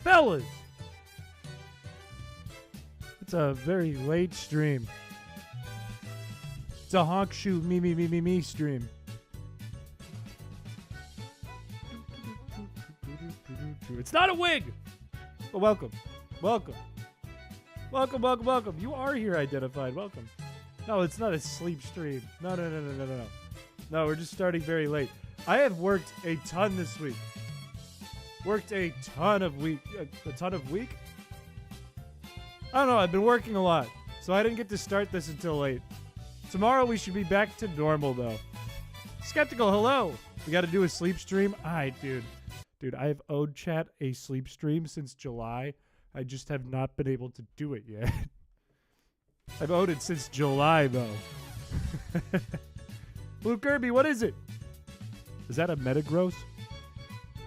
Fellas! It's a very late stream. It's a honk shoot me stream. It's not a wig! But welcome. Welcome. Welcome, welcome, welcome. You are here identified. Welcome. No, it's not a sleep stream. No. No, we're just starting very late. I have worked a ton this week. Worked a ton of week. A ton of week? I don't know. I've been working a lot. So I didn't get to start this until late. Tomorrow we should be back to normal, though. Skeptical, hello. We got to do a sleep stream? Alright, dude. Dude, I have owed chat a sleep stream since July. I just have not been able to do it yet. I've owed it since July, though. Blue Kirby, what is it? Is that a Metagross?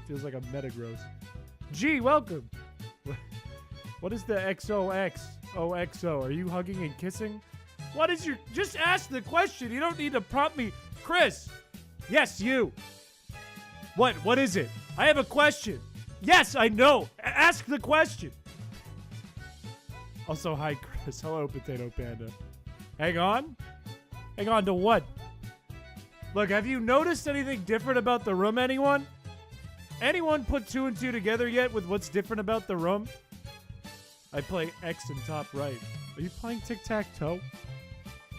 Feels like a Metagross. G, welcome. What is the XOX? OXO. Are you hugging and kissing? What is your... Just ask the question. You don't need to prompt me. Chris. Yes, you. What is it? I have a question. Yes, I know. Ask the question. Also, hi, Chris. Hello, Potato Panda. Hang on? Hang on to what? Look, have you noticed anything different about the room, anyone? Anyone put 2 and 2 together yet with what's different about the room? I play X in top right. Are you playing tic-tac-toe?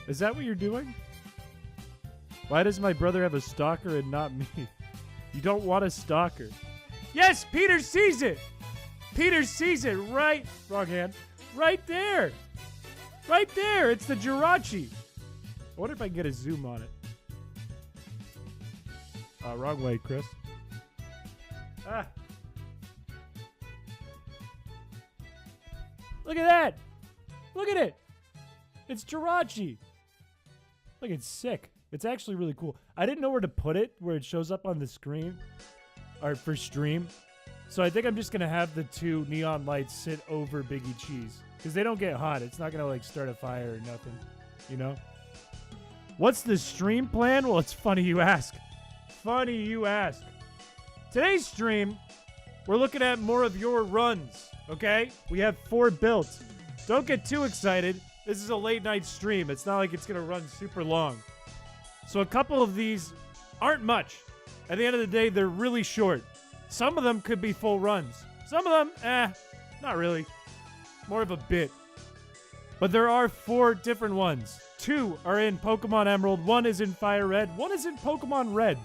Is that what you're doing? Why does my brother have a stalker and not me? You don't want a stalker. Yes, Peter sees it! Peter sees it right... Wrong hand. Right there! Right there! It's the Jirachi! I wonder if I can get a zoom on it. Wrong way, Chris. Ah! Look at that! Look at it! It's Jirachi! Look, it's sick. It's actually really cool. I didn't know where to put it, where it shows up on the screen. Or for stream. So I think I'm just going to have the 2 neon lights sit over Biggie Cheese. Because they don't get hot. It's not going to, like, start a fire or nothing. You know? What's the stream plan? Well, it's funny you ask. Funny you ask. Today's stream, we're looking at more of your runs. Okay? We have 4 built. Don't get too excited. This is a late night stream. It's not like it's going to run super long. So a couple of these aren't much. At the end of the day, they're really short. Some of them could be full runs. Some of them, not really. More of a bit. But there are 4 different ones. 2 are in Pokemon Emerald. 1 is in Fire Red. 1 is in Pokemon Red.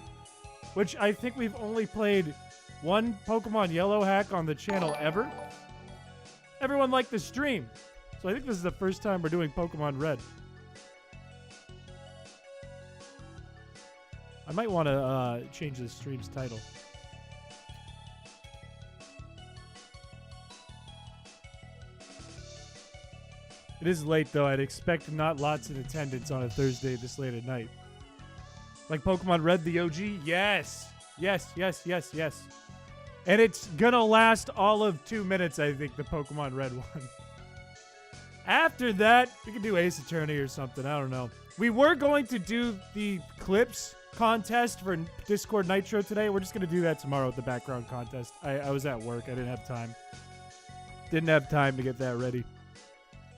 Which I think we've only played 1 Pokemon Yellow hack on the channel ever. Everyone liked the stream. So I think this is the first time we're doing Pokemon Red. I might want to change the stream's title. It is late, though. I'd expect not lots in attendance on a Thursday this late at night. Like Pokemon Red, the OG? Yes. Yes, yes, yes, yes. And it's gonna last all of 2 minutes, I think, the Pokemon Red one. After that, we can do Ace Attorney or something. I don't know. We were going to do the clips contest for Discord Nitro today. We're just going to do that tomorrow with the background contest. I was at work. I didn't have time. Didn't have time to get that ready.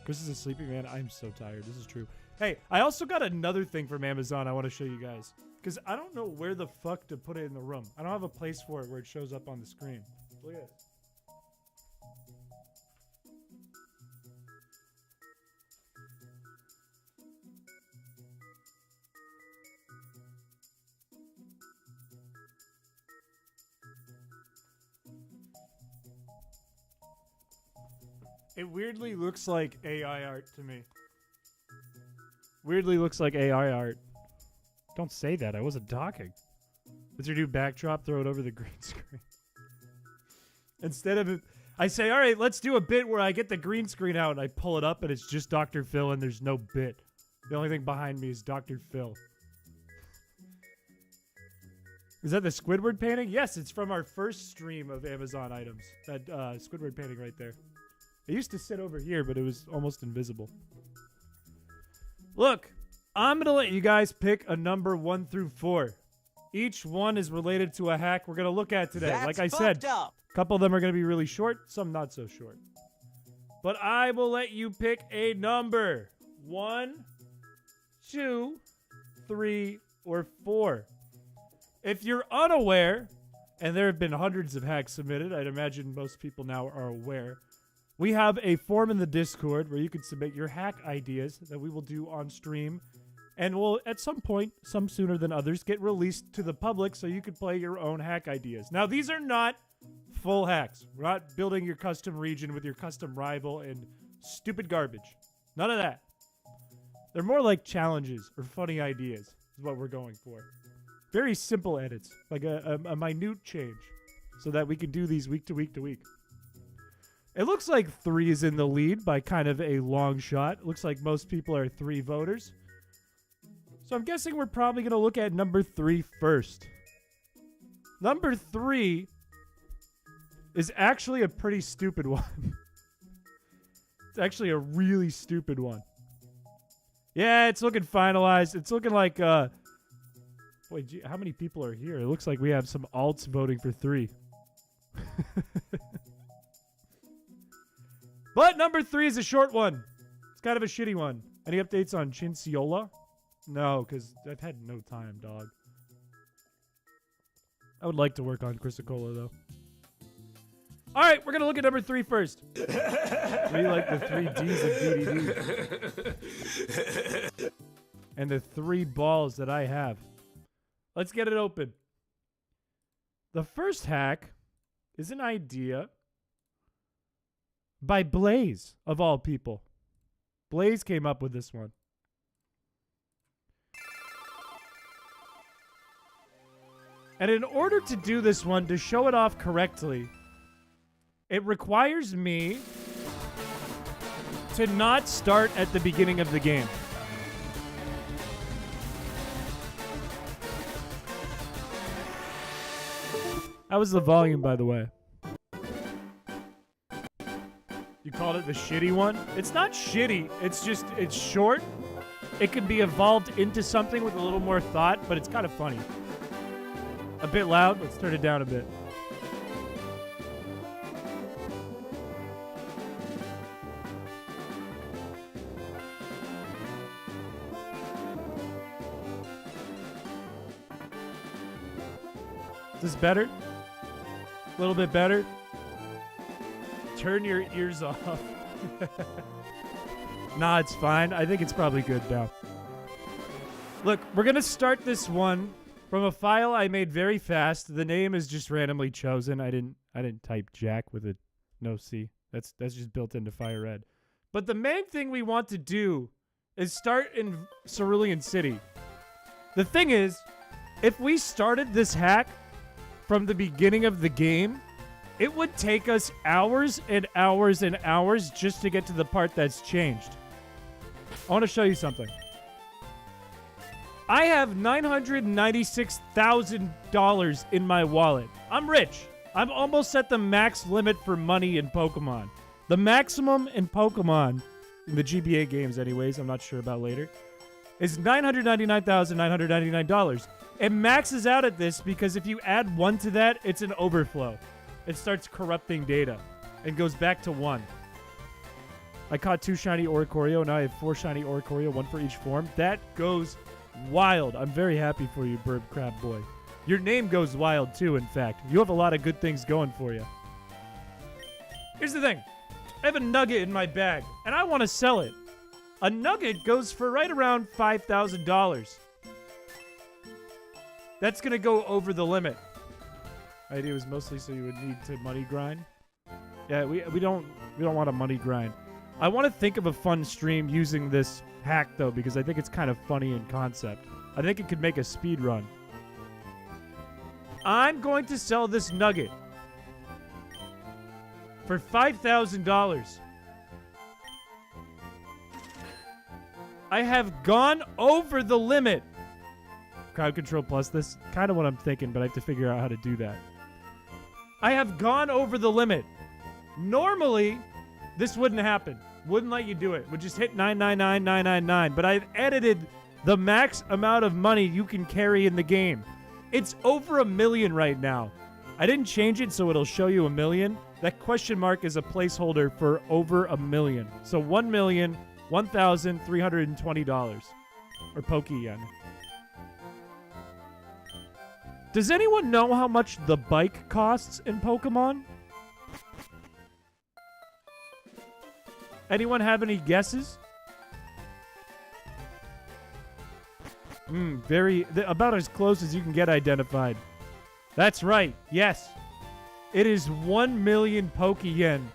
Chris is a sleeping man. I'm so tired. This is true. Hey, I also got another thing from Amazon I want to show you guys. Because I don't know where the fuck to put it in the room. I don't have a place for it where it shows up on the screen. Look at it. It weirdly looks like AI art to me. Weirdly looks like AI art. Don't say that. I wasn't talking. What's your new backdrop? Throw it over the green screen. Instead of... I say, all right, let's do a bit where I get the green screen out and I pull it up and it's just Dr. Phil and there's no bit. The only thing behind me is Dr. Phil. Is that the Squidward painting? Yes, it's from our first stream of Amazon items. That Squidward painting right there. It used to sit over here, but it was almost invisible. Look, I'm going to let you guys pick a number 1 through 4. each one is related to a hack we're going to look at today. That's like I said, a couple of them are going to be really short, some not so short. But I will let you pick a number. 1, 2, 3, or 4. If you're unaware, and there have been hundreds of hacks submitted, I'd imagine most people now are aware, we have a form in the Discord where you can submit your hack ideas that we will do on stream, and will, at some point, some sooner than others, get released to the public so you can play your own hack ideas. Now, these are not full hacks. We're not building your custom region with your custom rival and stupid garbage. None of that. They're more like challenges or funny ideas is what we're going for. Very simple edits, like a minute change, so that we can do these week to week to week. It looks like 3 is in the lead by kind of a long shot. It looks like most people are 3 voters. So I'm guessing we're probably going to look at number 3 first. Number 3 is actually a pretty stupid one. It's actually a really stupid one. Yeah, it's looking finalized. It's looking like, boy, gee, how many people are here? It looks like we have some alts voting for 3. But number 3 is a short one. It's kind of a shitty one. Any updates on Cinciola? No, because I've had no time, dog. I would like to work on Chrysicola, though. All right, we're going to look at number 3 first. 3 like the 3 Ds of DDD. And the 3 balls that I have. Let's get it open. The first hack is an idea by Blaze, of all people. Blaze came up with this one. And in order to do this one, to show it off correctly, it requires me to not start at the beginning of the game. How was the volume, by the way? You called it the shitty one? It's not shitty. It's just, it's short. It can be evolved into something with a little more thought, but it's kind of funny. A bit loud. Let's turn it down a bit. Is this better? A little bit better? Turn your ears off. Nah, it's fine. I think it's probably good now. Look, we're going to start this one from a file I made very fast. The name is just randomly chosen. I didn't type Jack with a no C. That's just built into FireRed. But the main thing we want to do is start in Cerulean City. The thing is, if we started this hack from the beginning of the game, it would take us hours and hours and hours just to get to the part that's changed. I want to show you something. I have $996,000 in my wallet. I'm rich. I'm almost at the max limit for money in Pokemon. The maximum in Pokemon, in the GBA games anyways, I'm not sure about later, is $999,999. It maxes out at this because if you add 1 to that, it's an overflow. It starts corrupting data and goes back to 1. I caught 2 shiny Oricorio. Now I have 4 shiny Oricorio, 1 for each form. That goes wild. I'm very happy for you, Burb Crab Boy. Your name goes wild too, in fact. You have a lot of good things going for you. Here's the thing. I have a nugget in my bag, and I want to sell it. A nugget goes for right around $5,000. That's going to go over the limit. The idea was mostly so you would need to money grind. Yeah, we don't want a money grind. I want to think of a fun stream using this hack, though, because I think it's kind of funny in concept. I think it could make a speed run. I'm going to sell this nugget for $5,000. I have gone over the limit. Crowd control plus this. Kind of what I'm thinking, but I have to figure out how to do that. I have gone over the limit. Normally, this wouldn't happen. Wouldn't let you do it. Would just hit 999,999. But I've edited the max amount of money you can carry in the game. It's over 1 million right now. I didn't change it so it'll show you 1 million. That question mark is a placeholder for over 1 million. So $1,001,320 or Poke yen. Does anyone know how much the bike costs in Pokemon? Anyone have any guesses? About as close as you can get identified. That's right. Yes. It is 1 million Poke yen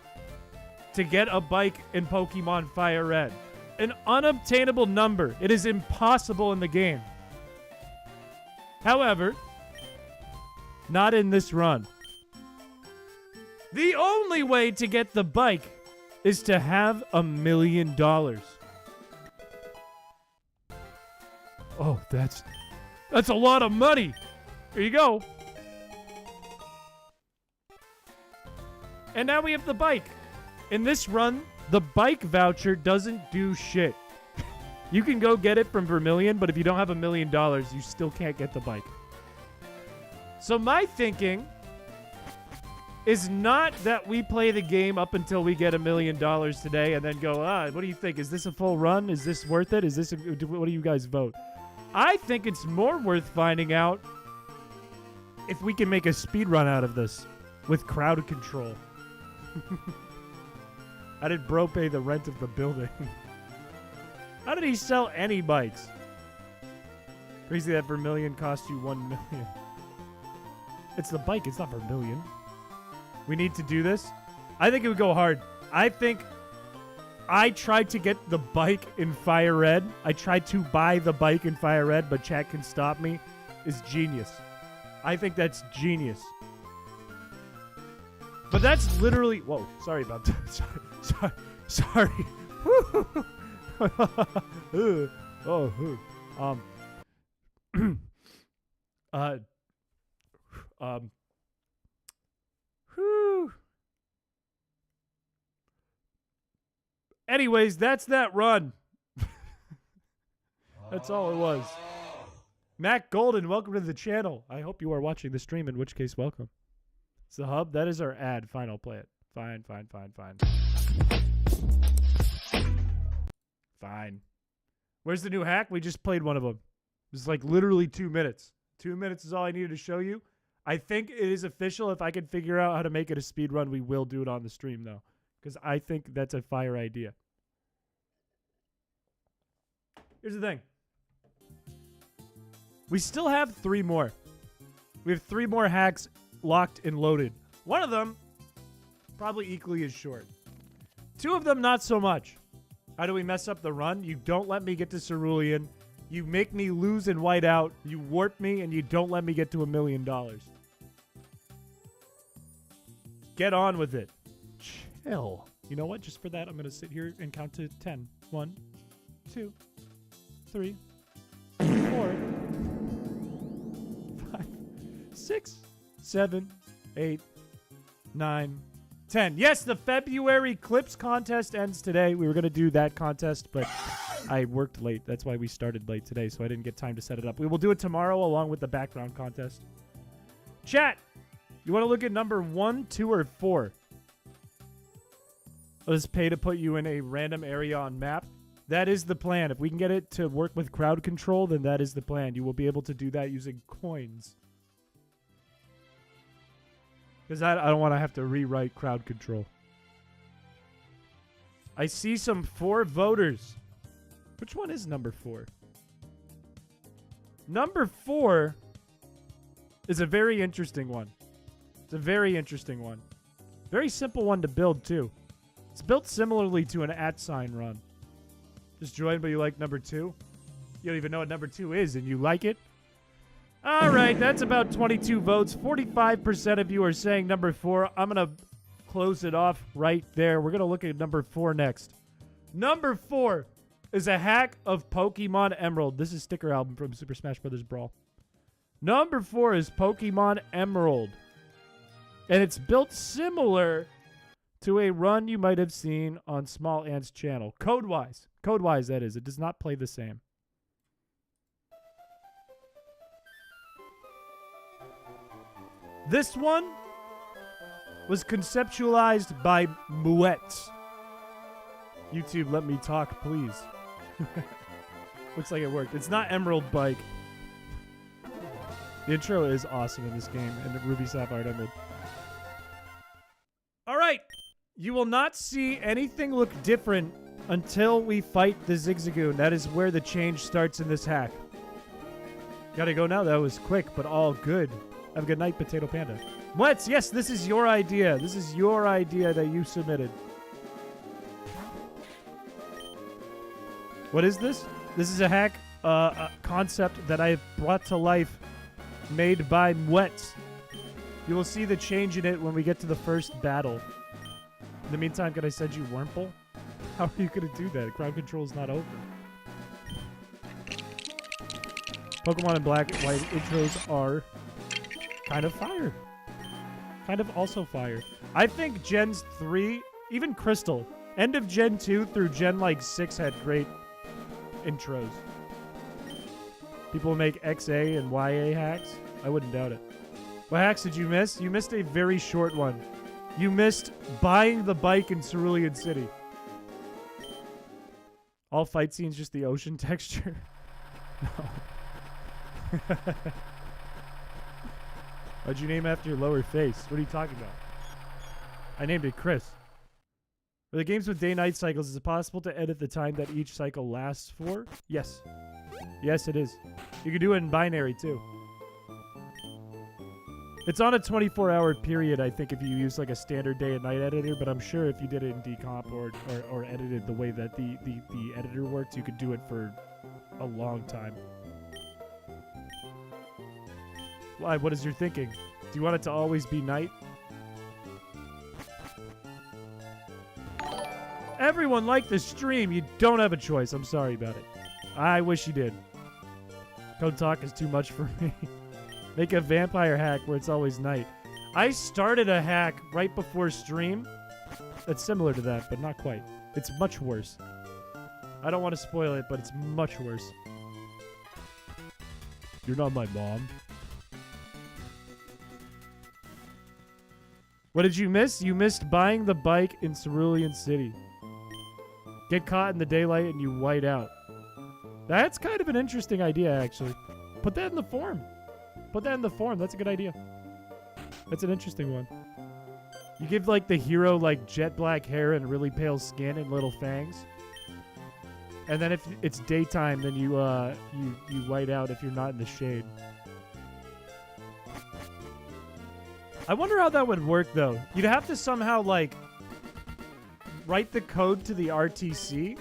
to get a bike in Pokemon Fire Red. An unobtainable number. It is impossible in the game. However, not in this run. The only way to get the bike is to have $1 million. Oh, that's a lot of money. Here you go. And now we have the bike. In this run, the bike voucher doesn't do shit. You can go get it from Vermilion, but if you don't have $1 million, you still can't get the bike. So my thinking is not that we play the game up until we get $1 million today and then go, what do you think? Is this a full run? Is this worth it? What do you guys vote? I think it's more worth finding out if we can make a speed run out of this with crowd control. How did bro pay the rent of the building? How did he sell any bikes? Crazy that Vermilion cost you 1 million. It's the bike, it's not Vermilion. We need to do this. I think it would go hard. I think I tried to get the bike in Fire Red. I tried to buy the bike in Fire Red, but chat can stop me. Is genius. I think that's genius. But that's literally... Whoa, sorry about that. Sorry. Anyways, that's that run. That's all it was. Matt Golden, welcome to the channel. I hope you are watching the stream, in which case, welcome. It's the hub. That is our ad. Fine, I'll play it. Fine. Fine. Where's the new hack? We just played one of them. It was like literally 2 minutes. 2 minutes is all I needed to show you. I think it is official. If I can figure out how to make it a speed run, we will do it on the stream, though. Because I think that's a fire idea. Here's the thing. We still have 3 more. We have 3 more hacks locked and loaded. One of them, probably equally as short. 2 of them, not so much. How do we mess up the run? You don't let me get to Cerulean. You make me lose and white out. You warp me, and you don't let me get to $1 million. Get on with it. Chill. You know what? Just for that, I'm going to sit here and count to 10. 1, 2, 3, 4, 5, 6, 7, 8, 9, 10. Yes, the February Clips contest ends today. We were going to do that contest, but I worked late. That's why we started late today, so I didn't get time to set it up. We will do it tomorrow along with the background contest. Chat, you want to look at number 1, 2, or 4? Let us pay to put you in a random area on map. That is the plan. If we can get it to work with crowd control, then that is the plan. You will be able to do that using coins. Because I don't want to have to rewrite crowd control. I see some 4 voters. Which one is number 4? Number 4 is a very interesting one. It's a very interesting one. Very simple one to build, too. It's built similarly to an @ run. Just joined, but you like number 2? You don't even know what number 2 is, and you like it? All right, that's about 22 votes. 45% of you are saying number 4. I'm going to close it off right there. We're going to look at number 4 next. Number 4 is a hack of Pokemon Emerald. This is Sticker Album from Super Smash Bros. Brawl. Number 4 is Pokemon Emerald. And it's built similar to a run you might have seen on Small Ant's channel. Code-wise. Code-wise, that is. It does not play the same. This one was conceptualized by Mouettes. YouTube, let me talk, please. Looks like it worked. It's not Emerald Bike. The intro is awesome in this game, in Ruby Sapphire Emerald. All right. You will not see anything look different until we fight the Zigzagoon. That is where the change starts in this hack. Gotta go now. That was quick, but all good. Have a good night, Potato Panda. What? Yes, this is your idea. This is your idea that you submitted. What is this? This is a hack a concept that I have brought to life, made by Mouettes. You will see the change in it when we get to the first battle. In the meantime, can I send you Wurmple? How are you going to do that? Crowd control is not over. Pokemon in Black and White intros are kind of fire. Kind of also fire. I think Gens 3, even Crystal, end of Gen 2 through Gen like 6 had great intros. People make XA and YA hacks. I wouldn't doubt it. What hacks did you miss? You missed a very short one. You missed buying the bike in Cerulean City. All fight scenes, just the ocean texture. No. Why'd you name after your lower face? What are you talking about? I named it Chris. For the games with day-night cycles, is it possible to edit the time that each cycle lasts for? Yes. Yes, it is. You can do it in binary, too. It's on a 24-hour period, I think, if you use like a standard day and night editor, but I'm sure if you did it in decomp or edited the way that the editor works, you could do it for a long time. Why? What is your thinking? Do you want it to always be night? Everyone liked the stream. You don't have a choice. I'm sorry about it. I wish you did. Code talk is too much for me. Make a vampire hack where it's always night. I started a hack right before stream that's similar to that, but not quite. It's much worse. I don't want to spoil it, but it's much worse. You're not my mom. What did you miss? You missed buying the bike in Cerulean City. Get caught in the daylight and you white out. That's kind of an interesting idea, actually. Put that in the form. Put that in the form. That's a good idea. That's an interesting one. You give, like, the hero, like, jet black hair and really pale skin and little fangs. And then if it's daytime, then you white out if you're not in the shade. I wonder how that would work, though. You'd have to somehow, like, write the code to the RTC,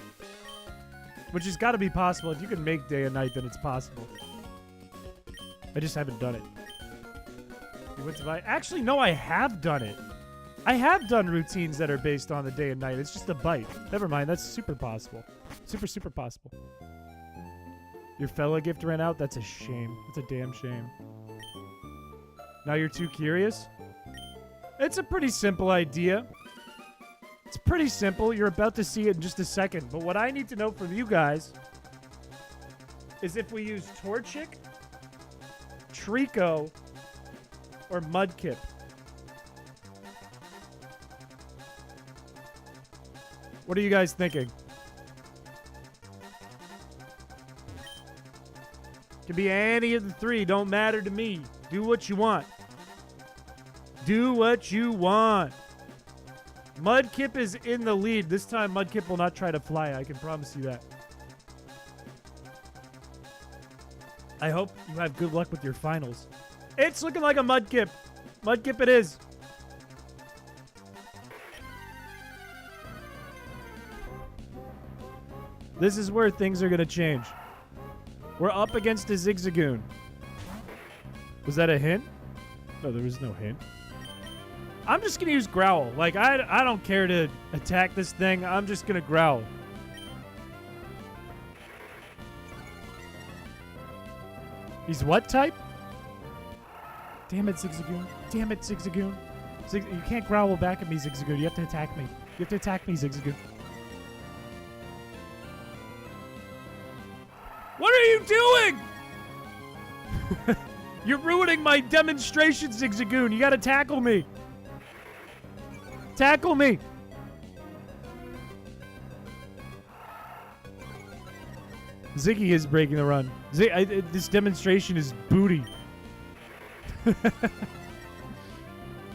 which has got to be possible. If you can make day and night, then it's possible. I just haven't done it. You went to buy... Actually, no, I have done it. I have done routines that are based on the day and night. It's just a bite. Never mind. That's super possible. Super, super possible. Your fella gift ran out? That's a shame. That's a damn shame. Now you're too curious? It's a pretty simple idea. It's pretty simple. You're about to see it in just a second. But what I need to know from you guys is if we use Torchic, Trico, or Mudkip. What are you guys thinking? Could be any of the three. Don't matter to me. Do what you want. Do what you want. Mudkip is in the lead. This time, Mudkip will not try to fly. I can promise you that. I hope you have good luck with your finals. It's looking like a Mudkip. Mudkip it is. This is where things are going to change. We're up against a Zigzagoon. Was that a hint? No, there was no hint. I'm just going to use Growl. Like, I don't care to attack this thing. I'm just going to Growl. He's what type? Damn it, Zigzagoon. Damn it, Zigzagoon. You can't growl back at me, Zigzagoon. You have to attack me. You have to attack me, Zigzagoon. What are you doing? You're ruining my demonstration, Zigzagoon. You gotta tackle me. Tackle me. Ziggy is breaking the run. This demonstration is booty.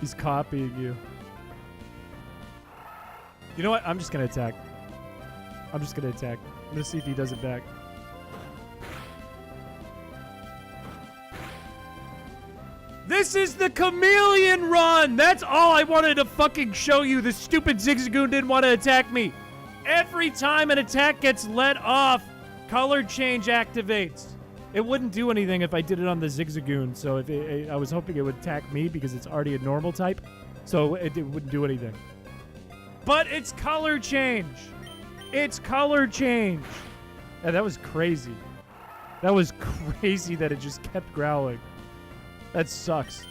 He's copying you. You know what? I'm just gonna attack. I'm gonna see if he does it back. This is the chameleon run! That's all I wanted to fucking show you. The stupid Zigzagoon didn't want to attack me. Every time an attack gets let off, color change activates. It wouldn't do anything if I did it on the Zigzagoon, so if I was hoping it would attack me because it's already a normal type, so it wouldn't do anything. But it's color change. It's color change. Yeah, that was crazy. That was crazy that it just kept growling. That sucks.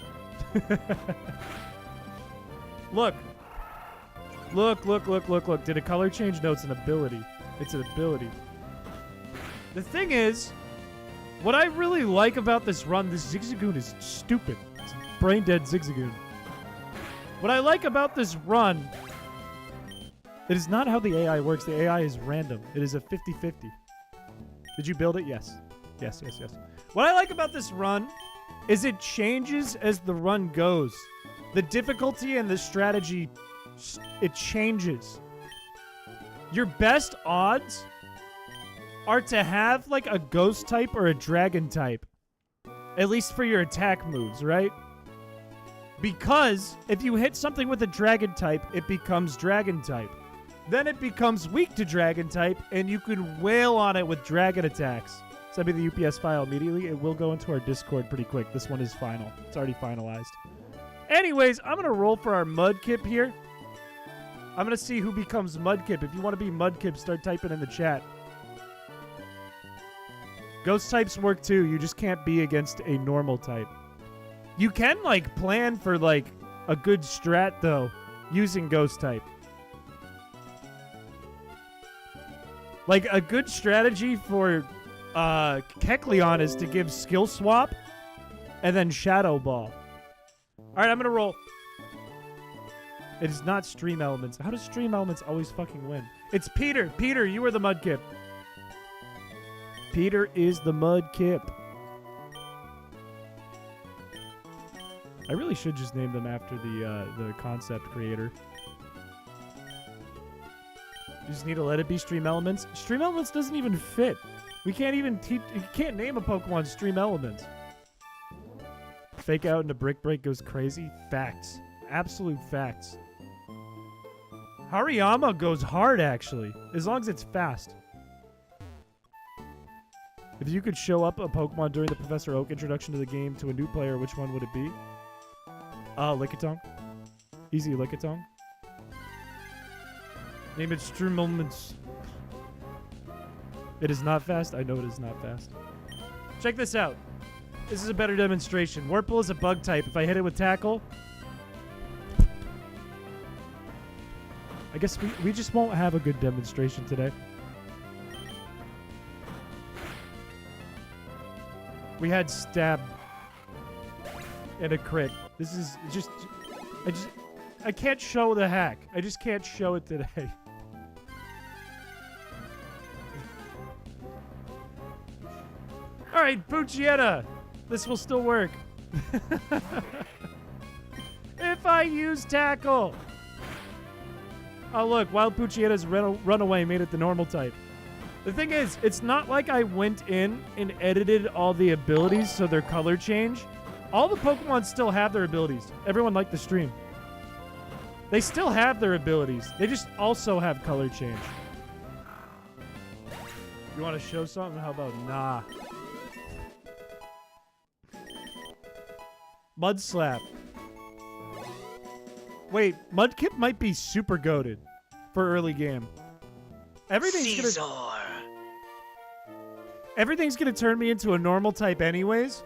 Look. Look. Did a color change? No, it's an ability. It's an ability. The thing is, what I really like about this run, this Zigzagoon is stupid. It's a brain-dead Zigzagoon. What I like about this run, it is not how the AI works. The AI is random. It is a 50-50. Did you build it? Yes. Yes. What I like about this run is it changes as the run goes. The difficulty and the strategy, it changes. Your best odds are to have like a ghost type or a dragon type. At least for your attack moves, right? Because if you hit something with a dragon type, it becomes dragon type. Then it becomes weak to dragon type, and you can wail on it with dragon attacks. Send me the UPS file immediately. It will go into our Discord pretty quick. This one is final. It's already finalized. Anyways, I'm going to roll for our Mudkip here. I'm going to see who becomes Mudkip. If you want to be Mudkip, start typing in the chat. Ghost types work too. You just can't be against a normal type. You can, like, plan for, like, a good strat, though, using ghost type. Like, a good strategy for Kecleon is to give skill swap and then shadow ball. Alright, I'm gonna roll. It is not stream elements. How does stream elements always fucking win? It's Peter. Peter, you are the Mudkip. Peter is the Mudkip. I really should just name them after the concept creator. You just need to let it be stream elements. Stream elements doesn't even fit. We can't even teach. You can't name a Pokemon stream elements. Fake out into Brick Break goes crazy. Facts. Absolute facts. Hariyama goes hard, actually. As long as it's fast. If you could show up a Pokemon during the Professor Oak introduction to the game to a new player, which one would it be? Lickitung. Easy Lickitung. Name it stream elements. It is not fast. I know it is not fast. Check this out. This is a better demonstration. Wurple is a bug type. If I hit it with Tackle, I guess we just won't have a good demonstration today. We had Stab and a crit. This is just... I can't show the hack. I just can't show it today. Alright, Puchietta. This will still work. If I use Tackle. Oh, look. Wild Puchietta's Runaway made it the normal type. The thing is, it's not like I went in and edited all the abilities so their color change. All the Pokemon still have their abilities. Everyone liked the stream. They still have their abilities. They just also have color change. You want to show something? How about nah? Mud Slap. Wait, Mudkip might be super goated for early game. Everything's gonna turn me into a normal type anyways,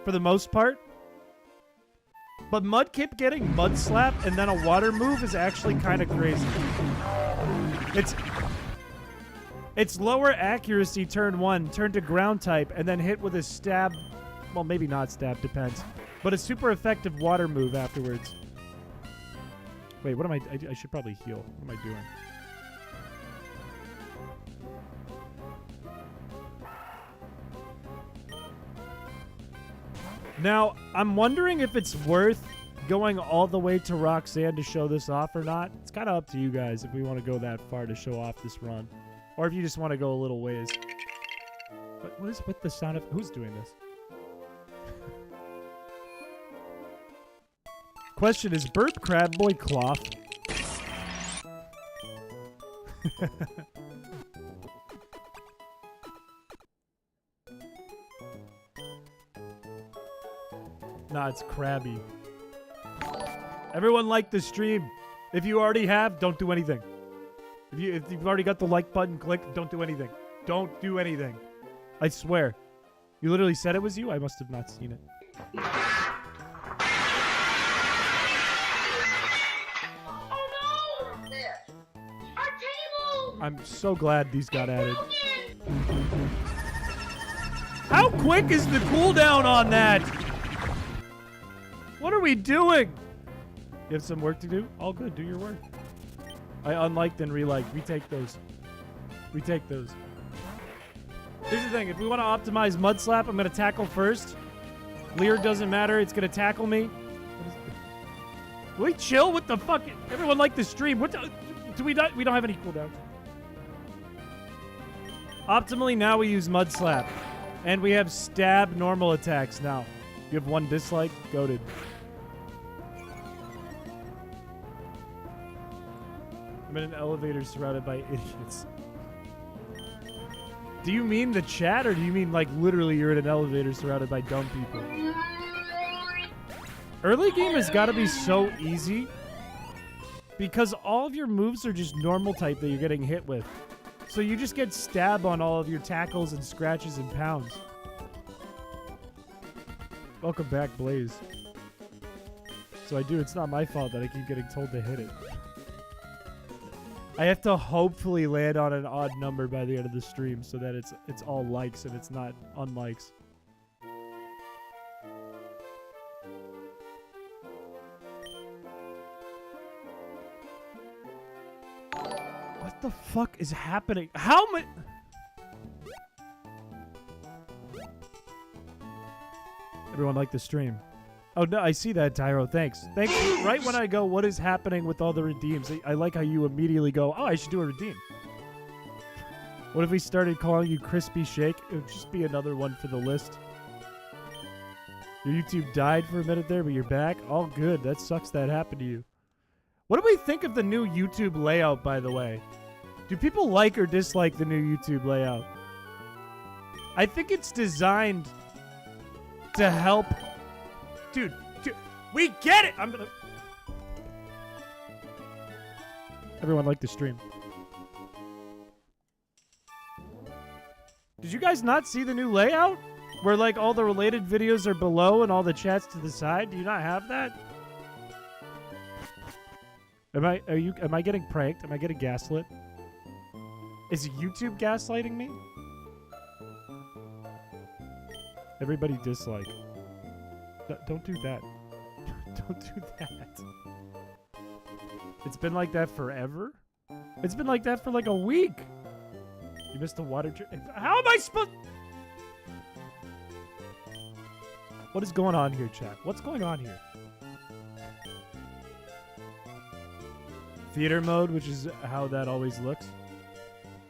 for the most part. But Mudkip getting Mud Slap and then a water move is actually kind of crazy. It's lower accuracy turn 1, turn to ground type, and then hit with a stab Well, maybe not stab, depends. But a super effective water move afterwards. Wait, what am I should probably heal. What am I doing? Now, I'm wondering if it's worth going all the way to Roxanne to show this off or not. It's kind of up to you guys if we want to go that far to show off this run. Or if you just want to go a little ways. What is with the sound of... Who's doing this? Question, is Burp Crab Boy cloth? Nah, it's Krabby. Everyone like the stream. If you already have, don't do anything. If you've already got the like button clicked, don't do anything. Don't do anything. I swear. You literally said it was you? I must have not seen it. Oh no! Our table! I'm so glad these got added. How quick is the cooldown on that? What are we doing? You have some work to do? All good. Do your work. I unliked and reliked. Retake those. Retake those. Here's the thing. If we want to optimize Mud Slap, I'm going to tackle first. Leer doesn't matter. It's going to tackle me. Will we chill? What the fuck? Everyone like the stream. What the, do we not? We don't have any cooldowns. Optimally, now we use Mud Slap. And we have stab normal attacks now. You have one dislike? Goated. I'm in an elevator surrounded by idiots. Do you mean the chat, or do you mean like literally you're in an elevator surrounded by dumb people? Early game has got to be so easy because all of your moves are just normal type that you're getting hit with. So you just get stab on all of your tackles and scratches and pounds. Welcome back, Blaze. So I do. It's not my fault that I keep getting told to hit it. I have to hopefully land on an odd number by the end of the stream so that it's all likes and it's not unlikes. What the fuck is happening? How many... Everyone like the stream. Oh, no, I see that, Tyro. Thanks. Thanks. Right when I go, what is happening with all the redeems? I like how you immediately go, oh, I should do a redeem. What if we started calling you Crispy Shake? It would just be another one for the list. Your YouTube died for a minute there, but you're back. All good. That sucks that happened to you. What do we think of the new YouTube layout, by the way? Do people like or dislike the new YouTube layout? I think it's designed to help... Dude, we get it! I'm gonna... Everyone like the stream. Did you guys not see the new layout? Where, like, all the related videos are below and all the chats to the side? Do you not have that? Am I getting pranked? Am I getting gaslit? Is YouTube gaslighting me? Everybody dislike. Don't do that. Don't do that. It's been like that forever? It's been like that for like a week. You missed the water... How am I supposed... What is going on here, chat? What's going on here? Theater mode, which is how that always looks.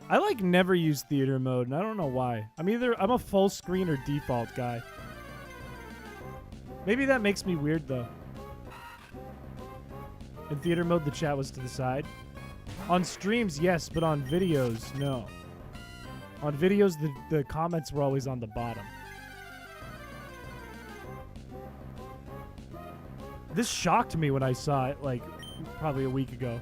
I like never use theater mode, and I don't know why. I'm a full screen or default guy. Maybe that makes me weird, though. In theater mode, the chat was to the side. On streams, yes, but on videos, no. On videos, the comments were always on the bottom. This shocked me when I saw it, like, probably a week ago.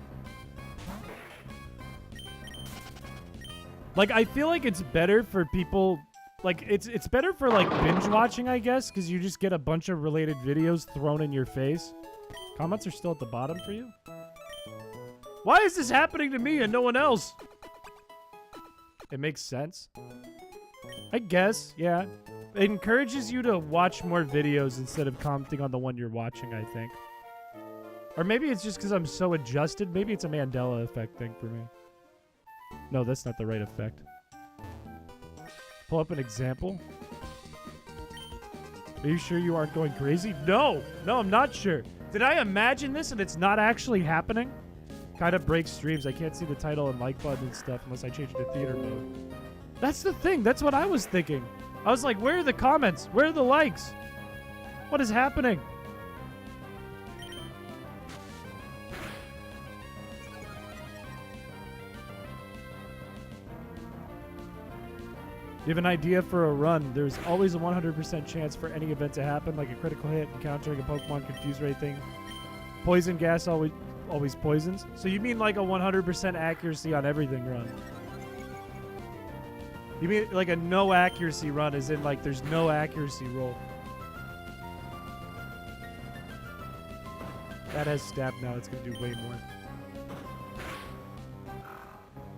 Like, I feel like it's better for people... Like, it's better for, like, binge watching, I guess, because you just get a bunch of related videos thrown in your face. Comments are still at the bottom for you? Why is this happening to me and no one else? It makes sense. I guess, yeah. It encourages you to watch more videos instead of commenting on the one you're watching, I think. Or maybe it's just because I'm so adjusted. Maybe it's a Mandela effect thing for me. No, that's not the right effect. Pull up an example. Are you sure you aren't going crazy? No! No, I'm not sure. Did I imagine this and it's not actually happening? Kind of breaks streams. I can't see the title and like button and stuff unless I change it to theater mode. That's the thing. That's what I was thinking. I was like, where are the comments? Where are the likes? What is happening? You have an idea for a run. There's always a 100% chance for any event to happen, like a critical hit, encountering a Pokemon, confuse rate thing. Poison gas always poisons. So you mean like a 100% accuracy on everything run? You mean like a no accuracy run as in like there's no accuracy roll? That has stab now. It's going to do way more.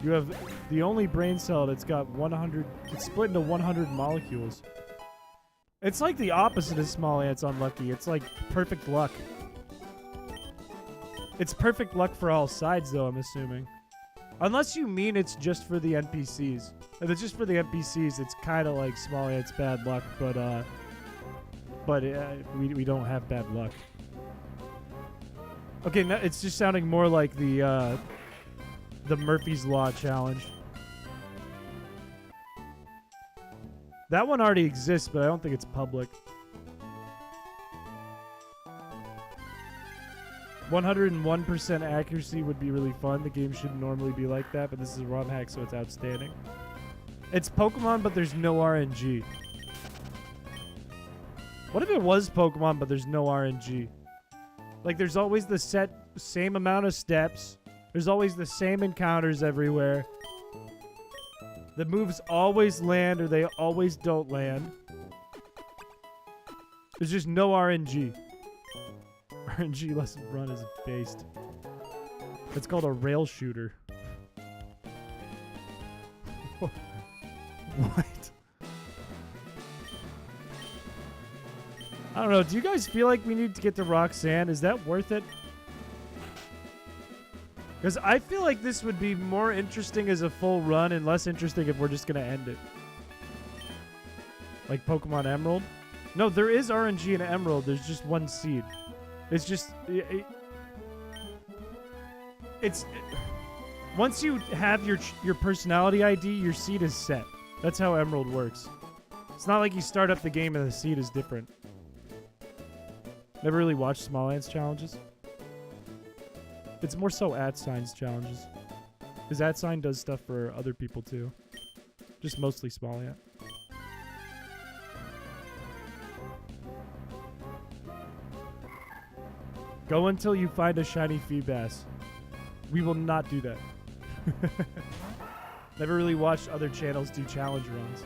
You have the only brain cell that's got 100... It's split into 100 molecules. It's like the opposite of small ants unlucky. It's like perfect luck. It's perfect luck for all sides, though, I'm assuming. Unless you mean it's just for the NPCs. If it's just for the NPCs, it's kind of like small ants bad luck, but we don't have bad luck. Okay, no, it's just sounding more like the Murphy's Law challenge. That one already exists, but I don't think it's public. 101% accuracy would be really fun. The game shouldn't normally be like that, but this is a ROM hack, so it's outstanding. It's Pokemon, but there's no RNG. What if it was Pokemon, but there's no RNG? Like, there's always the same amount of steps. There's always the same encounters everywhere. The moves always land or they always don't land. There's just no RNG. RNG less run is based. It's called a rail shooter. What? I don't know. Do you guys feel like we need to get to Roxanne? Is that worth it? Because I feel like this would be more interesting as a full run and less interesting if we're just going to end it. Like Pokemon Emerald? No, there is RNG in Emerald. There's just one seed. It's just... once you have your personality ID, your seed is set. That's how Emerald works. It's not like you start up the game and the seed is different. Never really watched Small Ants challenges. It's more so @signs challenges. Because @sign does stuff for other people too. Just mostly Small Ant. Go until you find a shiny Feebas. We will not do that. Never really watched other channels do challenge runs.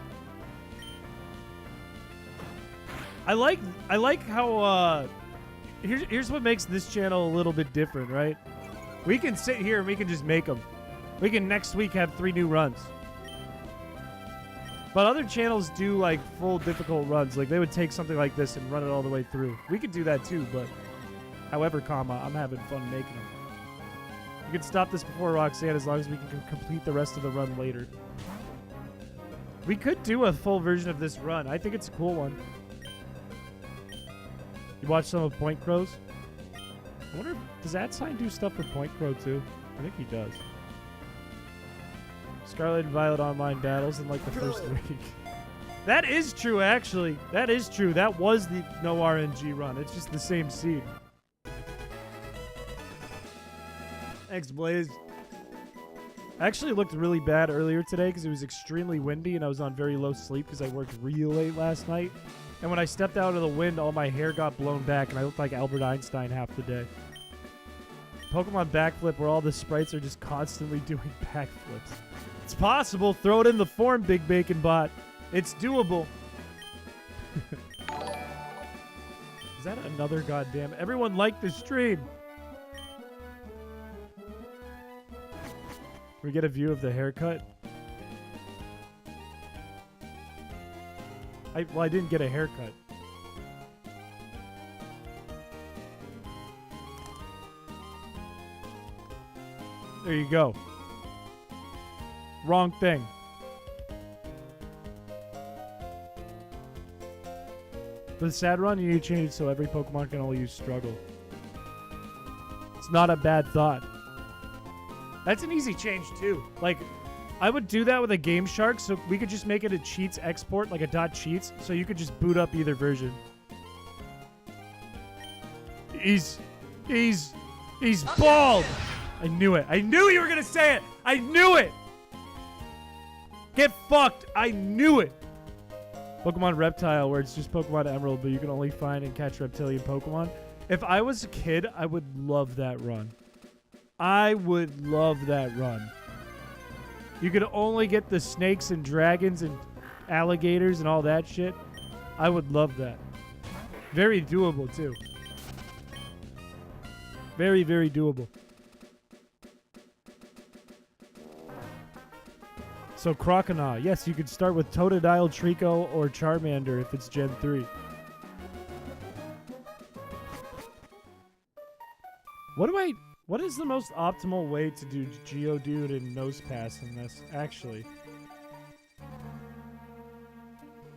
I like how here's what makes this channel a little bit different, right? We can sit here and we can just make them. We can next week have 3 new runs. But other channels do like full difficult runs. Like they would take something like this and run it all the way through. We could do that too, but however, I'm having fun making them. We can stop this before Roxanne as long as we can complete the rest of the run later. We could do a full version of this run. I think it's a cool one. You watch some of Point Crows? I wonder, does @sign do stuff for Point Crow too? I think he does. Scarlet and Violet online battles in like the first week. That is true, actually. That is true. That was the no RNG run. It's just the same seed. Thanks, Blaze. I actually looked really bad earlier today because it was extremely windy and I was on very low sleep because I worked real late last night. And when I stepped out of the wind, all my hair got blown back and I looked like Albert Einstein half the day. Pokemon Backflip where all the sprites are just constantly doing backflips. It's possible. Throw it in the form, Big Bacon Bot. It's doable. Is that another goddamn... Everyone like the stream. Can we get a view of the haircut? I didn't get a haircut. There you go. Wrong thing. For the sad run, you need to change it so every Pokemon can only use struggle. It's not a bad thought. That's an easy change, too. Like, I would do that with a Game Shark, so we could just make it a cheats export, like a .cheats, so you could just boot up either version. He's bald! I knew it. I knew you were gonna say it! I knew it! Get fucked! I knew it! Pokemon Reptile, where it's just Pokemon Emerald, but you can only find and catch reptilian Pokemon. If I was a kid, I would love that run. I would love that run. You could only get the snakes and dragons and alligators and all that shit. I would love that. Very doable, too. Very, very doable. So Croconaw. Yes, you could start with Totodile, Trico, or Charmander if it's Gen 3. What is the most optimal way to do Geodude and Nosepass in this, actually?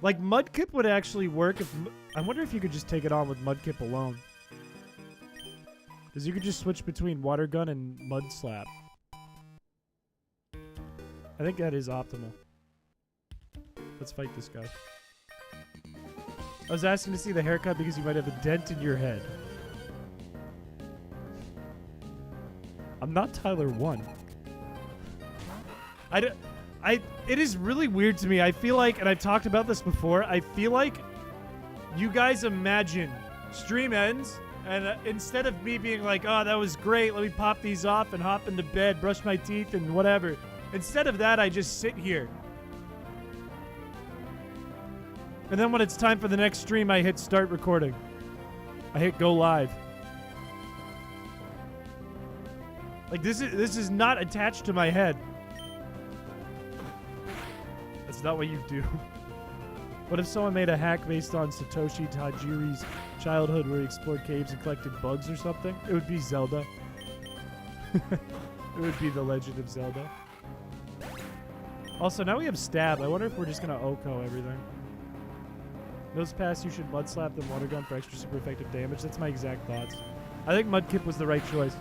Like, Mudkip would actually work if... I wonder if you could just take it on with Mudkip alone. Because you could just switch between Water Gun and Mud Slap. I think that is optimal. Let's fight this guy. I was asking to see the haircut because you might have a dent in your head. I'm not Tyler 1. It is really weird to me. I feel like, and I've talked about this before, I feel like you guys imagine stream ends, and instead of me being like, oh, that was great, let me pop these off and hop into bed, brush my teeth and whatever. Instead of that, I just sit here. And then when it's time for the next stream, I hit start recording. I hit go live. Like, this is not attached to my head. That's not what you do. What if someone made a hack based on Satoshi Tajiri's childhood where he explored caves and collected bugs or something? It would be Zelda. It would be The Legend of Zelda. Also, now we have Stab. I wonder if we're just going to OHKO everything. Nosepass, you should Mud Slap then Water Gun for extra super effective damage. That's my exact thoughts. I think Mudkip was the right choice.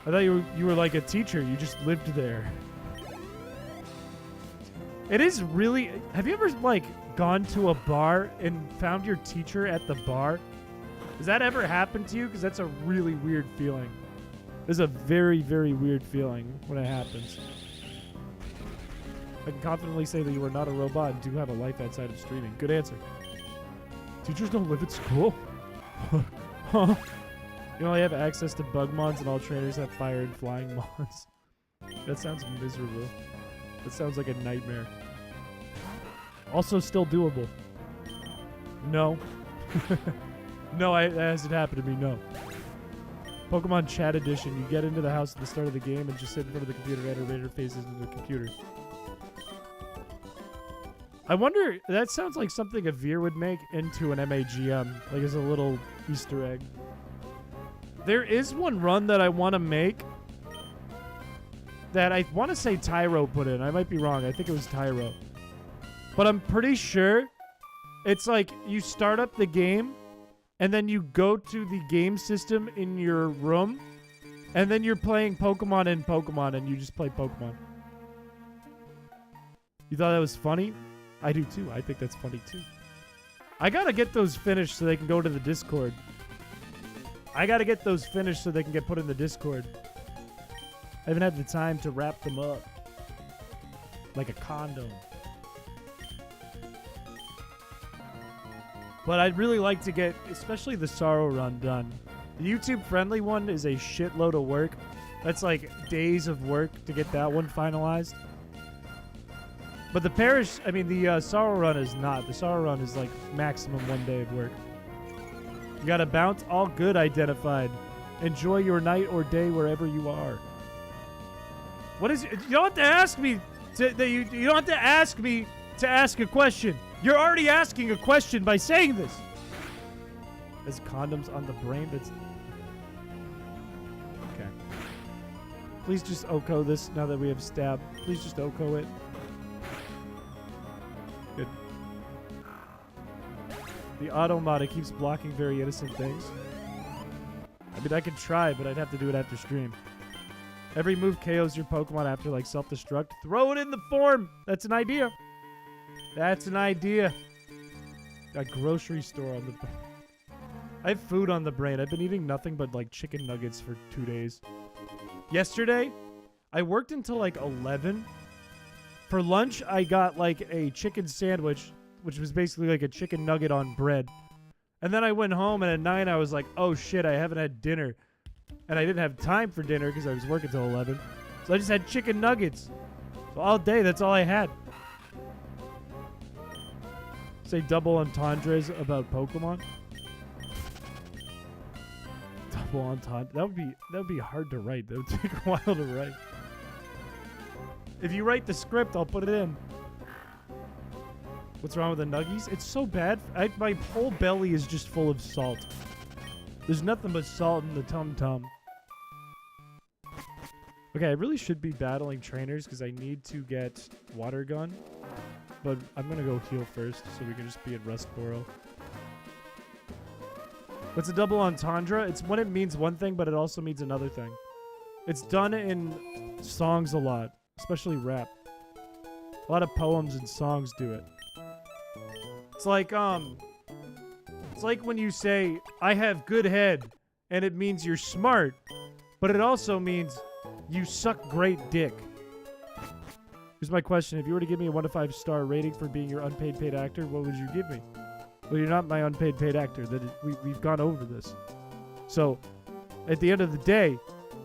I thought you were like a teacher. You just lived there. It is really... Have you ever, like, gone to a bar and found your teacher at the bar? Does that ever happen to you? Because that's a really weird feeling. It's a very, very weird feeling when it happens. I can confidently say that you are not a robot and do have a life outside of streaming. Good answer. Teachers don't live at school? Huh? You only have access to bug mons and all trainers have fire and flying mons. That sounds miserable. That sounds like a nightmare. Also still doable. No. No, that hasn't happened to me, no. Pokemon Chat Edition. You get into the house at the start of the game and just sit in front of the computer and enter interfaces into the computer. I wonder, that sounds like something a Veer would make into an MAGM, like as a little Easter egg. There is one run that I want to make that I want to say Tyro put in. I might be wrong. I think it was Tyro. But I'm pretty sure it's like you start up the game and then you go to the game system in your room and then you're playing Pokemon in Pokemon and you just play Pokemon. You thought that was funny? I do too. I think that's funny too. I gotta get those finished so they can go to the Discord. I gotta get those finished so they can get put in the Discord. I haven't had the time to wrap them up. Like a condom. But I'd really like to get, especially the Sorrow run done. The YouTube-friendly one is a shitload of work. That's like days of work to get that one finalized. But the the Sorrow run is not. The Sorrow run is like maximum 1 day of work. You got a bounce, all good identified. Enjoy your night or day wherever you are. What is it? You don't have to ask me. You don't have to ask me to ask a question. You're already asking a question by saying this. There's condoms on the brain. That's okay. Please just Oko this now that we have stab. Please just Oko it. Good. The automata keeps blocking very innocent things. I mean, I could try, but I'd have to do it after stream. Every move KOs your Pokemon after, like, self-destruct. Throw it in the form! That's an idea. That's an idea. A grocery store on the... I have food on the brain. I've been eating nothing but, like, chicken nuggets for 2 days. Yesterday, I worked until, like, 11. For lunch, I got, like, a chicken sandwich, which was basically, like, a chicken nugget on bread. And then I went home, and at 9, I was like, oh, shit, I haven't had dinner. And I didn't have time for dinner because I was working till 11. So I just had chicken nuggets. So all day, that's all I had. Say double entendres about Pokemon. Double entendre. That would be hard to write. That would take a while to write. If you write the script, I'll put it in. What's wrong with the nuggies? It's so bad. My whole belly is just full of salt. There's nothing but salt in the tum-tum. Okay, I really should be battling trainers because I need to get water gun. But I'm going to go heal first so we can just be at Rustboro. What's a double entendre? It's when it means one thing, but it also means another thing. It's done in songs a lot, especially rap. A lot of poems and songs do it. It's like when you say, I have good head, and it means you're smart, but it also means you suck great dick. Here's my question. If you were to give me a 1 to 5 star rating for being your unpaid paid actor, what would you give me? Well, you're not my unpaid paid actor. We've gone over this. So, at the end of the day,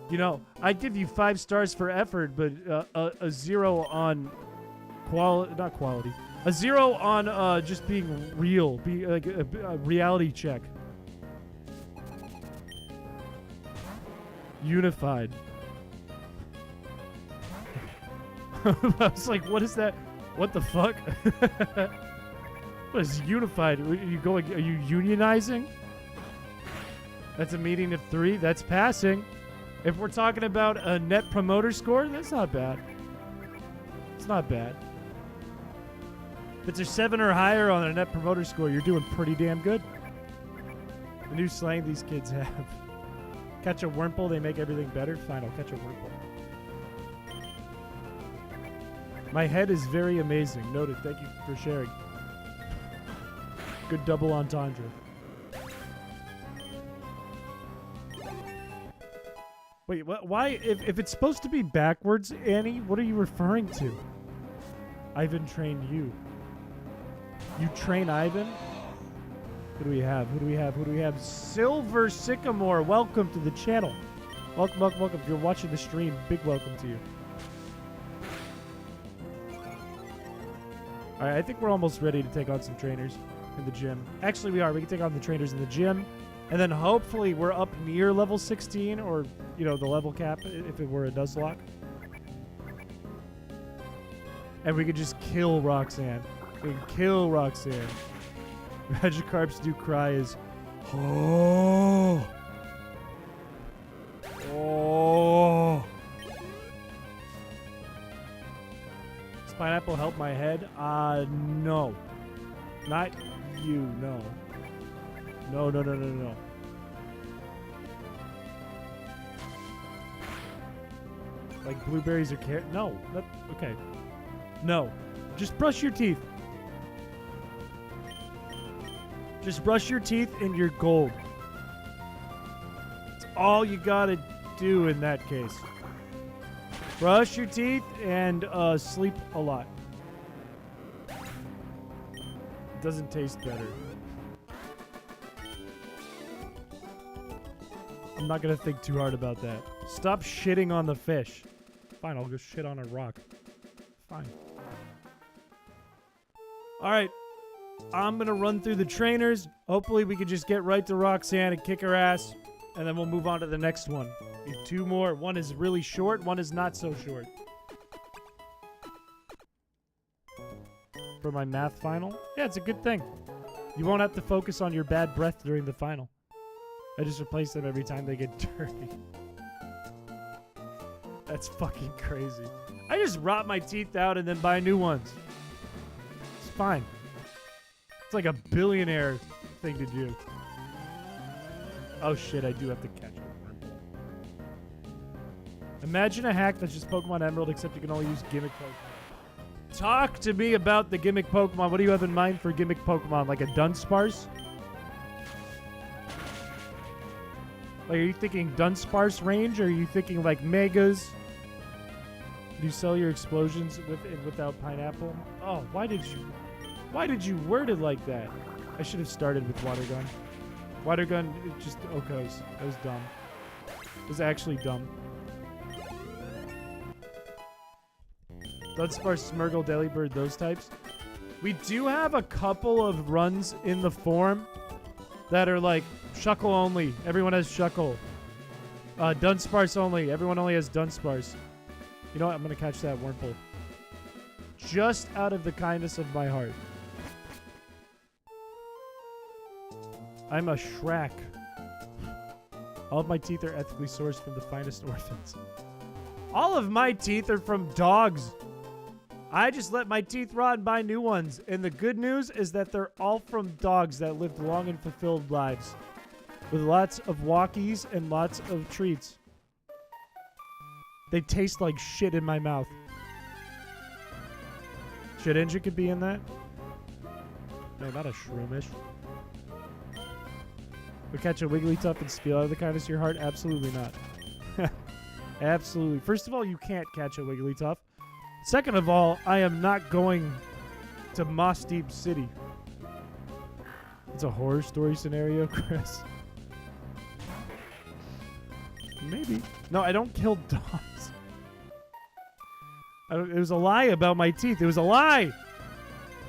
you know, I'd give you 5 stars for effort, but a 0 on not quality. A 0 on just being real. Be like a reality check. Unified. I was like, what is that? What the fuck? What is unified? Are you unionizing? That's a meeting of 3. That's passing. If we're talking about a net promoter score, that's not bad. It's not bad. If it's a 7 or higher on a net promoter score, you're doing pretty damn good. The new slang these kids have. Catch a Wurmple, they make everything better. Fine, I'll catch a Wurmple. My head is very amazing. Noted. Thank you for sharing. Good double entendre. Wait, what? Why? If it's supposed to be backwards, Annie, what are you referring to? Ivan trained you. You train Ivan? Who do we have? Who do we have? Who do we have? Silver Sycamore, welcome to the channel. Welcome, welcome, welcome. If you're watching the stream, big welcome to you. Alright, I think we're almost ready to take on some trainers in the gym. Actually, we are. We can take on the trainers in the gym. And then hopefully we're up near level 16 or, you know, the level cap if it were a Nuzlocke. And we could just kill Roxanne. We can kill Roxanne. Magikarps do cry is... Oh. Oh. Does pineapple help my head? No. Not you, no. No, no, no, no, no. Like blueberries or carrot? No. That, okay. No. Just brush your teeth. Just brush your teeth and you're gold. That's all you gotta do in that case. Brush your teeth and sleep a lot. It doesn't taste better. I'm not gonna think too hard about that. Stop shitting on the fish. Fine, I'll go shit on a rock. Fine. Alright. I'm gonna run through the trainers. Hopefully we can just get right to Roxanne and kick her ass. And then we'll move on to the next one. Need 2 more. One is really short, one is not so short. for my math final. Yeah, it's a good thing. You won't have to focus on your bad breath during the final. I just replace them every time they get dirty. That's fucking crazy. I just rot my teeth out and then buy new ones. It's fine. It's like a billionaire thing to do. Oh shit, I do have to catch it. Imagine a hack that's just Pokemon Emerald, except you can only use gimmick Pokemon. Talk to me about the gimmick Pokemon. What do you have in mind for gimmick Pokemon? Like a Dunsparce? Like, are you thinking Dunsparce range, or are you thinking like Megas? Do you sell your explosions with and without pineapple? Oh, why did you word it like that? I should have started with Water Gun. Water Gun, it just Okos. That was dumb. It was actually dumb. Dunsparce, Smeargle, Delibird, those types. We do have a couple of runs in the form that are like Shuckle only. Everyone has Shuckle. Dunsparce only. Everyone only has Dunsparce. You know what? I'm going to catch that Wurmple. Just out of the kindness of my heart. I'm a Shrek. All of my teeth are ethically sourced from the finest orphans. All of my teeth are from dogs. I just let my teeth rot and buy new ones. And the good news is that they're all from dogs that lived long and fulfilled lives. With lots of walkies and lots of treats. They taste like shit in my mouth. Shit engine could be in that? No, not a Shroomish. We catch a Wigglytuff and spill out of the kindness of your heart? Absolutely not. Absolutely. First of all, you can't catch a Wigglytuff. Second of all, I am not going to Moss Deep City. It's a horror story scenario, Chris. Maybe. No, I don't kill dogs. It was a lie about my teeth. It was a lie!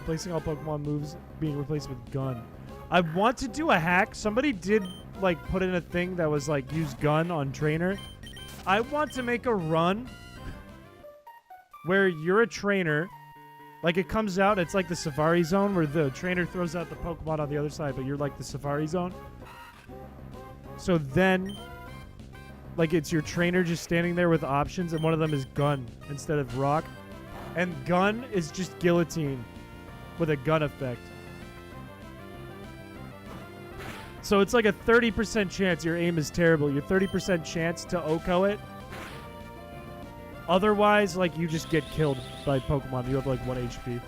Replacing all Pokemon moves being replaced with gun. I want to do a hack. Somebody did, like, put in a thing that was, like, use gun on trainer. I want to make a run where you're a trainer. Like, it comes out, it's like the Safari Zone where the trainer throws out the Pokemon on the other side, but you're like the Safari Zone. So then, like, it's your trainer just standing there with options, and one of them is gun instead of rock. And gun is just guillotine with a gun effect. So it's like a 30% chance your aim is terrible. Your 30% chance to Oko it. Otherwise, like, you just get killed by Pokemon. You have, like, 1 HP.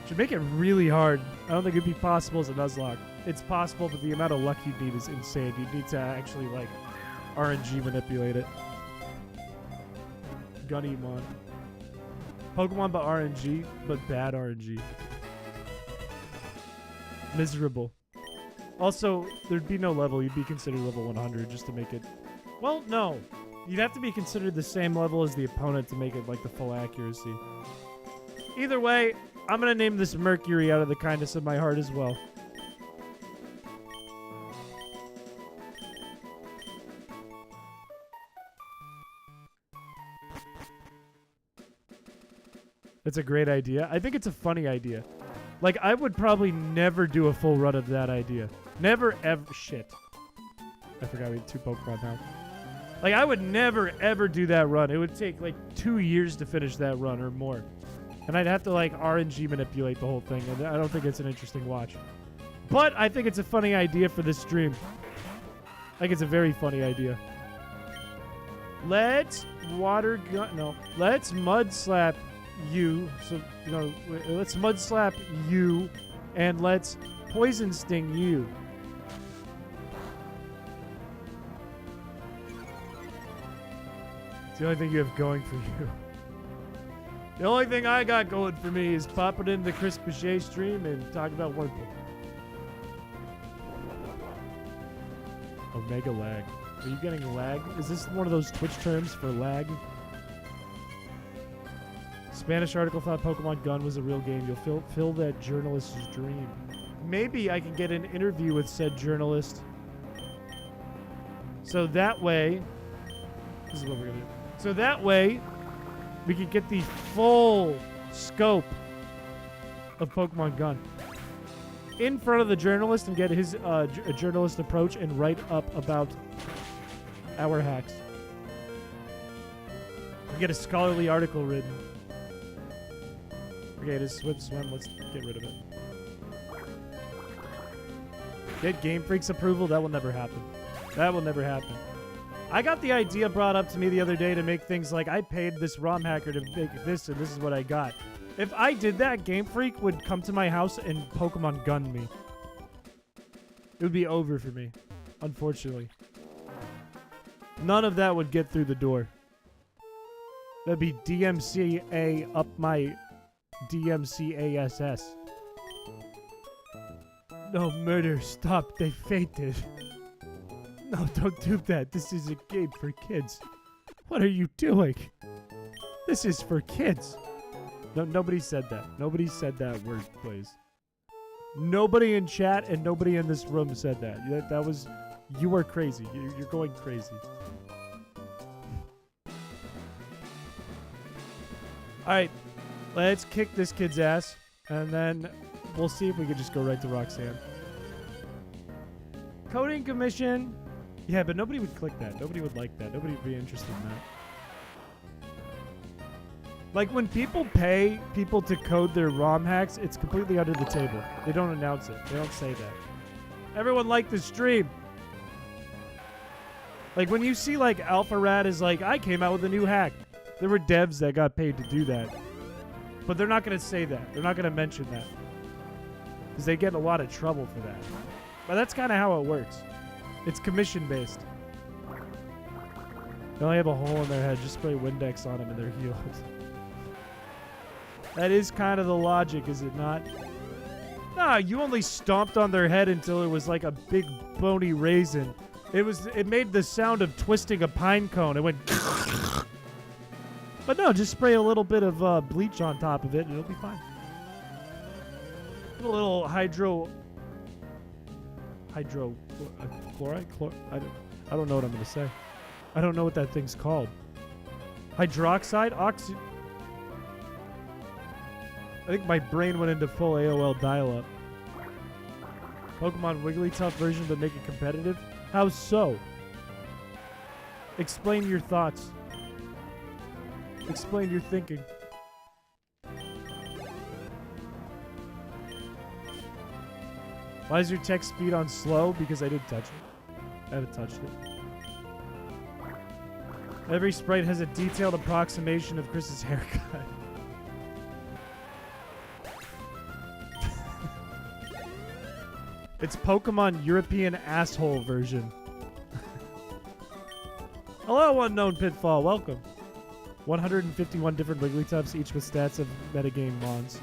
Should make it really hard. I don't think it'd be possible as a Nuzlocke. It's possible, but the amount of luck you need is insane. You need to actually, like, RNG manipulate it. Gunnymon. Pokemon but RNG, but bad RNG. Miserable. Also, there'd be no level. You'd be considered level 100 just to make it... Well, no. You'd have to be considered the same level as the opponent to make it, like, the full accuracy. Either way, I'm gonna name this Mercury out of the kindness of my heart as well. It's a great idea. I think it's a funny idea. Like, I would probably never do a full run of that idea. Never, ever. Shit. I forgot we had 2 Pokemon now. Like, I would never, ever do that run. It would take, like, 2 years to finish that run or more. And I'd have to, like, RNG manipulate the whole thing. And I don't think it's an interesting watch. But I think it's a funny idea for this stream. I think it's a very funny idea. Let's water gun... No. Let's mud slap you. So, you know, let's mud slap you. And let's poison sting you. It's the only thing you have going for you. The only thing I got going for me is popping in the Chris Piché stream and talking about Wurmple. Omega lag. Are you getting lag? Is this one of those Twitch terms for lag? Spanish article thought Pokemon Gun was a real game. You'll fill that journalist's dream. Maybe I can get an interview with said journalist. So that way... This is what we're going to do. So that way, we could get the full scope of Pokemon Gun in front of the journalist and get his journalist approach and write up about our hacks. We get a scholarly article written. Okay, it is swim. Let's get rid of it. Get Game Freak's approval? That will never happen. That will never happen. I got the idea brought up to me the other day to make things like, I paid this ROM hacker to make this, and this is what I got. If I did that, Game Freak would come to my house and Pokemon gun me. It would be over for me, unfortunately. None of that would get through the door. That'd be DMCA up my DMCASS. No, murder, stop, they fainted. No, don't do that. This is a game for kids. What are you doing? This is for kids. No, nobody said that. Nobody said that word, please. Nobody in chat and nobody in this room said that. That was... You are crazy. You're going crazy. Alright. Let's kick this kid's ass. And then we'll see if we can just go right to Roxanne. Coding commission. Yeah, but nobody would click that. Nobody would like that. Nobody would be interested in that. Like, when people pay people to code their ROM hacks, it's completely under the table. They don't announce it. They don't say that. Everyone liked the stream. Like, when you see, like, Alpha Rat is like, I came out with a new hack. There were devs that got paid to do that. But they're not going to say that. They're not going to mention that. Because they get in a lot of trouble for that. But that's kind of how it works. It's commission-based. They only have a hole in their head. Just spray Windex on them and they're healed. That is kind of the logic, is it not? Nah, you only stomped on their head until it was like a big bony raisin. It made the sound of twisting a pine cone. It went... But no, just spray a little bit of bleach on top of it and it'll be fine. Put a little hydrochloride? I don't know what I'm going to say. I don't know what that thing's called. Hydroxide? I think my brain went into full AOL dial-up. Pokemon Wigglytuff version but make it competitive? How so? Explain your thoughts. Explain your thinking. Why is your text speed on slow? Because I didn't touch it. I haven't touched it. Every sprite has a detailed approximation of Chris's haircut. It's Pokemon European asshole version. Hello, Unknown Pitfall. Welcome. 151 different Wigglytuffs, each with stats of metagame mons.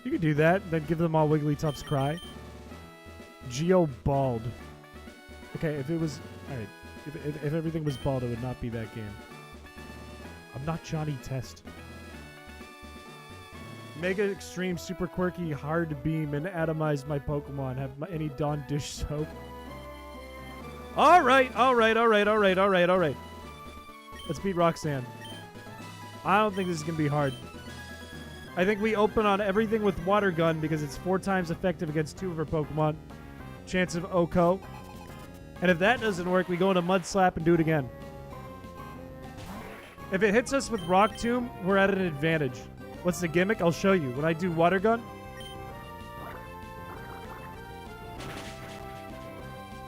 You could do that, then give them all Wigglytuff's cry. Geo bald. Okay, if it was... Alright. If everything was bald, it would not be that game. I'm not Johnny Test. Mega Extreme Super Quirky Hard Beam and Atomize my Pokemon. Have any Dawn Dish Soap? Alright. Let's beat Roxanne. I don't think this is going to be hard. I think we open on everything with Water Gun because it's 4 times effective against 2 of her Pokemon. Chance of Oko. And if that doesn't work, we go into Mud Slap and do it again. If it hits us with Rock Tomb, we're at an advantage. What's the gimmick? I'll show you. When I do Water Gun...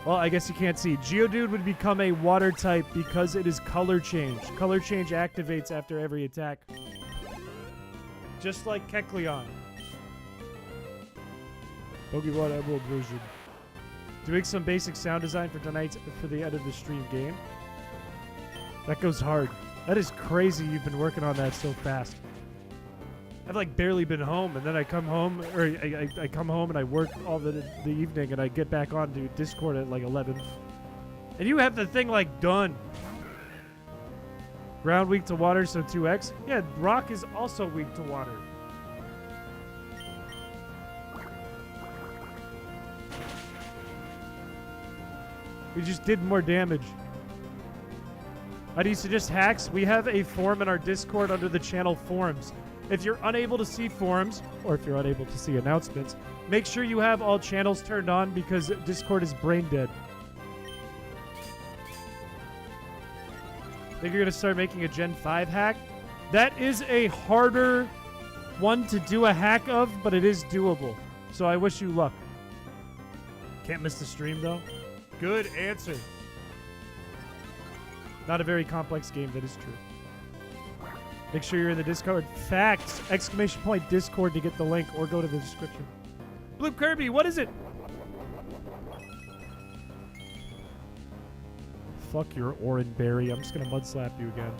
Well, I guess you can't see. Geodude would become a water type because it is color change. Color change activates after every attack. Just like Kecleon. Pokemon Emerald version. Doing some basic sound design for tonight's for the end of the stream game. That goes hard. That is crazy you've been working on that so fast. I've like barely been home, and then I come home, or I come home and I work all the evening, and I get back onto Discord at like 11. And you have the thing like done. Ground weak to water, so 2x. Yeah, rock is also weak to water. We just did more damage. How do you suggest hacks? We have a forum in our Discord under the channel forums. If you're unable to see forums, or if you're unable to see announcements, make sure you have all channels turned on because Discord is brain dead. Think you're going to start making a Gen 5 hack? That is a harder one to do a hack of, but it is doable. So I wish you luck. Can't miss the stream, though. Good answer. Not a very complex game, that is true. Make sure you're in the Discord. Facts! Exclamation point Discord to get the link, or go to the description. Blue Kirby, what is it? Fuck your Oranberry. I'm just gonna mud slap you again.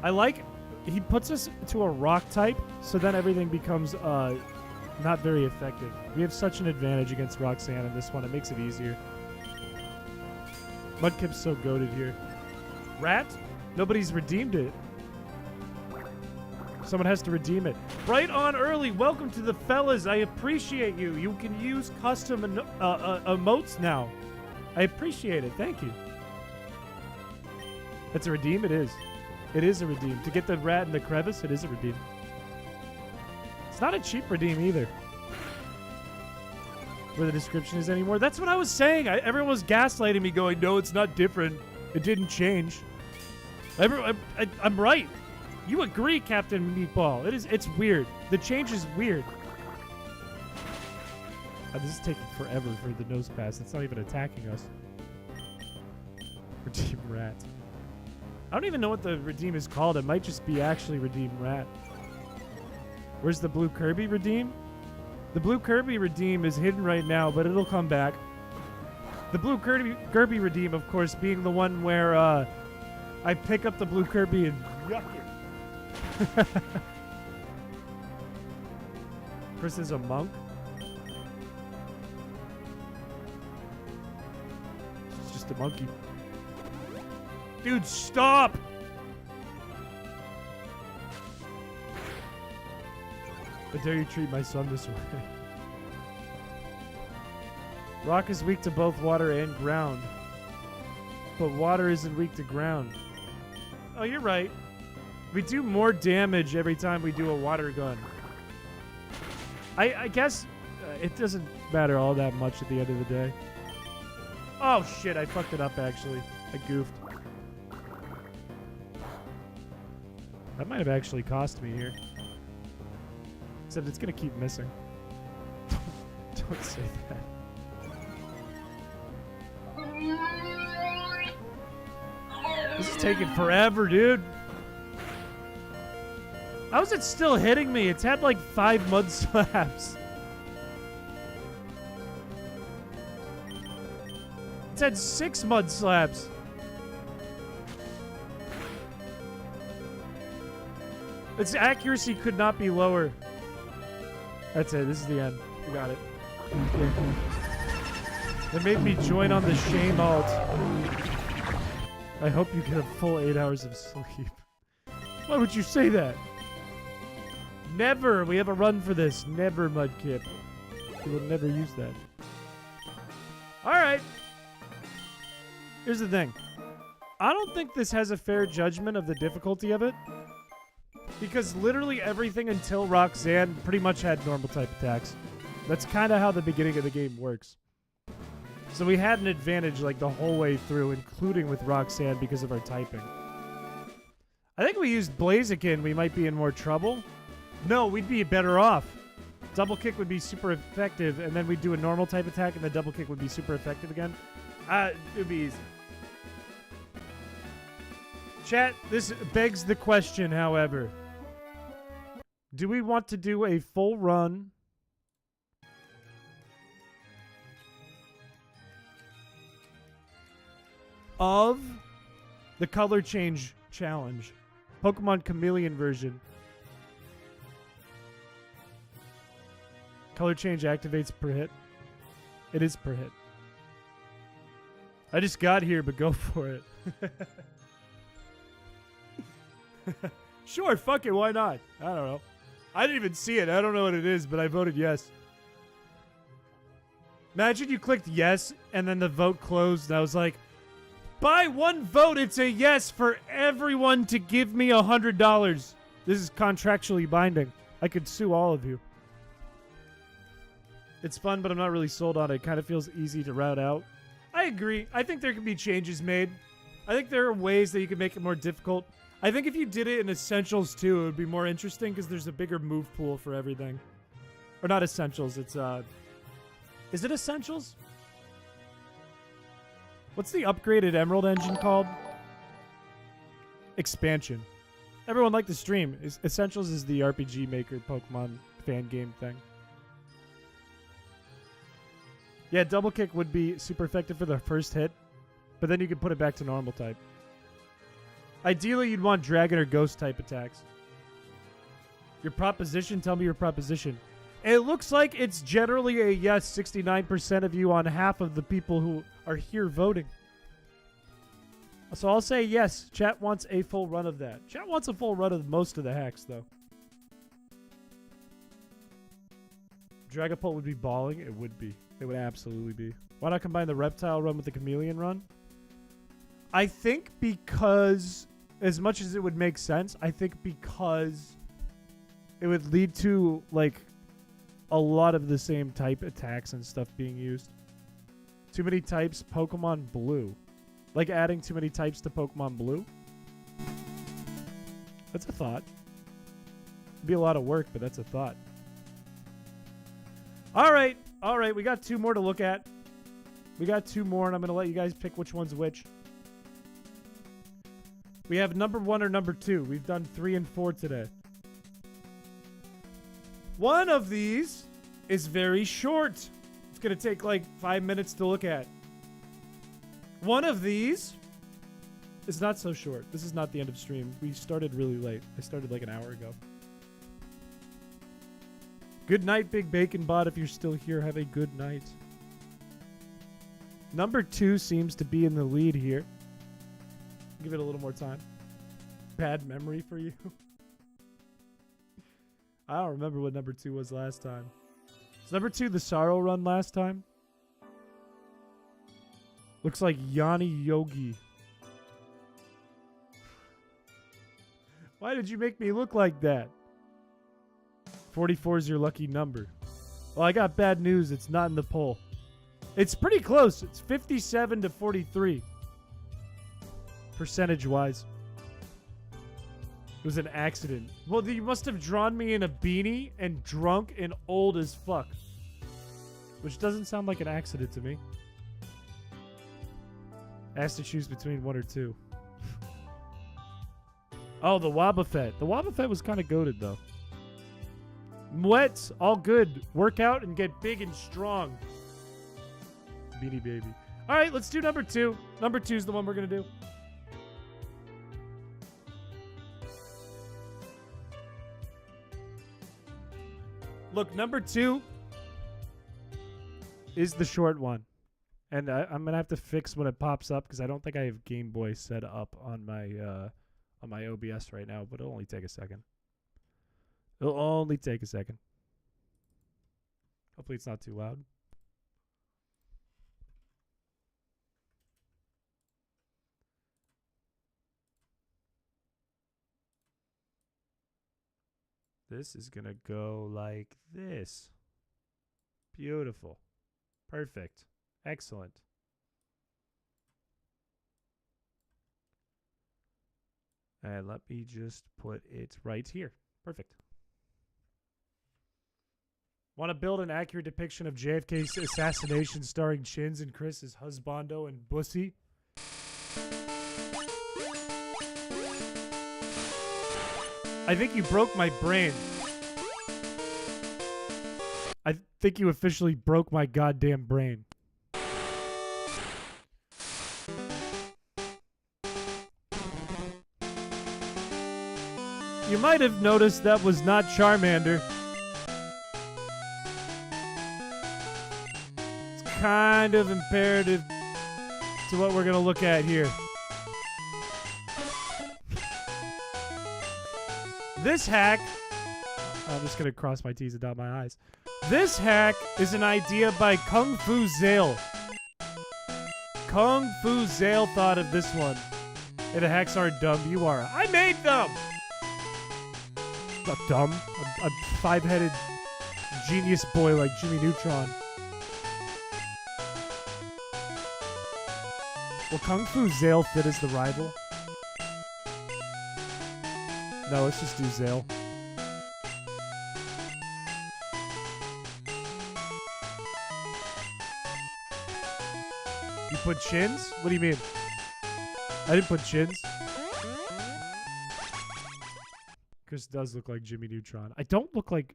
I like... He puts us to a rock type, so then everything becomes not very effective. We have such an advantage against Roxanne in this one. It makes it easier. Mudkip's so goated here. Rat? Nobody's redeemed it. Someone has to redeem it. Right on early. Welcome to the fellas. I appreciate you. You can use custom emotes now. I appreciate it. Thank you. That's a redeem? It is. It is a redeem. To get the rat in the crevice, it is a redeem. It's not a cheap redeem either. Where the description is anymore. That's what I was saying. Everyone was gaslighting me going, no, it's not different. It didn't change. I'm right. You agree, Captain Meatball. It's weird. The change is weird. This is taking forever for the nose pass. It's not even attacking us. Redeem rat. I don't even know what the redeem is called. It might just be actually redeem rat. Where's the blue Kirby redeem? The blue Kirby redeem is hidden right now, but it'll come back. The blue Kirby redeem, of course, being the one where I pick up the blue Kirby and yuck it. Chris is a monk. It's just a monkey. Dude, stop! How dare you treat my son this way? Rock is weak to both water and ground. But water isn't weak to ground. Oh, you're right. We do more damage every time we do a water gun. I guess it doesn't matter all that much at the end of the day. Oh, shit. I fucked it up, actually. I goofed. That might have actually cost me here. Except it's going to keep missing. Don't say that. This is taking forever, dude. How is it still hitting me? It's had like 5 mud slaps. It's had 6 mud slaps. Its accuracy could not be lower. That's it. This is the end. We got it. They made me join on the shame alt. I hope you get a full 8 hours of sleep. Why would you say that? Never. We have a run for this. Never, Mudkip. We will never use that. Alright. Here's the thing. I don't think this has a fair judgment of the difficulty of it. Because literally everything until Roxanne pretty much had normal type attacks. That's kind of how the beginning of the game works. So we had an advantage like the whole way through, including with Roxanne because of our typing. I think we used Blaziken, we might be in more trouble. No, we'd be better off. Double kick would be super effective, and then we'd do a normal type attack, and the double kick would be super effective again. It would be easy. Chat, this begs the question, however. Do we want to do a full run of the color change challenge? Pokemon Chameleon version. Color change activates per hit. It is per hit. I just got here, but go for it. Sure, fuck it, why not? I don't know. I didn't even see it. I don't know what it is, but I voted yes. Imagine you clicked yes, and then the vote closed, and I was like, By one vote, it's a yes for everyone to give me $100. This is contractually binding. I could sue all of you. It's fun, but I'm not really sold on it. It kind of feels easy to route out. I agree. I think there can be changes made. I think there are ways that you can make it more difficult. I think if you did it in Essentials too, it would be more interesting because there's a bigger move pool for everything. Or not Essentials, it's is it Essentials? What's the upgraded Emerald engine called? Expansion. Everyone liked the stream. Essentials is the RPG Maker Pokemon fan game thing. Yeah, double kick would be super effective for the first hit, but then you could put it back to normal type. Ideally, you'd want dragon or ghost type attacks. Your proposition? Tell me your proposition. It looks like it's generally a yes, 69% of you on half of the people who are here voting. So I'll say yes. Chat wants a full run of that. Chat wants a full run of most of the hacks, though. Dragapult would be balling? It would be. It would absolutely be. Why not combine the reptile run with the chameleon run? I think because, as much as it would make sense, I think because it would lead to, like, a lot of the same type attacks and stuff being used. Too many types, Pokemon Blue. Like adding too many types to Pokemon Blue? That's a thought. It'd be a lot of work, but that's a thought. All right. All right. We got two more to look at. We got two more, and I'm going to let you guys pick which one's which. We have number 1 or number 2. We've done 3 and 4 today. One of these is very short. It's going to take like 5 minutes to look at. One of these is not so short. This is not the end of stream. We started really late. I started like an hour ago. Good night, Big Bacon Bot. If you're still here, have a good night. Number 2 seems to be in the lead here. Give it a little more time. Bad memory for you. I don't remember what number 2 was last time. Is number 2 the Sorrow Run last time? Looks like Yanni Yogi. Why did you make me look like that? 44 is your lucky number. Well, I got bad news. It's not in the poll. It's pretty close. It's 57 to 43. Percentage-wise. It was an accident. Well, you must have drawn me in a beanie and drunk and old as fuck. Which doesn't sound like an accident to me. Asked to choose between 1 or 2. Oh, the Wobbuffet. The Wobbuffet was kind of goated, though. Mwets, all good. Work out and get big and strong. Beanie Baby. All right, let's do number 2. Number 2 is the one we're going to do. Look, number 2 is the short one. And I'm going to have to fix when it pops up because I don't think I have Game Boy set up on my OBS right now, but it'll only take a second. It'll only take a second. Hopefully it's not too loud. This is going to go like this. Beautiful. Perfect. Excellent. And let me just put it right here. Perfect. Want to build an accurate depiction of JFK's assassination starring Chins and Chris as husbando and Bussy? I think you broke my brain. I think you officially broke my goddamn brain. You might have noticed that was not Charmander. It's kind of imperative to what we're going to look at here. This hack... I'm just going to cross my T's and dot my I's. This hack is an idea by Kung Fu Zale. Kung Fu Zale thought of this one. Hey, the hacks aren't dumb. You are. I made them! Not dumb. I'm five-headed genius boy like Jimmy Neutron. Will Kung Fu Zale fit as the rival? No, let's just do Zale. You put chins? What do you mean? I didn't put chins. Chris does look like Jimmy Neutron. I don't look like...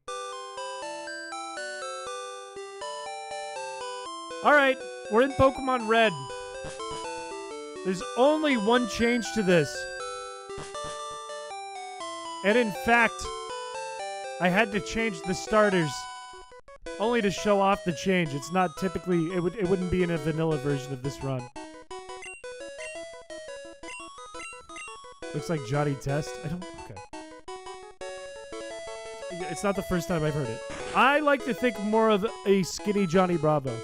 Alright, we're in Pokemon Red. There's only one change to this. And in fact, I had to change the starters only to show off the change. It's not typically... It wouldn't be in a vanilla version of this run. Looks like Johnny Test. I don't... Okay. It's not the first time I've heard it. I like to think more of a skinny Johnny Bravo.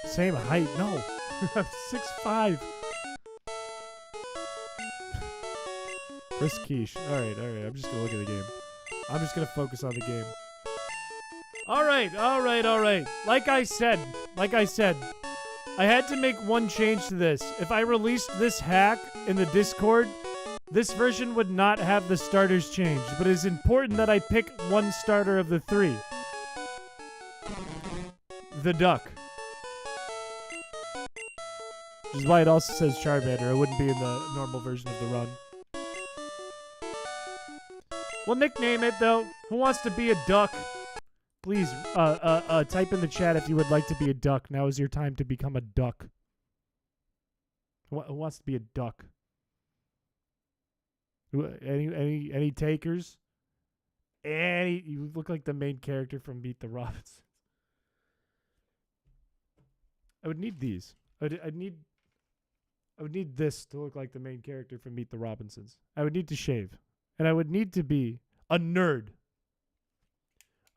Same height. No. I'm 6'5". Chrispiche. Alright. I'm just gonna look at the game. I'm just gonna focus on the game. Alright. Like I said, I had to make one change to this. If I released this hack in the Discord, this version would not have the starters changed, but it is important that I pick one starter of the three. The duck. Which is why it also says Charmander. It wouldn't be in the normal version of the run. We'll nickname it, though. Who wants to be a duck? Please, type in the chat if you would like to be a duck. Now is your time to become a duck. Who wants to be a duck? Any takers? You look like the main character from Meet the Robinsons. I would need these. I would need this to look like the main character from Meet the Robinsons. I would need to shave. And I would need to be a nerd.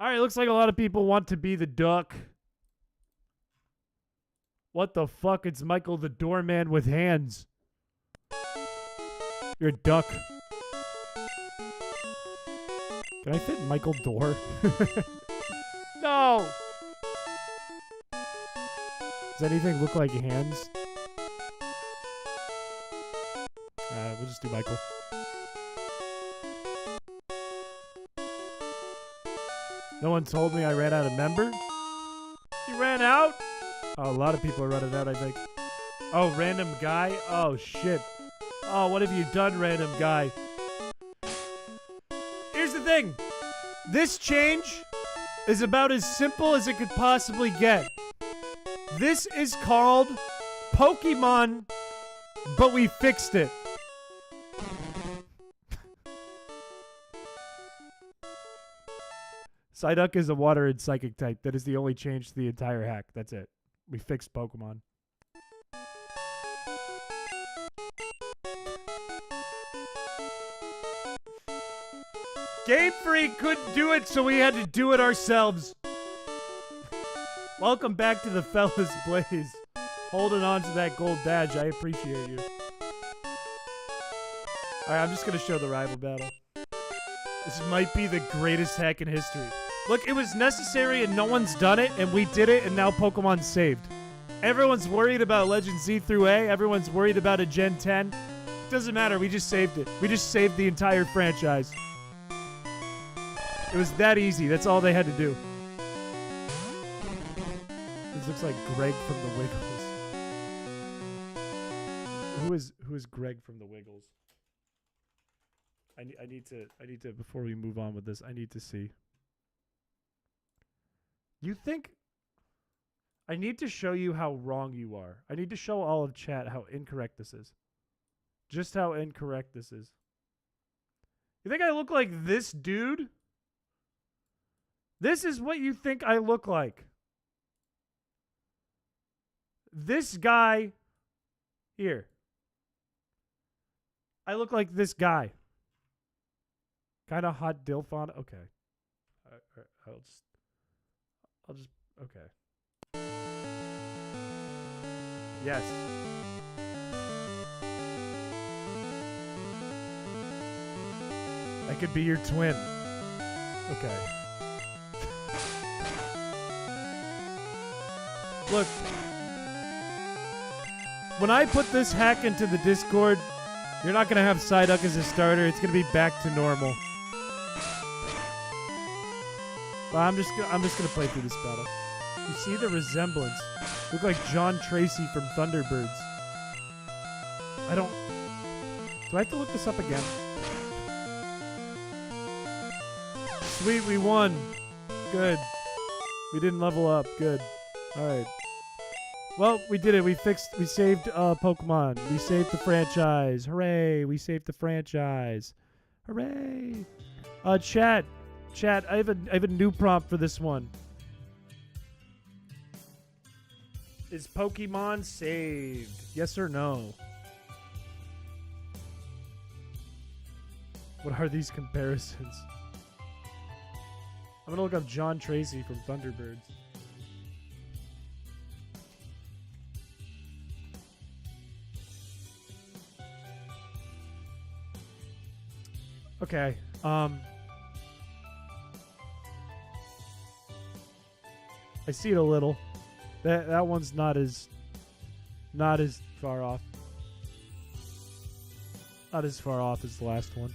Alright, looks like a lot of people want to be the duck. What the fuck? It's Michael the doorman with hands. You're a duck. Can I fit Michael Door? No! Does anything look like hands? We'll just do Michael. No one told me I ran out of member? You ran out? Oh, a lot of people are running out, I think. Oh, random guy? Oh, shit. Oh, what have you done, random guy? Here's the thing. This change is about as simple as it could possibly get. This is called Pokemon, but we fixed it. Psyduck is a water and psychic type. That is the only change to the entire hack. That's it. We fixed Pokemon. Game Freak couldn't do it, so we had to do it ourselves. Welcome back to the Fellas Blaze. Holding on to that gold badge. I appreciate you. Alright, I'm just going to show the rival battle. This might be the greatest hack in history. Look, it was necessary and no one's done it, and we did it, and now Pokemon's saved. Everyone's worried about Legend Z through A. Everyone's worried about a Gen 10. It doesn't matter. We just saved it. We just saved the entire franchise. It was that easy. That's all they had to do. This looks like Greg from the Wiggles. Who is Greg from the Wiggles? I need to before we move on with this, I need to see. You think I need to show you how wrong you are. I need to show all of chat how incorrect this is. Just how incorrect this is. You think I look like this dude? This is what you think I look like. This guy here. I look like this guy. Kind of hot Dilfon. Okay. I'll just, okay. Yes. I could be your twin. Okay. Look. When I put this hack into the Discord, you're not going to have Psyduck as a starter. It's going to be back to normal. But I'm just going to play through this battle. You see the resemblance. Look like John Tracy from Thunderbirds. I don't... Do I have to look this up again? Sweet, we won. Good. We didn't level up. Good. Alright. Well, we did it. We saved Pokemon. We saved the franchise. Hooray. We saved the franchise. Hooray. Chat, I have a new prompt for this one. Is Pokemon saved? Yes or no? What are these comparisons? I'm gonna look up John Tracy from Thunderbirds. Okay. I see it a little. That one's not as far off. Not as far off as the last one.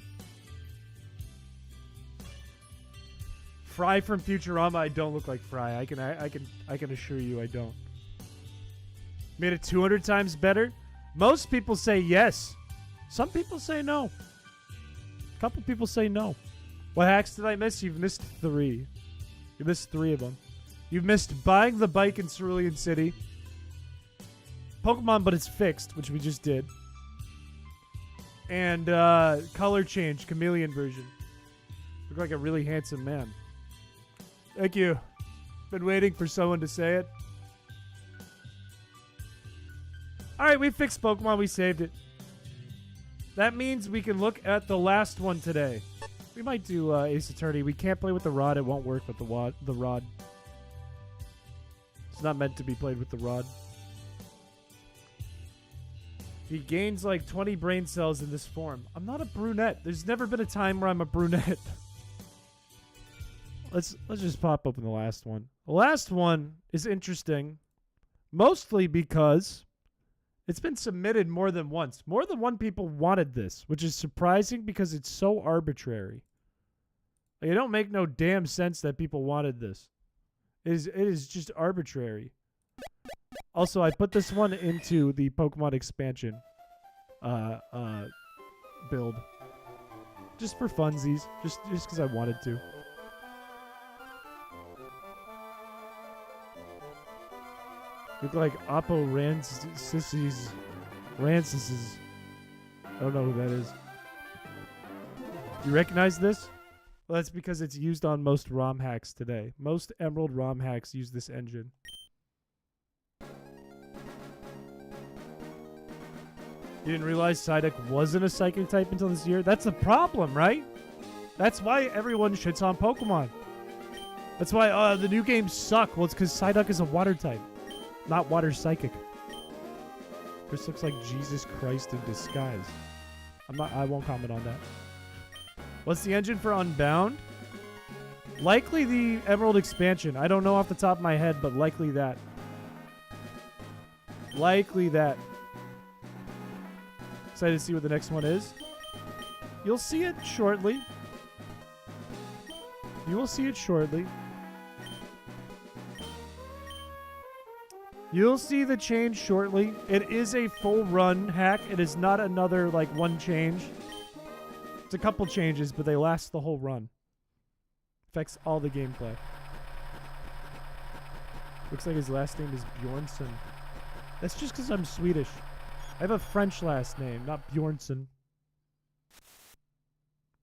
Fry from Futurama, I don't look like Fry. I can assure you I don't. Made it 200 times better? Most people say yes. Some people say no. A couple people say no. What hacks did I miss? You've missed 3. You missed 3 of them. You've missed buying the bike in Cerulean City. Pokemon, but it's fixed, which we just did. And color change, chameleon version. Look like a really handsome man. Thank you. Been waiting for someone to say it. Alright, we fixed Pokemon. We saved it. That means we can look at the last one today. We might do Ace Attorney. We can't play with the rod. It won't work with the rod. It's not meant to be played with the rod. He gains like 20 brain cells in this form. I'm not a brunette. There's never been a time where I'm a brunette. Let's just pop open the last one. The last one is interesting, mostly because it's been submitted more than once. More than one people wanted this, which is surprising because it's so arbitrary. Like, it don't make no damn sense that people wanted this. It is just arbitrary. Also, I put this one into the Pokemon expansion build. Just for funsies. Just because I wanted to. Look like Oppo Rancis. I don't know who that is. You recognize this? Well, that's because it's used on most ROM hacks today. Most Emerald ROM hacks use this engine. You didn't realize Psyduck wasn't a psychic type until this year? That's a problem, right? That's why everyone shits on Pokemon. That's why the new games suck. Well, it's because Psyduck is a water type. Not water psychic. This looks like Jesus Christ in disguise. I won't comment on that. What's the engine for Unbound? Likely the Emerald expansion. I don't know off the top of my head, but likely that. Likely that. Excited to see what the next one is. You'll see it shortly. You will see it shortly. You'll see the change shortly. It is a full run hack. It is not another, like, one change. It's a couple changes, but they last the whole run. Affects all the gameplay. Looks like his last name is Bjornsson. That's just because I'm Swedish. I have a French last name, not Bjornsson.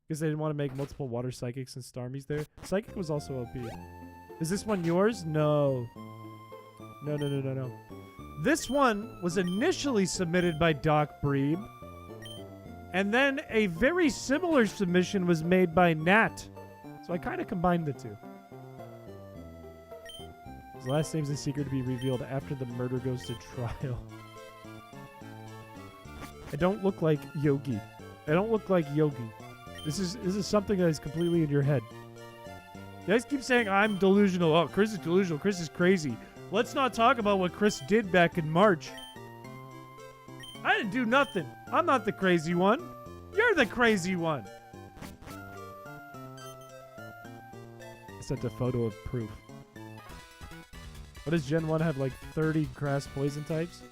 Because they didn't want to make multiple water psychics and Starmies there. Psychic was also OP. Is this one yours? No. No. This one was initially submitted by Doc Breeb. And then a very similar submission was made by Nat. So I kind of combined the two. His last name's a secret to be revealed after the murder goes to trial. I don't look like Yogi. I don't look like Yogi. This is something that is completely in your head. You guys keep saying I'm delusional. Oh, Chris is delusional. Chris is crazy. Let's not talk about what Chris did back in March. I didn't do nothing. I'm not the crazy one. You're the crazy one. I sent a photo of proof. What does Gen 1 have, like 30 crass poison types?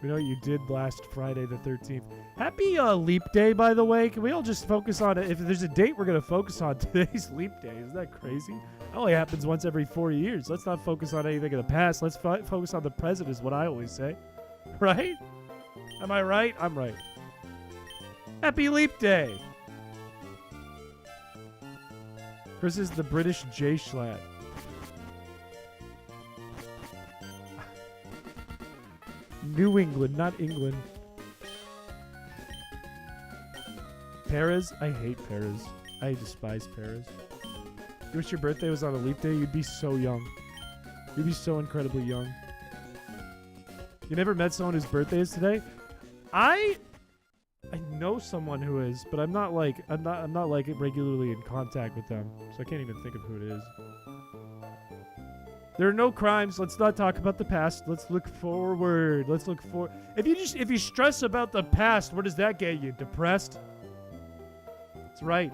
We know what you did last Friday the 13th. Happy Leap Day, by the way. Can we all just focus on it? If there's a date we're going to focus on, today's Leap Day. Isn't that crazy? It only happens once every 4 years. Let's not focus on anything in the past. Let's focus on the present is what I always say. Right? Am I right? I'm right. Happy Leap Day. Chris is the British J Schlatt. New England, not England. Paris? I hate Paris. I despise Paris. You wish your birthday was on a leap day? You'd be so young. You'd be so incredibly young. You never met someone whose birthday is today? I know someone who is, but I'm not like regularly in contact with them, so I can't even think of who it is. There are no crimes. Let's not talk about the past. Let's look forward. Let's look for. If you stress about the past, where does that get you? Depressed? That's right.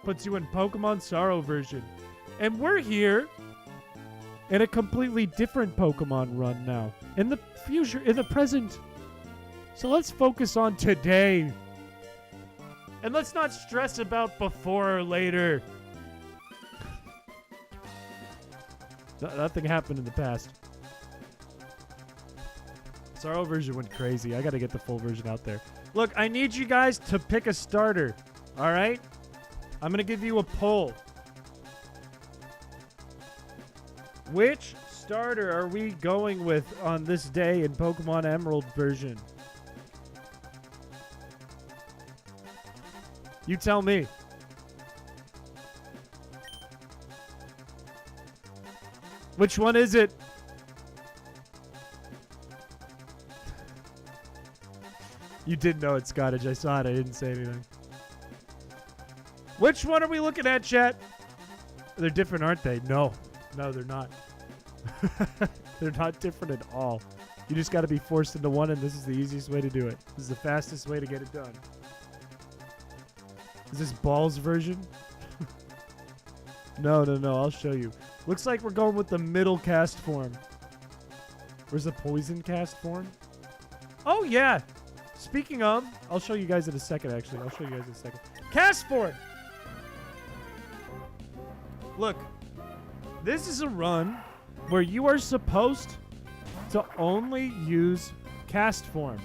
Puts you in Pokemon Sorrow version. And we're here in a completely different Pokemon run now. In the future, in the present. So let's focus on today. And let's not stress about before or later. Nothing happened in the past. Sorrow version went crazy. I gotta get the full version out there. Look, I need you guys to pick a starter. Alright? I'm gonna give you a poll. Which starter are we going with on this day in Pokemon Emerald version? You tell me. Which one is it? You did know it's Scottish. I saw it. I didn't say anything. Which one are we looking at, chat? They're different, aren't they? No. No, they're not. They're not different at all. You just got to be forced into one, and this is the easiest way to do it. This is the fastest way to get it done. Is this Ball's version? No. I'll show you. Looks like we're going with the middle cast form. Where's the poison cast form? Oh, yeah. Speaking of, I'll show you guys in a second, actually. I'll show you guys in a second. Cast form! Look. This is a run where you are supposed to only use cast form.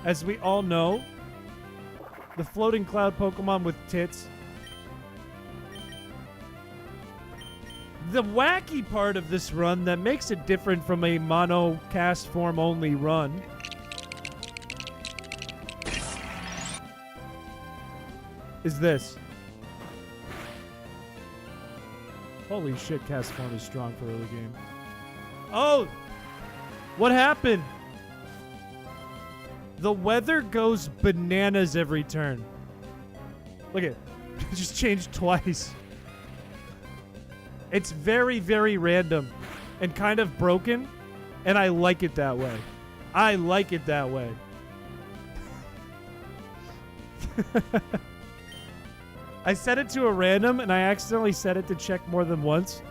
As we all know, the floating cloud Pokemon with tits. The wacky part of this run that makes it different from a mono cast form only run is this. Holy shit, cast form is strong for early game. Oh! What happened? The weather goes bananas every turn. Look at it. It just changed twice. It's very, very random and kind of broken, and I like it that way. I like it that way. I set it to a random, and I accidentally set it to check more than once,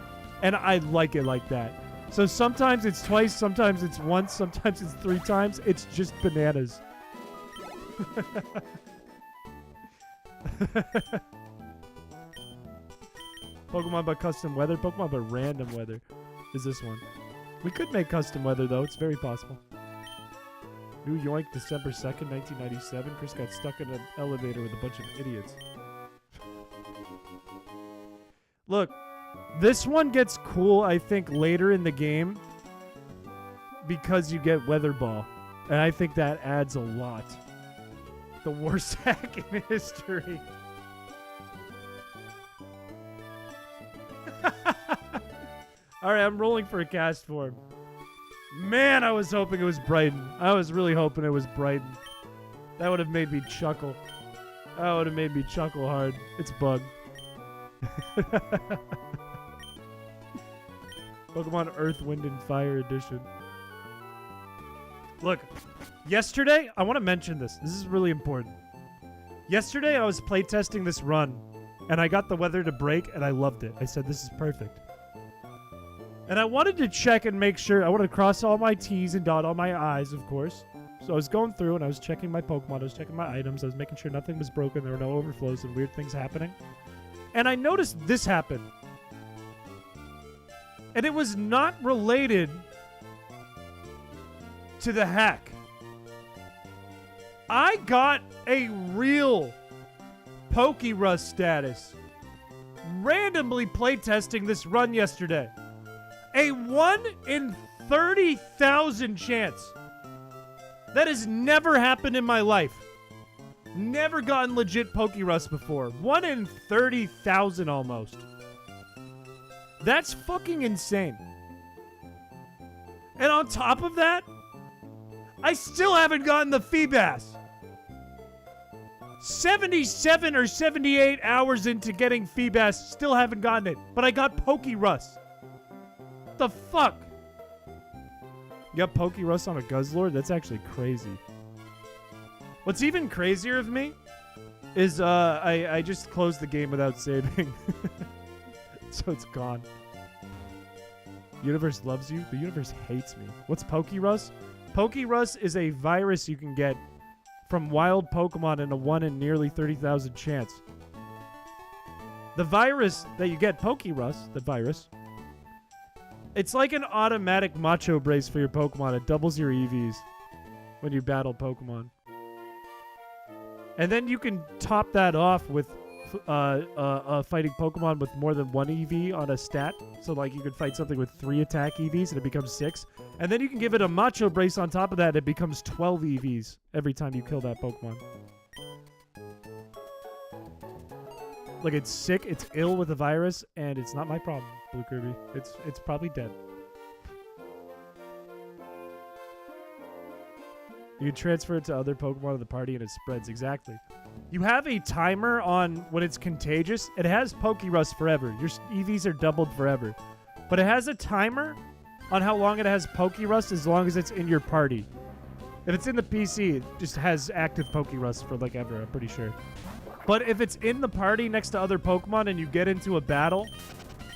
and I like it like that. So sometimes it's twice, sometimes it's once, sometimes it's 3 times. It's just bananas. Pokemon but custom weather. Pokemon but random weather is this one. We could make custom weather, though. It's very possible. New Yoink, December 2nd, 1997. Chris got stuck in an elevator with a bunch of idiots. Look, this one gets cool, I think, later in the game because you get Weather Ball. And I think that adds a lot. The worst hack in history. Alright, I'm rolling for a cast form. Man, I was hoping it was Brighton. I was really hoping it was Brighton. That would have made me chuckle. That would have made me chuckle hard. It's Bug. Pokemon Earth, Wind, and Fire Edition. Look, yesterday, I want to mention this. This is really important. Yesterday, I was playtesting this run, and I got the weather to break, and I loved it. I said, this is perfect. And I wanted to check and make sure. I wanted to cross all my T's and dot all my I's, of course. So I was going through, and I was checking my Pokemon. I was checking my items. I was making sure nothing was broken. There were no overflows and weird things happening. And I noticed this happen. And it was not related to the hack. I got a real Pokerus status randomly playtesting this run yesterday. A 1 in 30,000 chance. That has never happened in my life. Never gotten legit Pokerus before. 1 in 30,000 almost. That's fucking insane. And on top of that, I still haven't gotten the Feebas. 77 or 78 hours into getting Feebas, still haven't gotten it. But I got Pokerus. What the fuck? You got Pokerus on a Guzzlord? That's actually crazy. What's even crazier of me is I just closed the game without saving. So it's gone. Universe loves you. The universe hates me. What's Pokerus? Pokerus is a virus you can get from wild Pokemon in a 1 in nearly 30,000 chance. The virus that you get, Pokerus, the virus, it's like an automatic macho brace for your Pokemon. It doubles your EVs when you battle Pokemon. And then you can top that off with fighting Pokemon with more than 1 EV on a stat. So like you could fight something with 3 attack EVs and it becomes 6. And then you can give it a macho brace on top of that. It becomes 12 EVs every time you kill that Pokemon. Like it's sick, it's ill with the virus, and it's not my problem, Blue Kirby. It's probably dead. You can transfer it to other Pokemon of the party and it spreads. Exactly. You have a timer on when it's contagious. It has Pokerus forever. Your EVs are doubled forever. But it has a timer on how long it has Pokerus as long as it's in your party. If it's in the PC, it just has active Pokerus for like ever, I'm pretty sure. But if it's in the party next to other Pokemon and you get into a battle,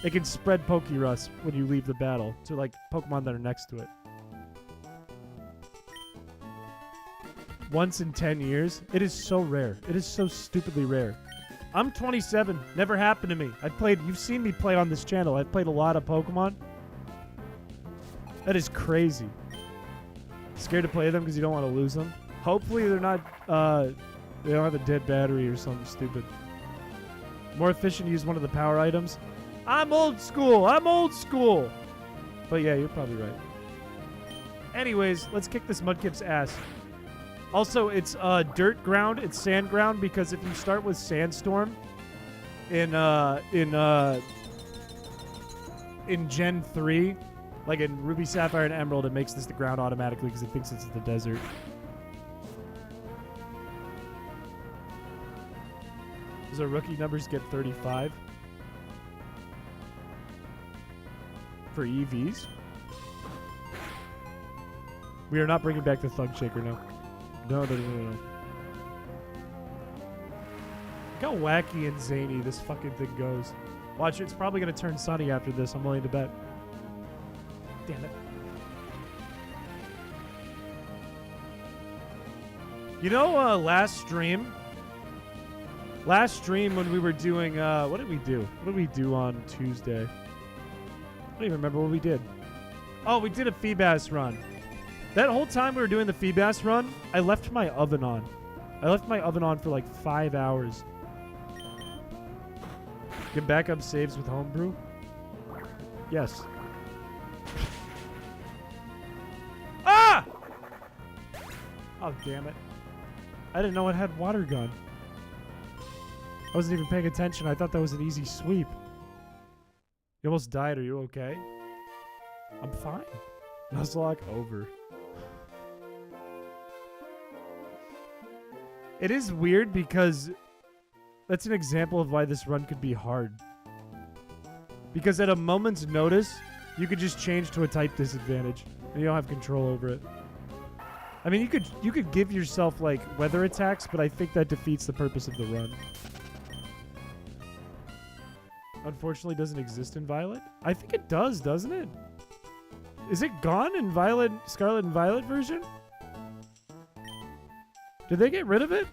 it can spread Pokerus when you leave the battle to like Pokemon that are next to it. Once in 10 years. It is so rare. It is so stupidly rare. I'm 27. Never happened to me. You've seen me play on this channel. I've played a lot of Pokemon. That is crazy. Scared to play them because you don't want to lose them. Hopefully they're not, they don't have a dead battery or something stupid. More efficient to use one of the power items. I'm old school. I'm old school. But yeah, you're probably right. Anyways, let's kick this Mudkip's ass. Also, it's dirt ground. It's sand ground because if you start with Sandstorm in Gen 3, like in Ruby, Sapphire, and Emerald, it makes this the ground automatically because it thinks it's the desert. Does our rookie numbers get 35? For EVs? We are not bringing back the Thug Shaker, no. No. Look how wacky and zany this fucking thing goes. Watch, it's probably going to turn sunny after this, I'm willing to bet. Damn it. You know, last stream when we were doing, what did we do? What did we do on Tuesday? I don't even remember what we did. Oh, we did a Feebas run. That whole time we were doing the Feebas run, I left my oven on. I left my oven on for like 5 hours. Get backup saves with Homebrew? Yes. Ah! Oh, damn it. I didn't know it had water gun. I wasn't even paying attention. I thought that was an easy sweep. You almost died. Are you okay? I'm fine. Nuzlocke over. It is weird because that's an example of why this run could be hard. Because at a moment's notice, you could just change to a type disadvantage, and you don't have control over it. I mean, you could give yourself like weather attacks, but I think that defeats the purpose of the run. Unfortunately, doesn't exist in Violet. I think it does, doesn't it? Is it gone in Violet, Scarlet and Violet version? Did they get rid of it?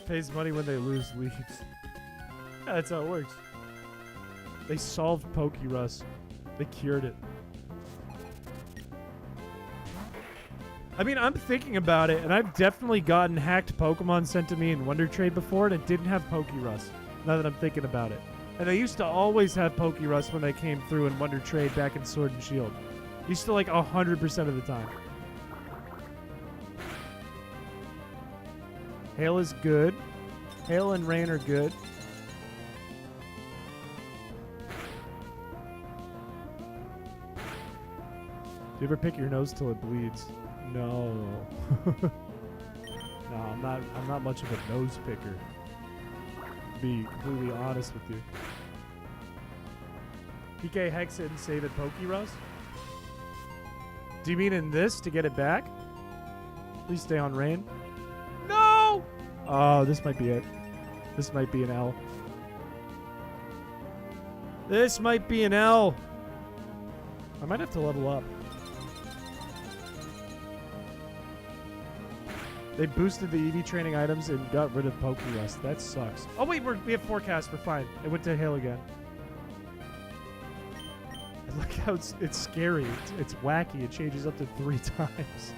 Pays money when they lose leaves. Yeah, that's how it works. They solved Pokerus. They cured it. I mean, I'm thinking about it, and I've definitely gotten hacked Pokemon sent to me in Wonder Trade before, and it didn't have Pokerus, now that I'm thinking about it. And they used to always have Pokerus when they came through in Wonder Trade back in Sword and Shield. Used to like 100% of the time. Hail is good. Hail and rain are good. Do you ever pick your nose till it bleeds? No. No, I'm not much of a nose picker. To be completely honest with you. PK hex it and save it Pokerus? Do you mean in this to get it back? Please stay on rain. No! Oh, this might be it. This might be an L. This might be an L. I might have to level up. They boosted the EV training items and got rid of Pokerus. That sucks. Oh wait, we have forecast. We're fine. It went to hail again. And look how it's scary. It's wacky. It changes up to 3 times.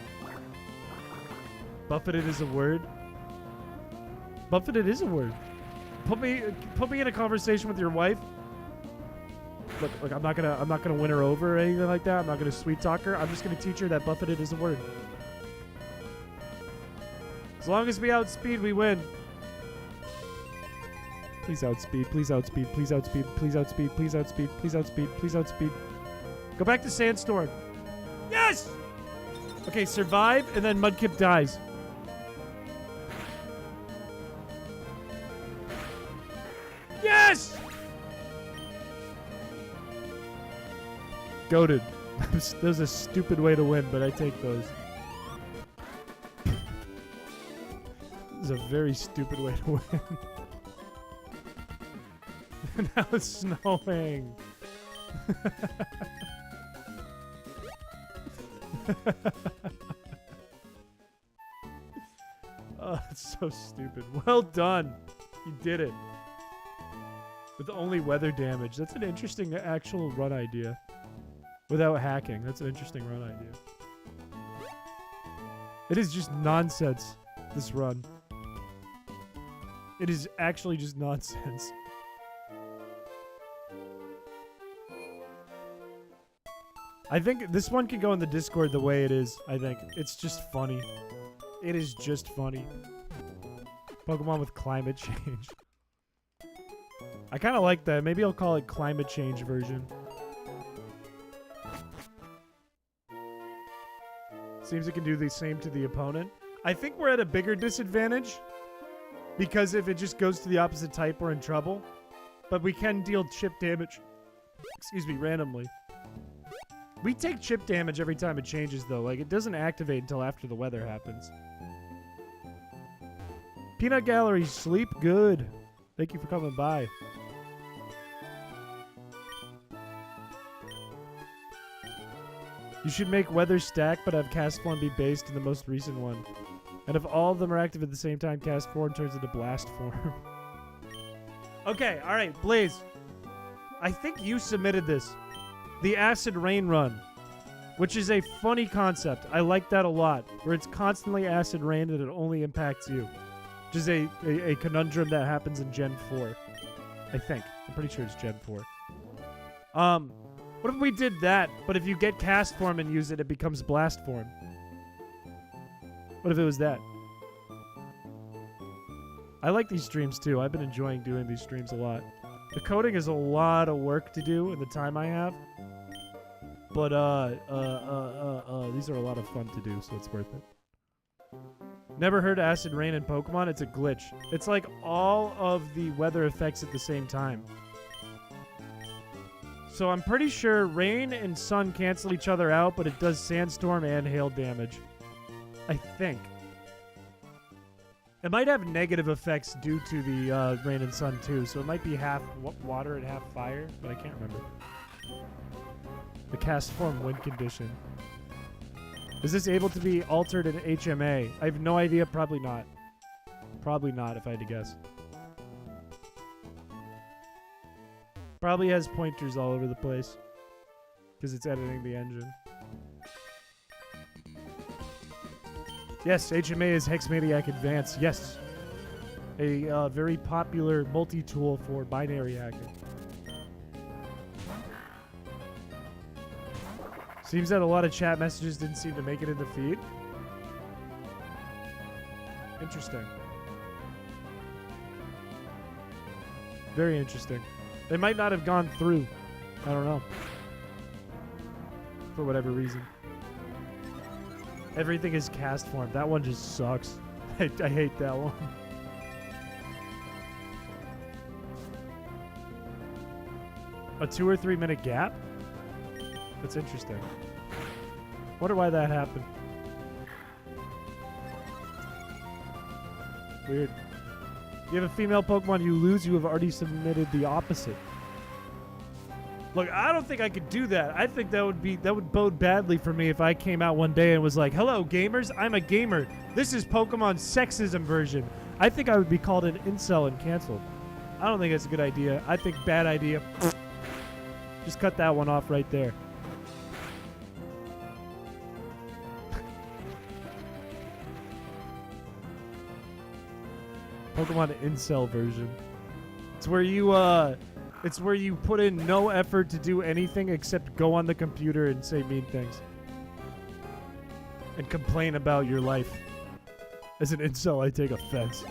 Buffeted is a word. Buffeted is a word. Put me in a conversation with your wife. Look, I'm not gonna win her over or anything like that. I'm not gonna sweet talk her. I'm just gonna teach her that buffeted is a word. As long as we outspeed, we win. Please outspeed, please outspeed, please outspeed, please outspeed, please outspeed, please outspeed, please outspeed. Go back to Sandstorm. Yes! Okay, survive, and then Mudkip dies. Yes! Goated. That was a stupid way to win, but I take those. This is a very stupid way to win. Now it's snowing. Oh, it's so stupid. Well done. You did it. With only weather damage. That's an interesting actual run idea. Without hacking. That's an interesting run idea. It is just nonsense, this run. It is actually just nonsense. I think this one could go in the Discord the way it is, I think. It's just funny. It is just funny. Pokemon with climate change. I kind of like that. Maybe I'll call it climate change version. Seems it can do the same to the opponent. I think we're at a bigger disadvantage. Because if it just goes to the opposite type, we're in trouble. But we can deal chip damage. Excuse me, randomly. We take chip damage every time it changes, though. Like, it doesn't activate until after the weather happens. Peanut Gallery, sleep good. Thank you for coming by. You should make weather stack, but have cast form be based in the most recent one. And if all of them are active at the same time, cast form turns into blast form. Okay, alright, Blaze. I think you submitted this. The Acid Rain Run. Which is a funny concept. I like that a lot. Where it's constantly acid rain and it only impacts you. Which is a conundrum that happens in Gen 4. I think. I'm pretty sure it's Gen 4. What if we did that, but if you get cast form and use it, it becomes blast form? What if it was that? I like these streams too. I've been enjoying doing these streams a lot. The coding is a lot of work to do in the time I have. But these are a lot of fun to do, so it's worth it. Never heard acid rain in Pokemon? It's a glitch. It's like all of the weather effects at the same time. So I'm pretty sure rain and sun cancel each other out, but it does sandstorm and hail damage. I think. It might have negative effects due to the rain and sun too, so it might be half water and half fire, but I can't remember. The cast form wind condition. Is this able to be altered in HMA? I have no idea. Probably not. Probably not, if I had to guess. Probably has pointers all over the place because it's editing the engine. Yes, HMA is Hexmaniac Advanced. Yes. A very popular multi-tool for binary hacking. Seems that a lot of chat messages didn't seem to make it in the feed. Interesting. Very interesting. They might not have gone through. I don't know. For whatever reason. Everything is cast form. That one just sucks. I hate that one. A 2 or 3 minute gap? That's interesting. Wonder why that happened. Weird. You have a female Pokemon you lose, you have already submitted the opposite. Look, I don't think I could do that. I think that would bode badly for me if I came out one day and was like, "Hello, gamers. I'm a gamer. This is Pokemon's sexism version." I think I would be called an incel and canceled. I don't think that's a good idea. I think bad idea. Just cut that one off right there. Pokemon incel version. It's where you put in no effort to do anything except go on the computer and say mean things. And complain about your life. As an incel, I take offense.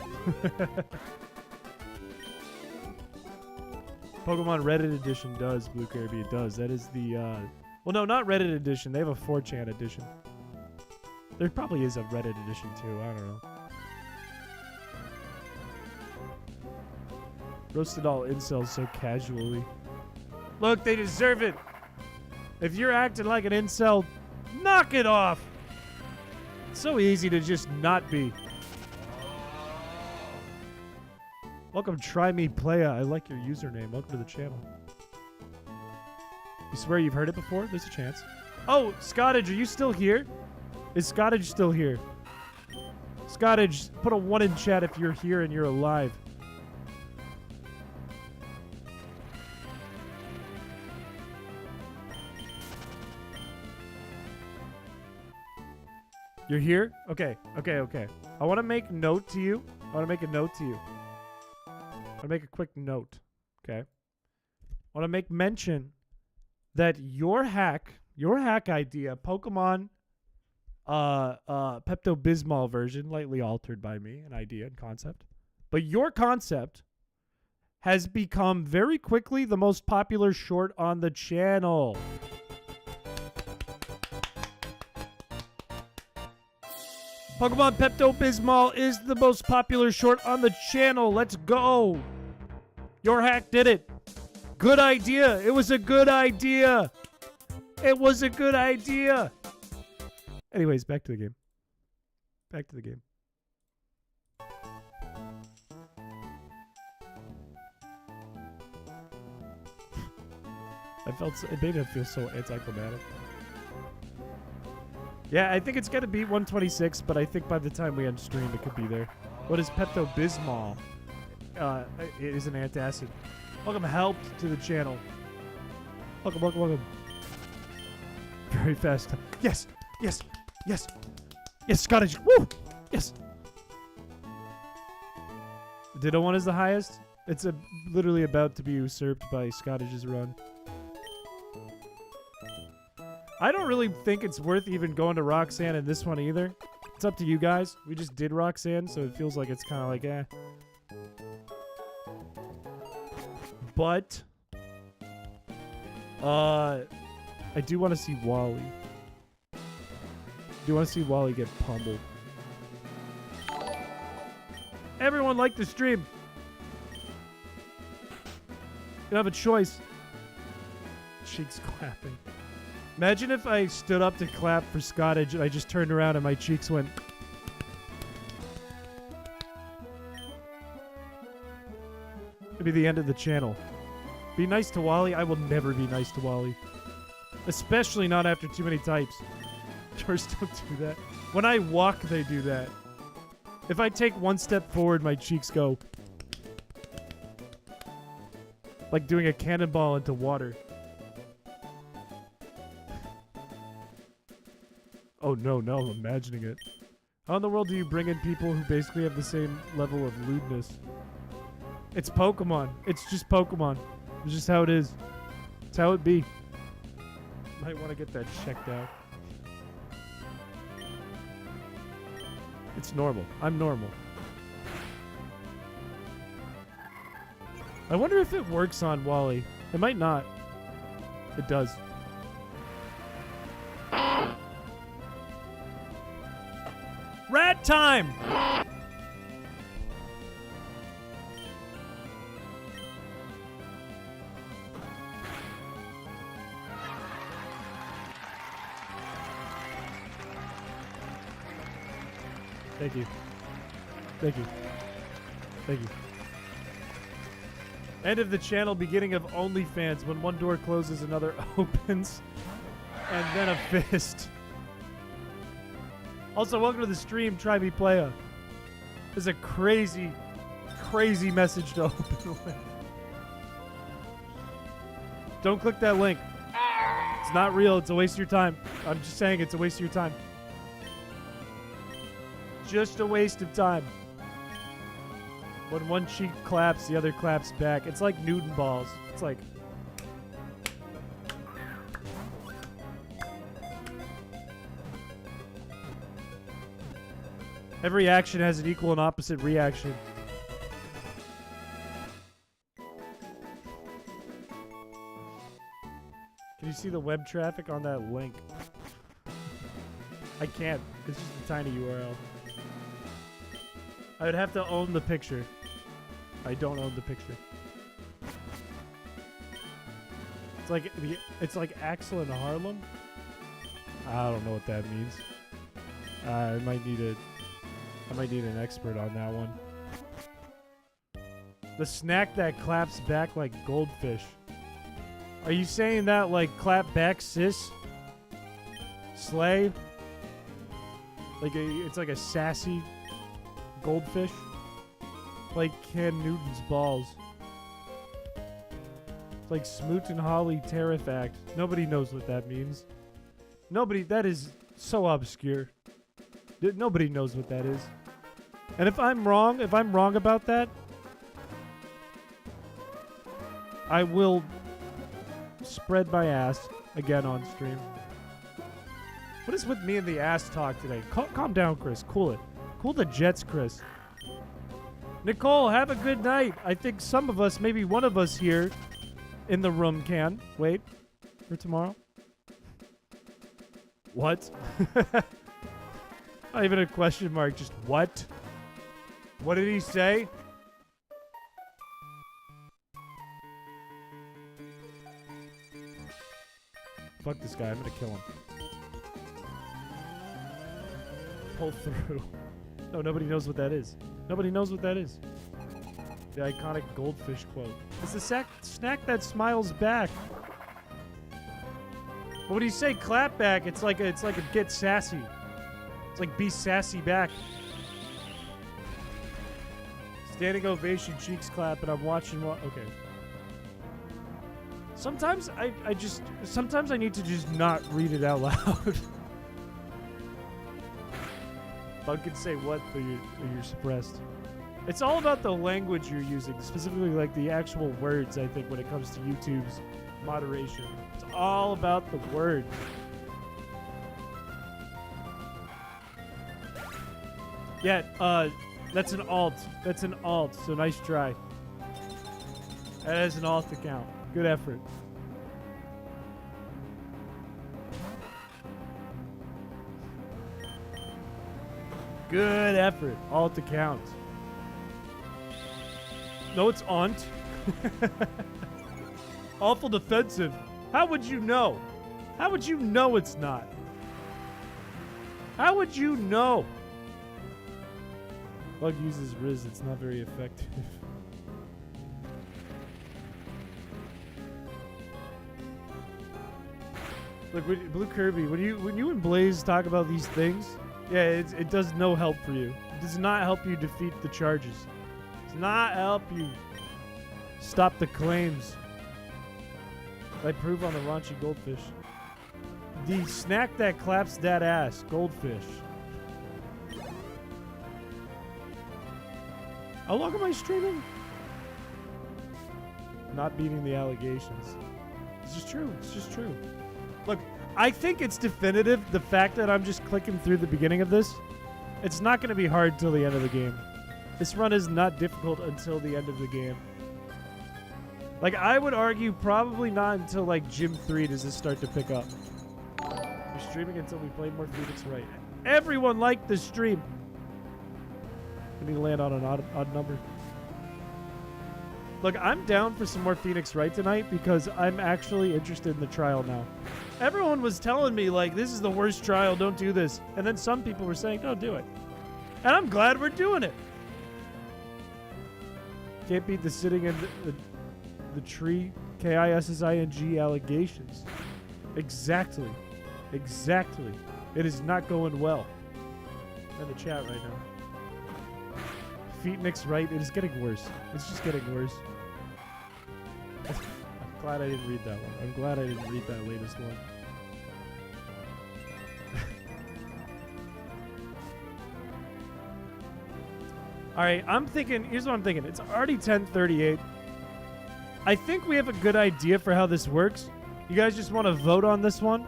Pokemon Reddit edition does, Blue Kirby, it does. That is the, well, no, not Reddit edition. They have a 4chan edition. There probably is a Reddit edition, too. I don't know. Roasted all incels so casually. Look, they deserve it. If you're acting like an incel, knock it off. It's so easy to just not be. Welcome, Try Me Playa. I like your username. Welcome to the channel. You swear you've heard it before? There's a chance. Oh, Scottage, are you still here? Is Scottage still here? Scottage, put a 1 in chat if you're here and you're alive. You're here? Okay. I want to make note to you. I want to make a note to you. I want to make a quick note. Okay. I want to make mention that your hack idea, Pokemon Pepto-Bismol version, lightly altered by me, an idea and concept. But your concept has become very quickly the most popular short on the channel. Pokemon Pepto-Bismol is the most popular short on the channel. Let's go. Your hack did it. Good idea. It was a good idea. It was a good idea. Anyways, back to the game. Back to the game. It made it feel so anticlimactic. Yeah, I think it's going to be 126, but I think by the time we end stream, it could be there. What is Pepto-Bismol? It is an antacid. Welcome, help to the channel. Welcome. Very fast. Yes, Scottish. Woo! Yes. Ditto 1 is the highest. It's literally about to be usurped by Scottish's run. I don't really think it's worth even going to Roxanne in this one either. It's up to you guys. We just did Roxanne, so it feels like it's kind of like, eh. But, I do want to see Wally. Do you want to see Wally get pummeled? Everyone like the stream. You have a choice. Cheeks clapping. Imagine if I stood up to clap for Scottage and I just turned around and my cheeks went. It'd be the end of the channel. Be nice to Wally? I will never be nice to Wally. Especially not after too many types. Doors don't do that. When I walk, they do that. If I take one step forward, my cheeks go. Like doing a cannonball into water. Oh, no, I'm imagining it. How in the world do you bring in people who basically have the same level of lewdness? It's Pokemon. It's just Pokemon. It's just how it is. It's how it be. Might want to get that checked out. It's normal. I'm normal. I wonder if it works on Wally. It might not. It does. Rat time! Thank you. Thank you. Thank you. End of the channel, beginning of OnlyFans. When one door closes, another opens. And then a fist. Also, welcome to the stream, Try Me Playa. This is a crazy, crazy message to open with. Don't click that link. It's not real. It's a waste of your time. I'm just saying it's a waste of your time. Just a waste of time. When one cheek claps, the other claps back. It's like Newton balls. It's like... Every action has an equal and opposite reaction. Can you see the web traffic on that link? I can't. It's just a tiny URL. I would have to own the picture. I don't own the picture. It's like Axel in Harlem. I don't know what that means. I might need an expert on that one. The snack that claps back like goldfish. Are you saying that like clap back, sis? Slay? It's like a sassy goldfish? Like Ken Newton's balls. It's like Smoot and Holly Terrifact. Nobody knows what that means. That is so obscure. Nobody knows what that is. And if I'm wrong about that, I will spread my ass again on stream. What is with me and the ass talk today? Calm down, Chris. Cool it. Cool the jets, Chris. Nicole, have a good night. I think some of us, maybe one of us here in the room can. Wait. For tomorrow? What? Not even a question mark, just what? What did he say? Fuck this guy, I'm gonna kill him. Pull through. No, nobody knows what that is. Nobody knows what that is. The iconic goldfish quote. It's the snack that smiles back. What do you say? Clap back. It's like a get sassy. It's like be sassy back. Standing ovation, cheeks clap, and I'm watching okay. Sometimes sometimes I need to just not read it out loud. Bug can say what, but you're suppressed. It's all about the language you're using, specifically like the actual words, I think, when it comes to YouTube's moderation. It's all about the words. Yeah, that's an alt. That's an alt, so nice try. That is an alt account. Good effort. Good effort. Alt account. No, it's aunt. Awful defensive. How would you know? How would you know it's not? How would you know? Bug uses Riz. It's not very effective. Look, Blue Kirby, when you and Blaze talk about these things, yeah, it does no help for you. It does not help you defeat the charges. It does not help you stop the claims. I prove on the raunchy goldfish. The snack that claps that ass, goldfish. How long am I streaming? Not beating the allegations. It's just true. It's just true. Look, I think it's definitive. The fact that I'm just clicking through the beginning of this, it's not going to be hard till the end of the game. This run is not difficult until the end of the game. Like, I would argue probably not until, like, Gym 3 does this start to pick up. We're streaming until we play more Phoenix Wright. Everyone liked the stream. We need to land on an odd number. Look, I'm down for some more Phoenix Wright tonight because I'm actually interested in the trial now. Everyone was telling me, like, this is the worst trial, don't do this. And then some people were saying, no, do it. And I'm glad we're doing it. Can't beat the sitting in the tree, KISSING allegations. Exactly. Exactly. It is not going well. I'm in the chat right now. Phoenix Wright, it is getting worse. It's just getting worse. I'm glad I didn't read that one. I'm glad I didn't read that latest one. Alright, I'm thinking, here's what I'm thinking. It's already 10:38. I think we have a good idea for how this works. You guys just want to vote on this one?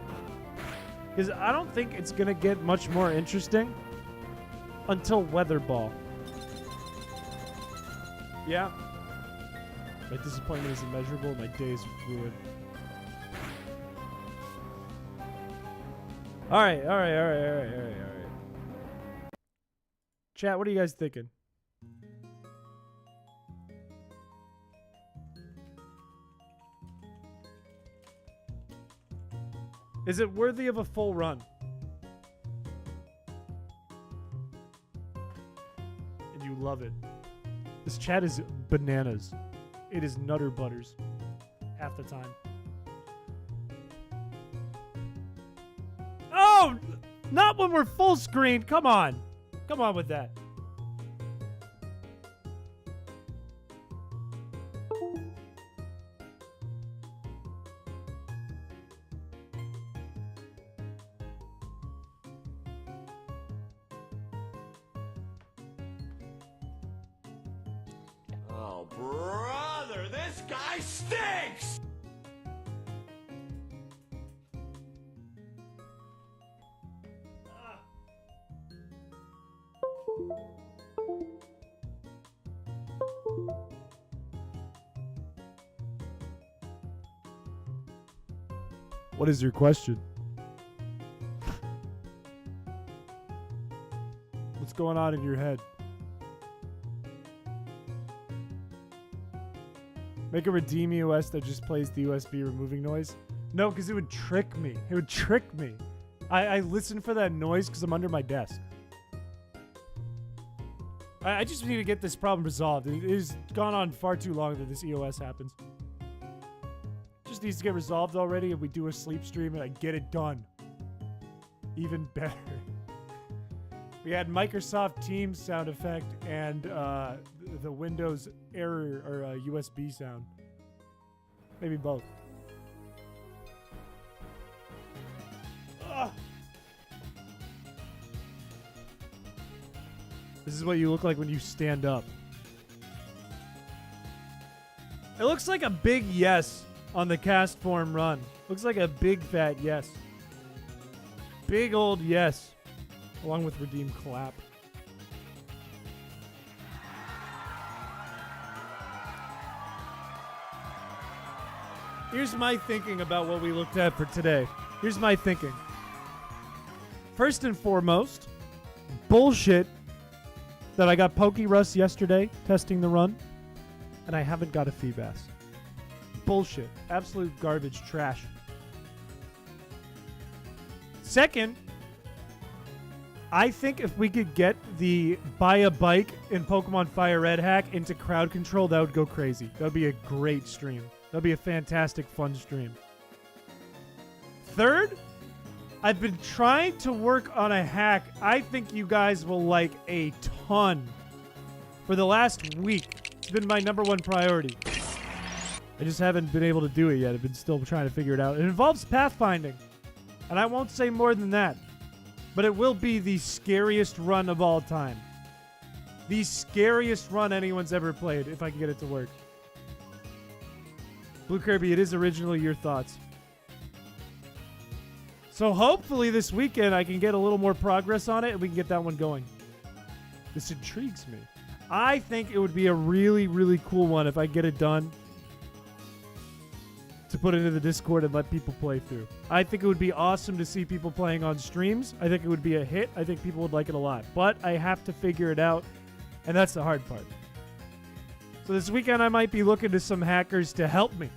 Because I don't think it's going to get much more interesting until Weather Ball. Yeah. My disappointment is immeasurable. My day is ruined. All right. Chat, what are you guys thinking? Is it worthy of a full run? And you love it. This chat is bananas. It is nutter butters. Half the time. Oh! Not when we're full screen. Come on. Come on with that. Oh, brother, this guy stinks! What is your question? What's going on in your head? Make a redeem EOS that just plays the USB removing noise? No, because it would trick me. It would trick me. I listen for that noise because I'm under my desk. I just need to get this problem resolved. It has gone on far too long that this EOS happens. Just needs to get resolved already, and we do a sleep stream and I get it done. Even better. We had Microsoft Teams sound effect and the Windows error or USB sound. Maybe both. Ugh. This is what you look like when you stand up. It looks like a big yes on the cast form run. Looks like a big fat yes. Big old yes. Along with redeem clap. Here's my thinking about what we looked at for today. Here's my thinking. First and foremost, bullshit that I got Pokey Rust yesterday testing the run, and I haven't got a Feebas. Bullshit. Absolute garbage. Trash. Second, I think if we could get the buy a bike in Pokemon Fire Red hack into crowd control, that would go crazy. That would be a great stream. That would be a fantastic, fun stream. Third, I've been trying to work on a hack I think you guys will like a ton. For the last week, it's been my #1 priority. I just haven't been able to do it yet. I've been still trying to figure it out. It involves pathfinding. And I won't say more than that. But it will be the scariest run of all time. The scariest run anyone's ever played, if I can get it to work. Blue Kirby, it is originally your thoughts. So hopefully this weekend I can get a little more progress on it and we can get that one going. This intrigues me. I think it would be a really, really cool one if I get it done to put into the Discord and let people play through. I think it would be awesome to see people playing on streams. I think it would be a hit. I think people would like it a lot. But I have to figure it out, and that's the hard part. So this weekend I might be looking to some hackers to help me.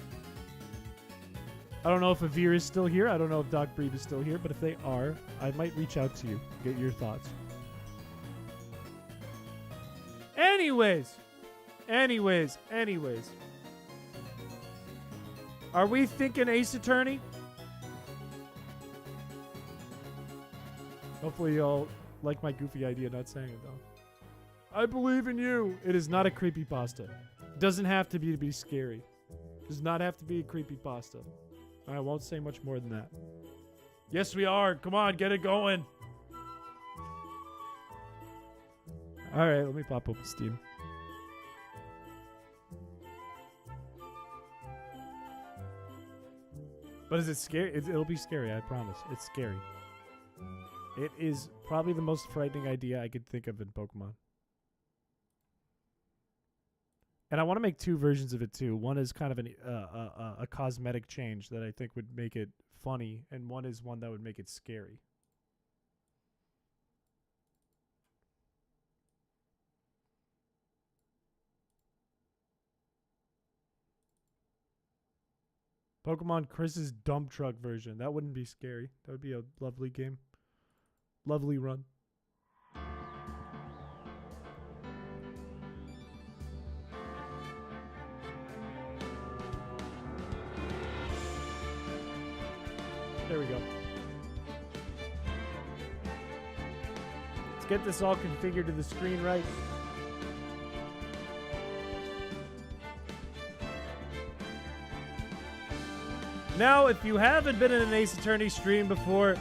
I don't know if Avir is still here. I don't know if Doc Breed is still here. But if they are, I might reach out to you, get your thoughts. Anyways. Are we thinking Ace Attorney? Hopefully y'all like my goofy idea, not saying it though. I believe in you. It is not a creepypasta. Doesn't have to be scary. Does not have to be a creepypasta. I won't say much more than that. Yes, we are. Come on, get it going. All right, let me pop open Steam. But is it scary? It'll be scary, I promise. It's scary. It is probably the most frightening idea I could think of in Pokemon. And I want to make 2 versions of it too. One is kind of a cosmetic change that I think would make it funny, and one is one that would make it scary. Pokemon Chris's dump truck version. That wouldn't be scary. That would be a lovely game. Lovely run. There we go. Let's get this all configured to the screen right. Now, if you haven't been in an Ace Attorney stream before,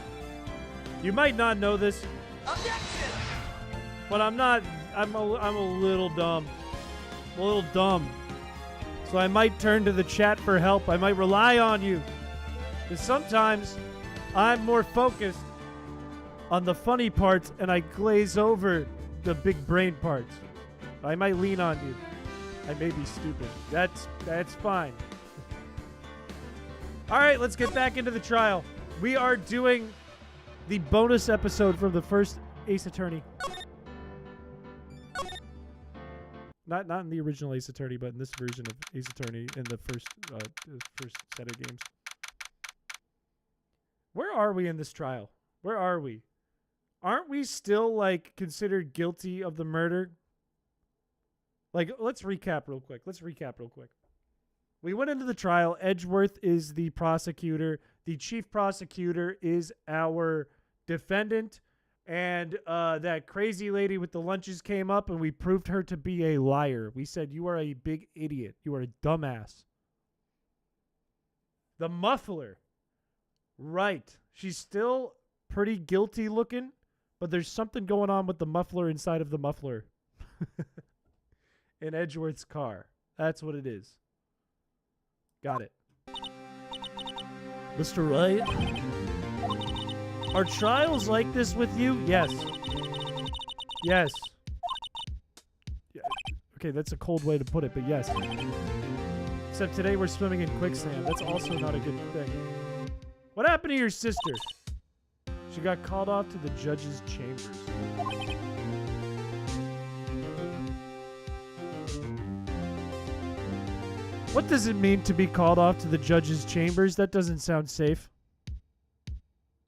you might not know this. Objection! But I'm a little dumb. I'm a little dumb. So I might turn to the chat for help. I might rely on you. Because sometimes I'm more focused on the funny parts and I glaze over the big brain parts. I might lean on you. I may be stupid. That's fine. All right, let's get back into the trial. We are doing the bonus episode from the first Ace Attorney. Not in the original Ace Attorney, but in this version of Ace Attorney in the first set of games. Where are we in this trial? Where are we? Aren't we still, like, considered guilty of the murder? Like, let's recap real quick. We went into the trial. Edgeworth is the prosecutor. The chief prosecutor is our defendant. And that crazy lady with the lunches came up and we proved her to be a liar. We said, you are a big idiot. You are a dumbass. The muffler. Right. She's still pretty guilty looking, but there's something going on with the muffler inside of the muffler. In Edgeworth's car. That's what it is. Got it. Mr. Wright? Are trials like this with you? Yes. Yes. Yeah. Okay, that's a cold way to put it, but yes. Except today we're swimming in quicksand. That's also not a good thing. What happened to your sister? She got called off to the judge's chambers. What does it mean to be called off to the judge's chambers? That doesn't sound safe.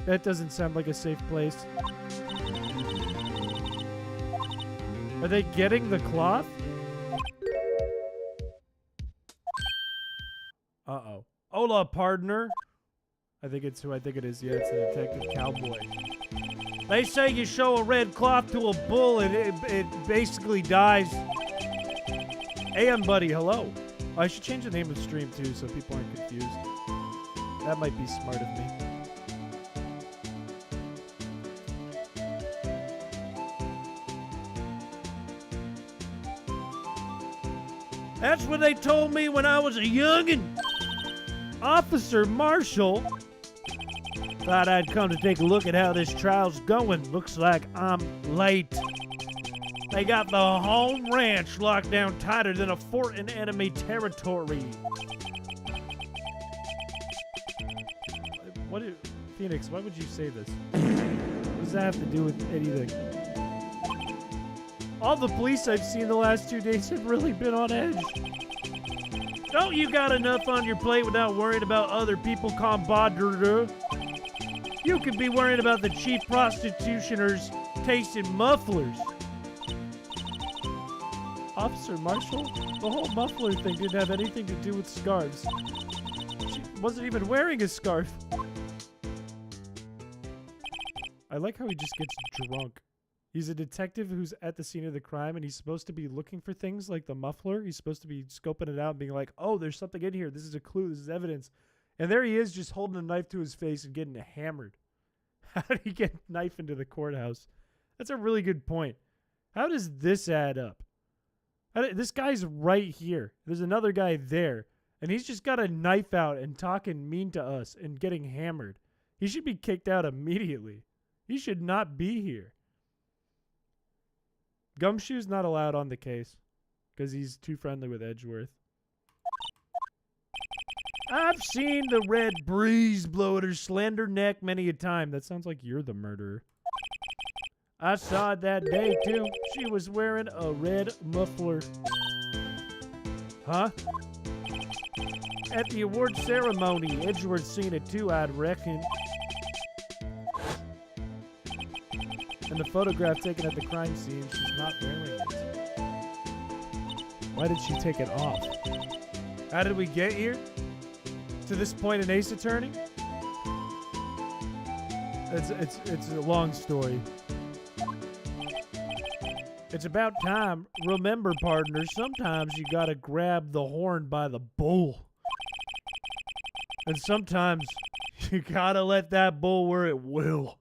That doesn't sound like a safe place. Are they getting the cloth? Uh-oh. Hola, partner. I think it's who I think it is. Yeah, it's the detective cowboy. They say you show a red cloth to a bull and it basically dies. Hey, buddy, hello. I should change the name of the stream, too, so people aren't confused. That might be smart of me. That's what they told me when I was a youngin'. Officer Marshall thought I'd come to take a look at how this trial's going. Looks like I'm late. They got the home ranch locked down tighter than a fort in enemy territory. Phoenix, why would you say this? What does that have to do with anything? All the police I've seen the last 2 days have really been on edge. Don't you got enough on your plate without worrying about other people, compadre? You could be worrying about the cheap prostitutioners tasting mufflers. Officer Marshall, the whole muffler thing didn't have anything to do with scarves. She wasn't even wearing a scarf. I like how he just gets drunk. He's a detective who's at the scene of the crime, and he's supposed to be looking for things like the muffler. He's supposed to be scoping it out and being like, oh, there's something in here. This is a clue. This is evidence. And there he is just holding a knife to his face and getting hammered. How did he get a knife into the courthouse? That's a really good point. How does this add up? This guy's right here. There's another guy there. And he's just got a knife out and talking mean to us and getting hammered. He should be kicked out immediately. He should not be here. Gumshoe's not allowed on the case because he's too friendly with Edgeworth. I've seen the red breeze blow at her slender neck many a time. That sounds like you're the murderer. I saw it that day, too. She was wearing a red muffler. Huh? At the award ceremony, Edgeworth seen it, too, I'd reckon. And the photograph taken at the crime scene, she's not wearing it. Why did she take it off? How did we get here? To this point in Ace Attorney? It's a long story. It's about time. Remember, partner, sometimes you gotta grab the horn by the bull. And sometimes you gotta let that bull where it will.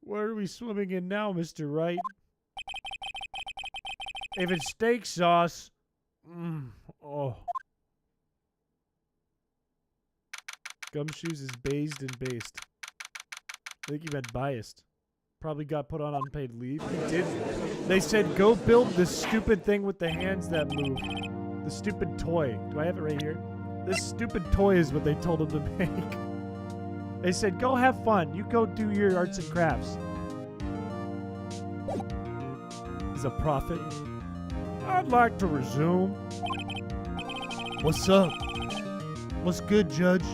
Where are we swimming in now, Mr. Wright? If it's steak sauce, oh. Gumshoes is based and based. I think he meant biased. Probably got put on unpaid leave. He did. They said, go build this stupid thing with the hands that move. The stupid toy. Do I have it right here? This stupid toy is what they told him to make. They said, go have fun. You go do your arts and crafts. He's a prophet. I'd like to resume. What's up? What's good, Judge?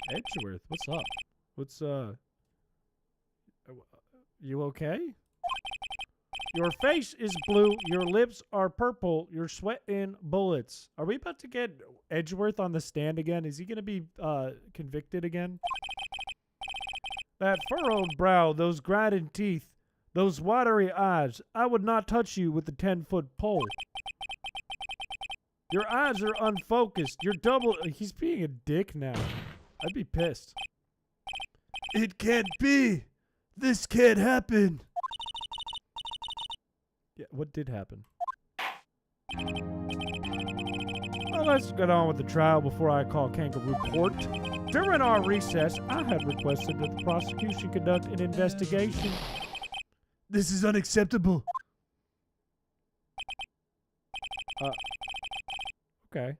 Edgeworth, what's up? What's, you okay? Your face is blue, your lips are purple, you're sweating bullets. Are we about to get Edgeworth on the stand again? Is he gonna be, convicted again? That furrowed brow, those grinding teeth, those watery eyes, I would not touch you with the 10-foot pole. Your eyes are unfocused, you're he's being a dick now. I'd be pissed. It can't be. This can't happen. Yeah, what did happen? Well, let's get on with the trial before I call Kangaroo Court. During our recess, I had requested that the prosecution conduct an investigation. This is unacceptable. Okay.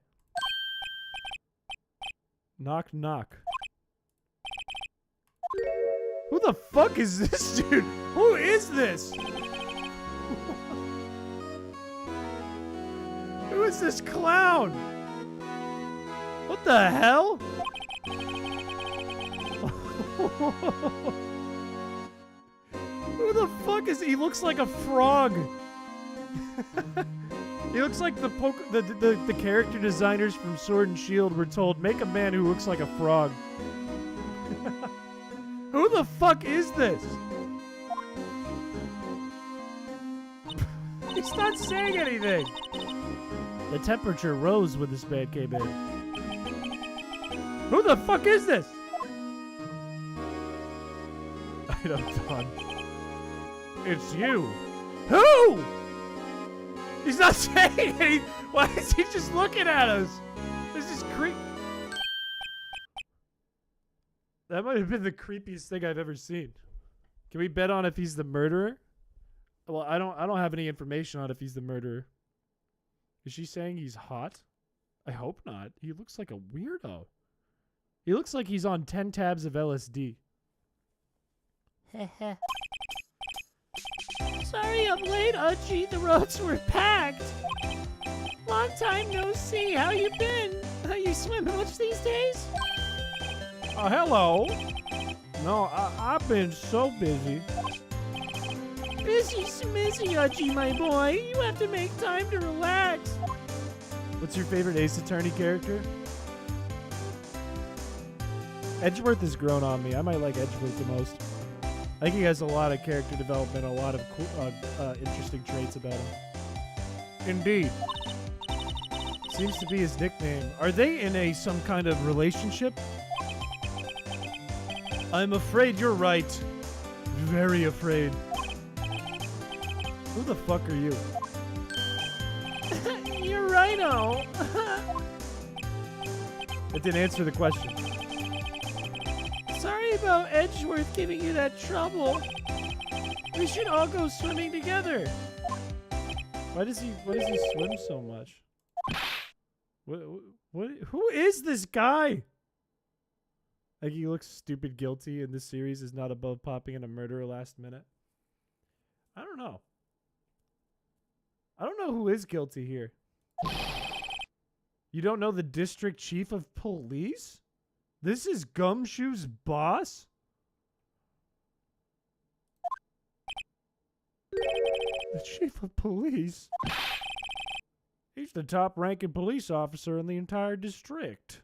Knock, knock. Who the fuck is this dude? Who is this? Who is this clown? What the hell? Who the fuck is he? He looks like a frog. He looks like the character designers from Sword and Shield were told, make a man who looks like a frog. Who the fuck is this? He's not saying anything. The temperature rose when this man came in. Who the fuck is this? I'm done. It's you. Who? He's not saying anything. Why is he just looking at us? This is creep. That might have been the creepiest thing I've ever seen. Can we bet on if he's the murderer? Well, I don't have any information on if he's the murderer. Is she saying he's hot? I hope not. He looks like a weirdo. He looks like he's on 10 tabs of LSD. Sorry I'm late, Uchi. The roads were packed. Long time no see. How you been? You swimming much these days? Hello. No, I've been so busy. Busy smizzy, Uchi, my boy. You have to make time to relax. What's your favorite Ace Attorney character? Edgeworth has grown on me. I might like Edgeworth the most. I think he has a lot of character development, a lot of cool, interesting traits about him. Indeed. Seems to be his nickname. Are they in some kind of relationship? I'm afraid you're right. Very afraid. Who the fuck are you? You're righto. It didn't answer the question. Sorry about Edgeworth giving you that trouble. We should all go swimming together. Why does he swim so much? What who is this guy? Like, he looks stupid guilty, and this series is not above popping in a murderer last minute. I don't know. I don't know who is guilty here. You don't know the district chief of police? This is Gumshoe's boss? The chief of police? He's the top-ranking police officer in the entire district.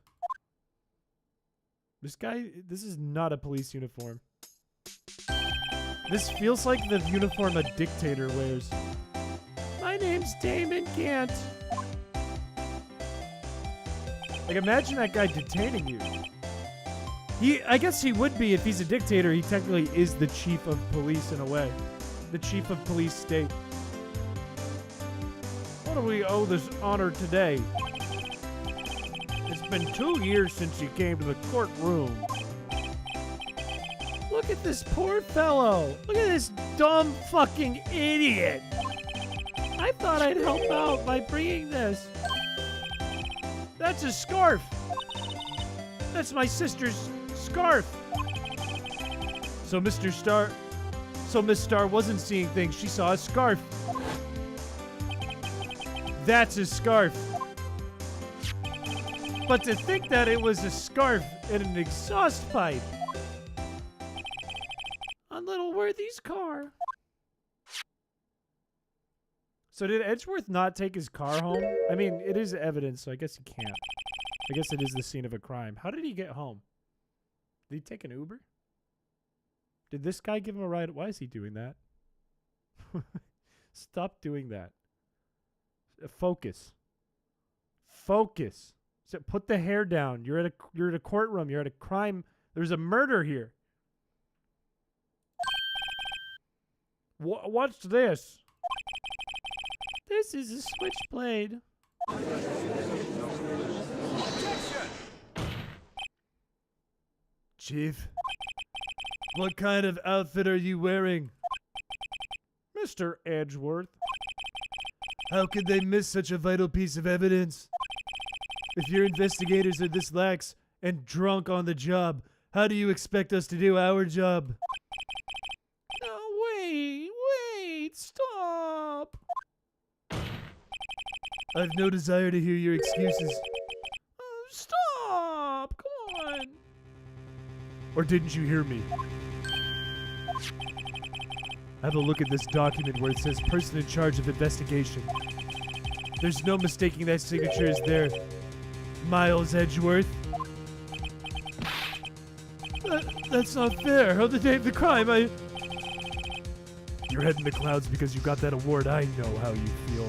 This guy, this is not a police uniform. This feels like the uniform a dictator wears. My name's Damon Gant. Like, imagine that guy detaining you. I guess he would be if he's a dictator. He technically is the chief of police in a way. The chief of police state. What do we owe this honor today? It's been 2 years since he came to the courtroom. Look at this poor fellow. Look at this dumb fucking idiot. I thought I'd help out by bringing this. That's a scarf. That's my sister's scarf. So Miss Star wasn't seeing things. She saw a scarf. That's a scarf. But to think that it was a scarf in an exhaust pipe on Little Worthy's car. So did Edgeworth not take his car home? I mean, it is evidence, so I guess he can't. I guess it is the scene of a crime. How did he get home? Did he take an Uber? Did this guy give him a ride? Why is he doing that? Stop doing that. Focus. Focus. So put the hair down. You're at a courtroom. You're at a crime. There's a murder here. What's this? This is a switchblade. Chief, what kind of outfit are you wearing? Mr. Edgeworth. How could they miss such a vital piece of evidence? If your investigators are this lax, and drunk on the job. How do you expect us to do our job? No, wait, stop. I've no desire to hear your excuses. Stop, come on. Or didn't you hear me? Have a look at this document where it says person in charge of investigation. There's no mistaking that signature is there. Miles Edgeworth. That's not fair. On the day of the crime, You're head in the clouds because you got that award. I know how you feel.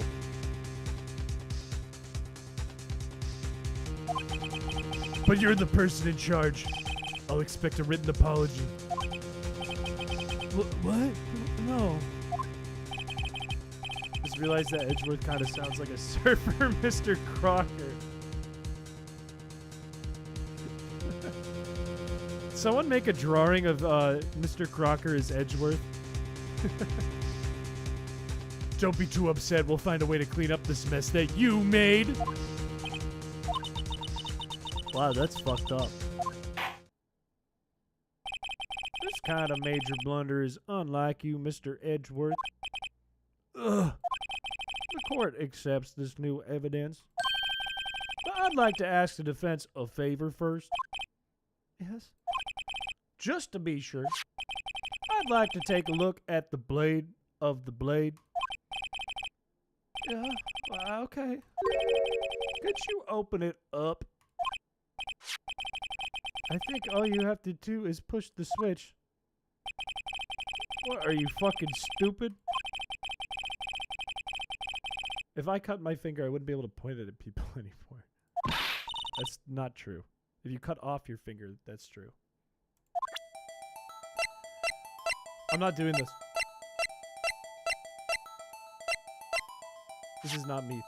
But you're the person in charge. I'll expect a written apology. What? No. Just realized that Edgeworth kind of sounds like a surfer, Mr. Crocker. Someone make a drawing of Mr. Crocker as Edgeworth. Don't be too upset. We'll find a way to clean up this mess that you made. Wow, that's fucked up. This kind of major blunder is unlike you, Mr. Edgeworth. Ugh. The court accepts this new evidence. But I'd like to ask the defense a favor first. Yes? Just to be sure, I'd like to take a look at the blade of the blade. Yeah, okay. Could you open it up? I think all you have to do is push the switch. What, are you fucking stupid? If I cut my finger, I wouldn't be able to point it at people anymore. That's not true. If you cut off your finger, that's true. I'm not doing this. This is not me.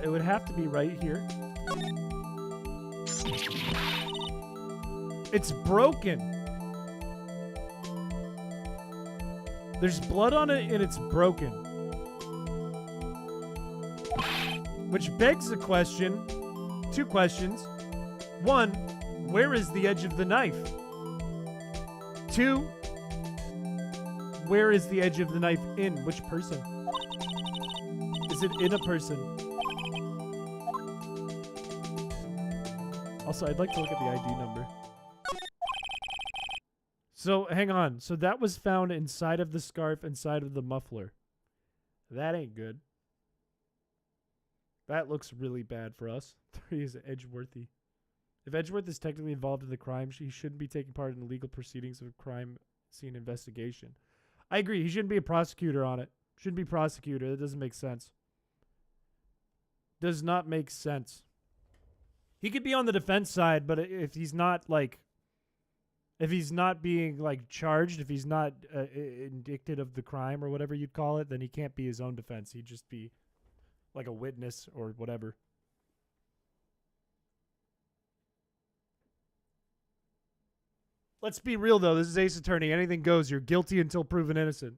It would have to be right here. It's broken. There's blood on it and it's broken. Which begs the question, two questions. One, where is the edge of the knife? Two, where is the edge of the knife in? Which person? Is it in a person? Also, I'd like to look at the ID number. So, hang on. So that was found inside of the scarf, inside of the muffler. That ain't good. That looks really bad for us. 3 is Edgeworthy. If Edgeworth is technically involved in the crime, he shouldn't be taking part in the legal proceedings of a crime scene investigation. I agree. He shouldn't be a prosecutor on it. Shouldn't be prosecutor. That doesn't make sense. Does not make sense. He could be on the defense side, but if he's not, like... If he's not being, like, charged, if he's not indicted of the crime or whatever you'd call it, then he can't be his own defense. He'd just be, like, a witness or whatever. Let's be real, though. This is Ace Attorney. Anything goes. You're guilty until proven innocent.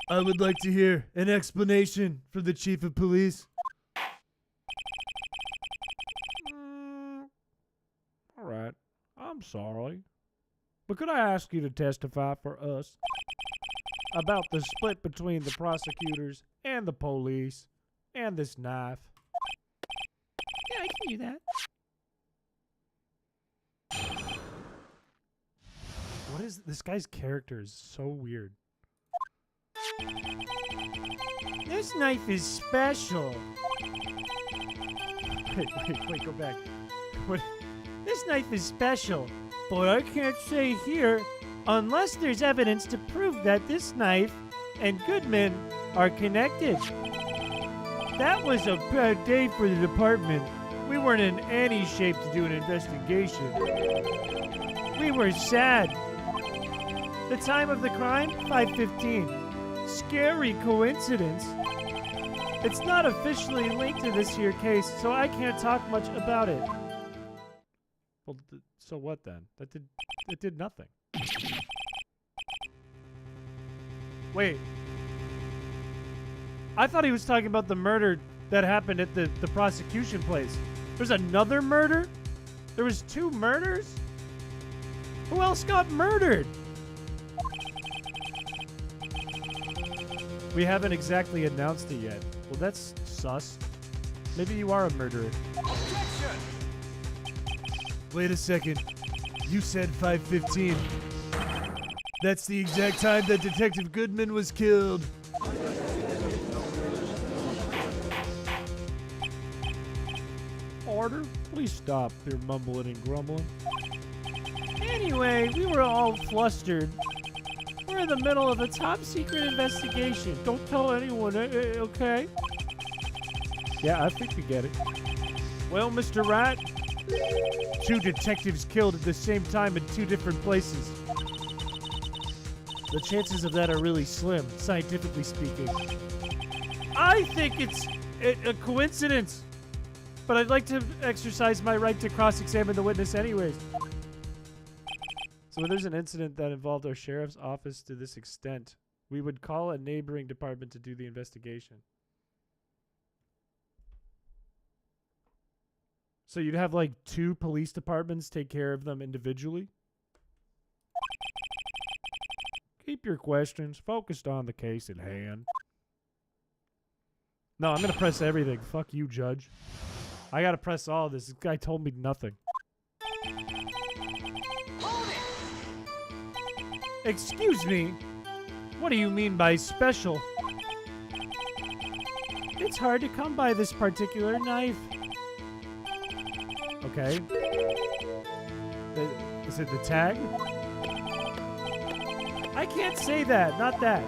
I would like to hear an explanation from the chief of police. All right. I'm sorry. But could I ask you to testify for us about the split between the prosecutors and the police and this knife? Yeah, I can do that. What is this guy's character is so weird. This knife is special. Wait, go back. What? This knife is special, but I can't say here unless there's evidence to prove that this knife and Goodman are connected. That was a bad day for the department. We weren't in any shape to do an investigation. We were sad. The time of the crime, 5:15. Scary coincidence. It's not officially linked to this here case, so I can't talk much about it. Well, so what then? It did nothing. Wait. I thought he was talking about the murder that happened at the prosecution place. There's another murder? There was 2 murders? Who else got murdered? We haven't exactly announced it yet. Well, that's sus. Maybe you are a murderer. Objection! Wait a second. You said 5:15. That's the exact time that Detective Goodman was killed. Order? Please stop your mumbling and grumbling. Anyway, we were all flustered. We're in the middle of a top secret investigation. Don't tell anyone, okay? Yeah, I think we get it. Well, Mr. Rat, 2 detectives killed at the same time in 2 different places. The chances of that are really slim, scientifically speaking. I think it's a coincidence, but I'd like to exercise my right to cross-examine the witness anyways. So when there's an incident that involved our sheriff's office to this extent, we would call a neighboring department to do the investigation. So you'd have like 2 police departments take care of them individually? Keep your questions focused on the case at hand. No, I'm gonna press everything. Fuck you, Judge. I gotta press all this. This guy told me nothing. Excuse me? What do you mean by special? It's hard to come by this particular knife. Okay. Is it the tag? I can't say that. Not that.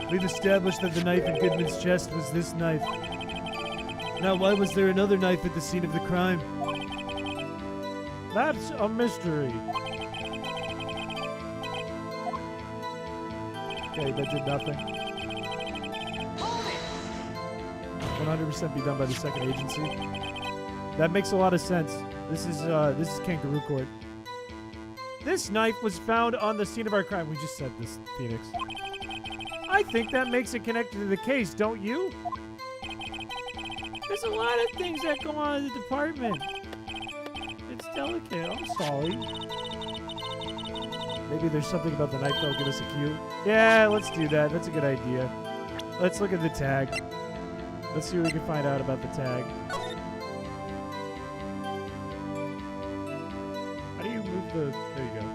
We've established that the knife in Goodman's chest was this knife. Now, why was there another knife at the scene of the crime? That's a mystery. Okay, that did nothing. 100% be done by the second agency. That makes a lot of sense. This is kangaroo court. This knife was found on the scene of our crime. We just said this, Phoenix. I think that makes it connected to the case, don't you? There's a lot of things that go on in the department. It's delicate. I'm sorry. Maybe there's something about the knife that'll give us a cue. Yeah, let's do that. That's a good idea. Let's look at the tag. Let's see what we can find out about the tag. How do you move the... There you go.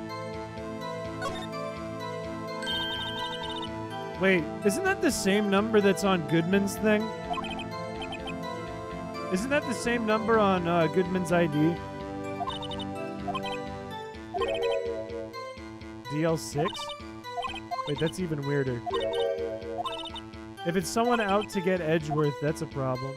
Wait, isn't that the same number that's on Goodman's thing? Isn't that the same number on Goodman's ID? DL6? Wait, that's even weirder. If it's someone out to get Edgeworth, that's a problem.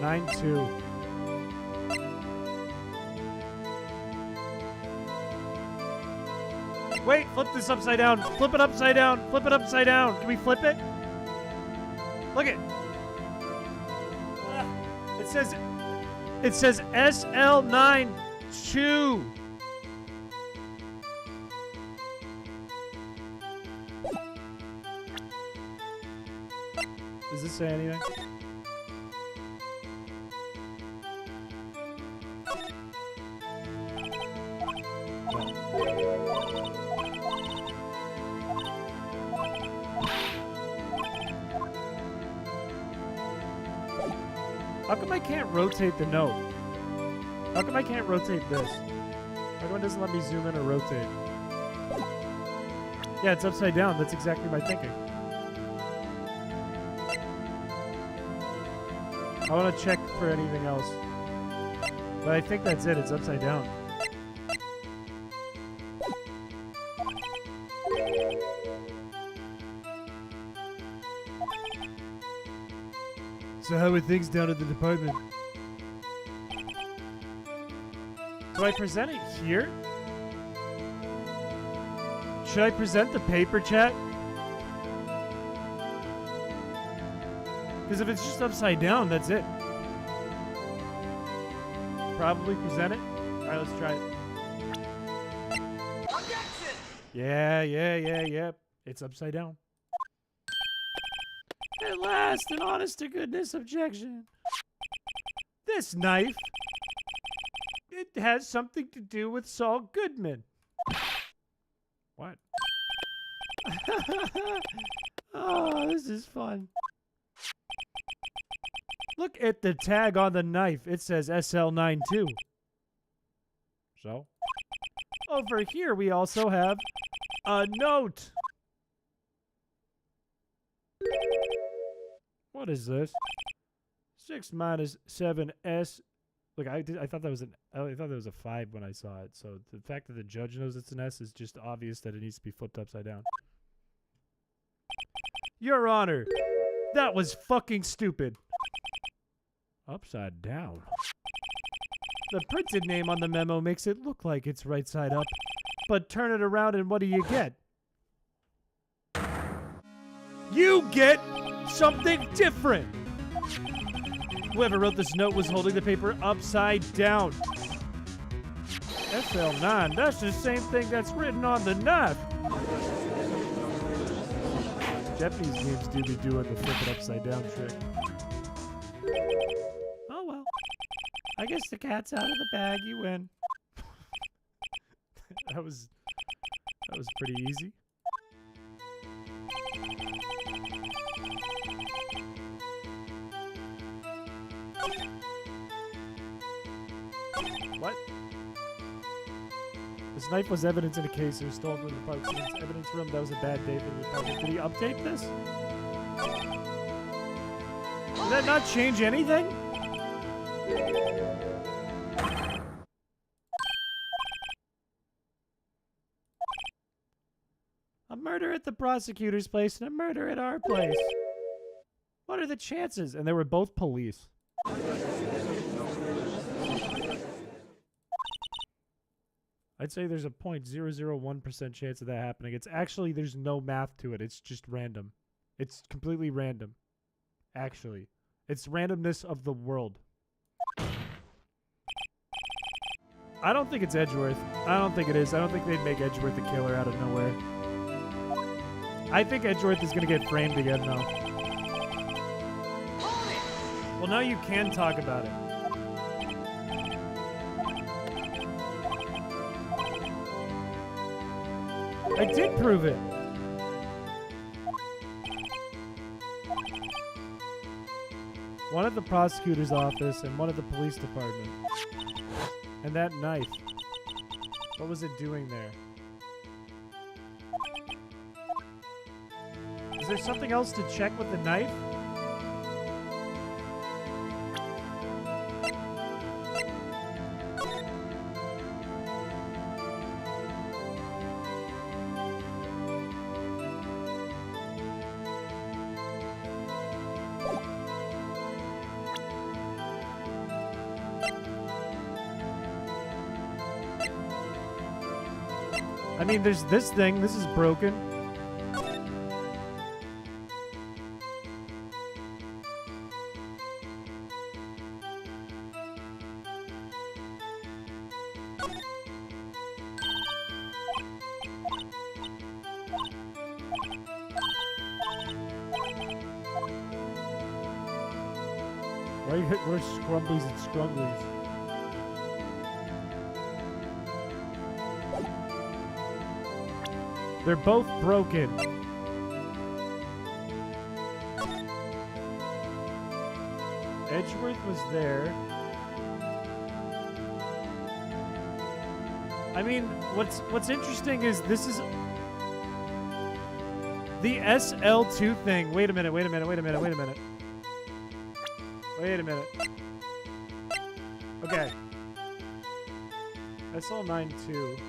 Nine two. Wait, flip this upside down. Flip it upside down. Flip it upside down. Can we flip it? Look it. It says SL92. Does this say anything? How come I can't rotate the note? How come I can't rotate this? How come it doesn't let me zoom in or rotate? Yeah, it's upside down. That's exactly my thinking. I want to check for anything else. But I think that's it. It's upside down. So how are things down at the department? Do I present it here? Should I present the paper, chat? Because if it's just upside down, that's it. Probably present it. All right, let's try it. Objection! Yeah. It's upside down. At last, an honest-to-goodness objection. This knife, it has something to do with Saul Goodman. What? Oh, this is fun. Look at the tag on the knife. It says SL92. So? Over here, we also have a note. What is this? 6 minus 7s. Look, I thought that was I thought that was a 5 when I saw it. So the fact that the judge knows it's an S is just obvious that it needs to be flipped upside down. Your Honor, that was fucking stupid. Upside down. The printed name on the memo makes it look like it's right side up. But turn it around and what do you get? You get something different. Whoever wrote this note was holding the paper upside down. SL9, that's the same thing that's written on the knife. Japanese games do be doing the flip it upside down trick. Oh well. I guess the cat's out of the bag, you win. That was pretty easy. What? This knife was evidence in a case. It was stolen from the department's evidence room. That was a bad day for the department. Did he update this? Did that not change anything? A murder at the prosecutor's place and a murder at our place. What are the chances? And they were both police. I'd say there's a 0.001% chance of that happening. It's actually, there's no math to it. It's just random. It's completely random. Actually. It's randomness of the world. I don't think it's Edgeworth. I don't think it is. I don't think they'd make Edgeworth a killer out of nowhere. I think Edgeworth is going to get framed again, though. Well, now you can talk about it. I did prove it. One at the prosecutor's office and one at the police department. And that knife. What was it doing there? Is there something else to check with the knife? I mean, there's this thing. This is broken. Where's Scrumblies and Scrumblies? They're both broken. Edgeworth was there. I mean, what's interesting is this is the SL2 thing. Wait a minute. Okay. SL92.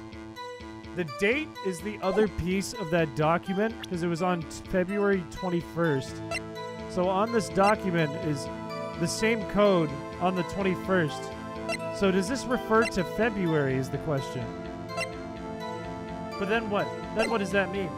The date is the other piece of that document because it was on February 21st. So on this document is the same code on the 21st. So does this refer to February is the question. But then what? Then what does that mean?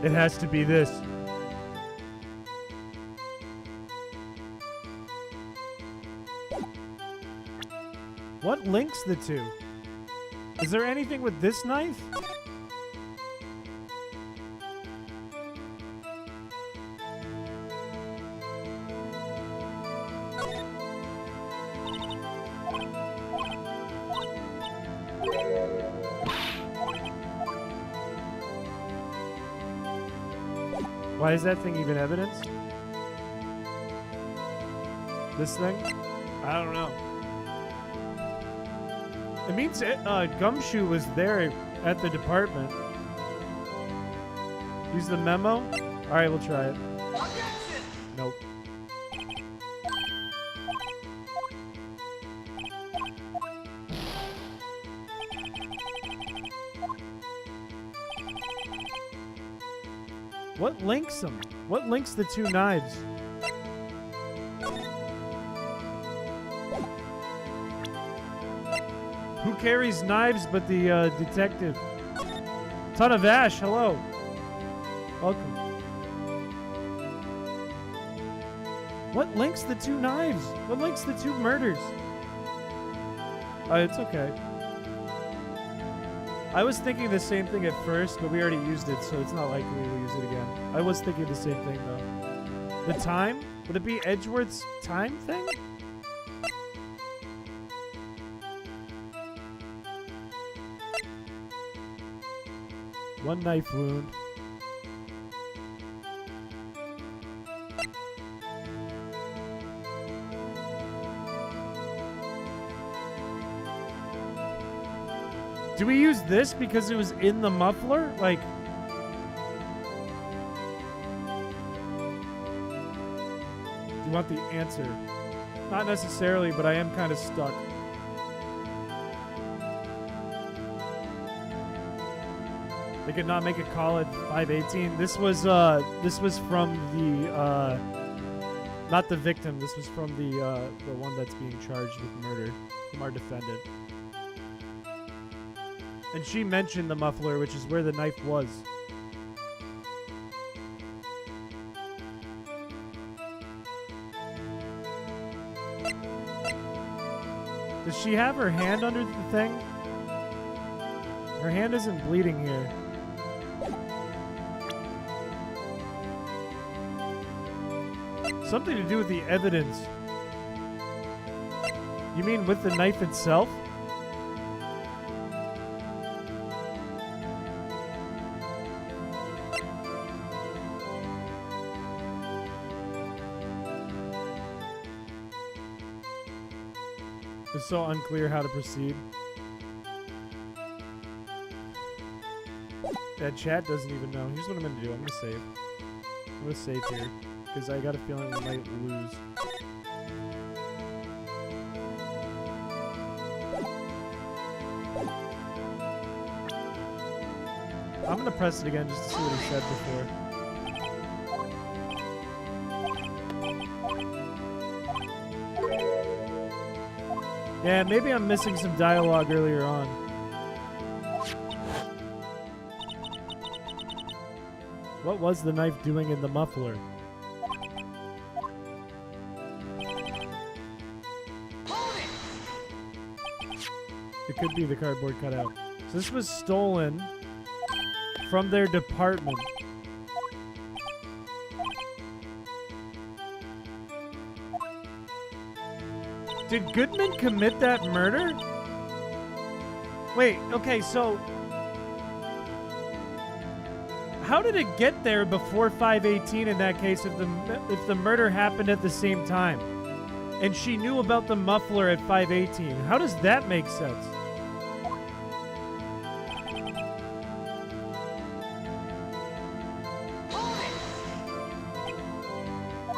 It has to be this. What links the two? Is there anything with this knife? Why is that thing even evidence? This thing? I don't know. It means Gumshoe was there at the department. Use the memo? Alright, we'll try it. Nope. What links them? What links the two knives? Who carries knives but the detective? Ton of Ash, hello. Welcome. What links the two knives? What links the two murders? It's okay. I was thinking the same thing at first, but we already used it, so it's not likely we'll use it again. I was thinking the same thing, though. The time? Would it be Edgeworth's time thing? One knife wound. Do we use this because it was in the muffler? Like... Do you want the answer? Not necessarily, but I am kind of stuck. They could not make a call at 518. This was from the not the victim. This was from the one that's being charged with murder, from our defendant. And she mentioned the muffler, which is where the knife was. Does she have her hand under the thing? Her hand isn't bleeding here. Something to do with the evidence. You mean with the knife itself? It's so unclear how to proceed. That chat doesn't even know. Here's what I'm gonna do. I'm gonna save. I'm gonna save here. Because I got a feeling we might lose. I'm gonna press it again just to see what he said before. Yeah, maybe I'm missing some dialogue earlier on. What was the knife doing in the muffler? It could be the cardboard cutout. So this was stolen from their department. Did Goodman commit that murder? Wait, okay, so... How did it get there before 518 in that case if the murder happened at the same time? And she knew about the muffler at 518. How does that make sense?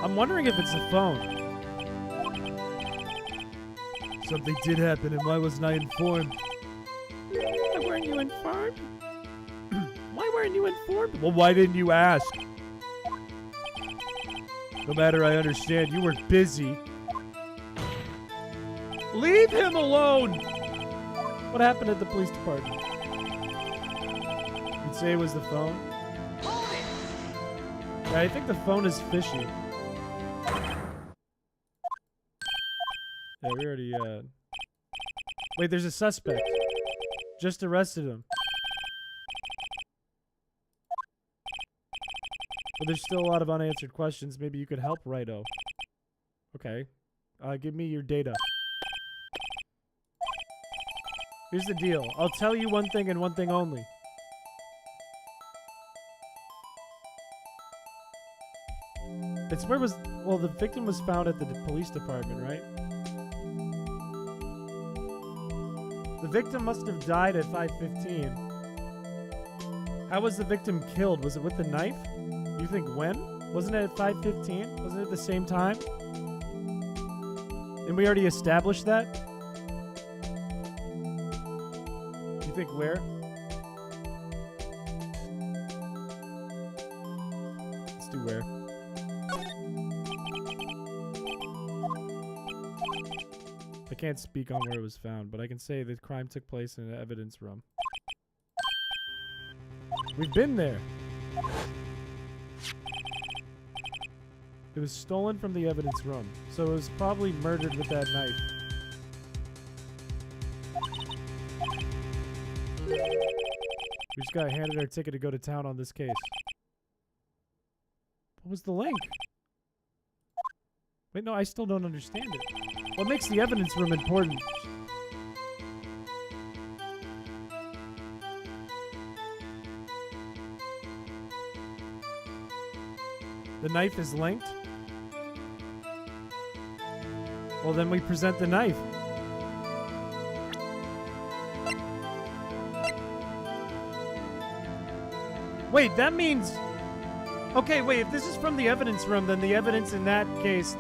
I'm wondering if it's the phone. Something did happen and why wasn't I informed? Why weren't you informed? Why weren't you informed? Well, why didn't you ask? No matter, I understand. You were busy. Leave him alone! What happened at the police department? You'd say it was the phone? Yeah, I think the phone is fishy. Yeah, we already, Wait, there's a suspect. Just arrested him. But there's still a lot of unanswered questions. Maybe you could help, Righto. Okay. Give me your data. Here's the deal. I'll tell you one thing and one thing only. It's where was... Well, the victim was found at the police department, right? The victim must have died at 5:15. How was the victim killed? Was it with the knife? You think when? Wasn't it at 5:15? Wasn't it the same time? And we already established that? You think where? Let's do where. I can't speak on where it was found, but I can say the crime took place in an evidence room. We've been there. It was stolen from the evidence room, so it was probably murdered with that knife. We just got handed our ticket to go to town on this case. What was the link? Wait, no, I still don't understand it. What makes the evidence room important? The knife is linked? Well, then we present the knife. Wait, that means... Okay, wait, if this is from the evidence room, then the evidence in that case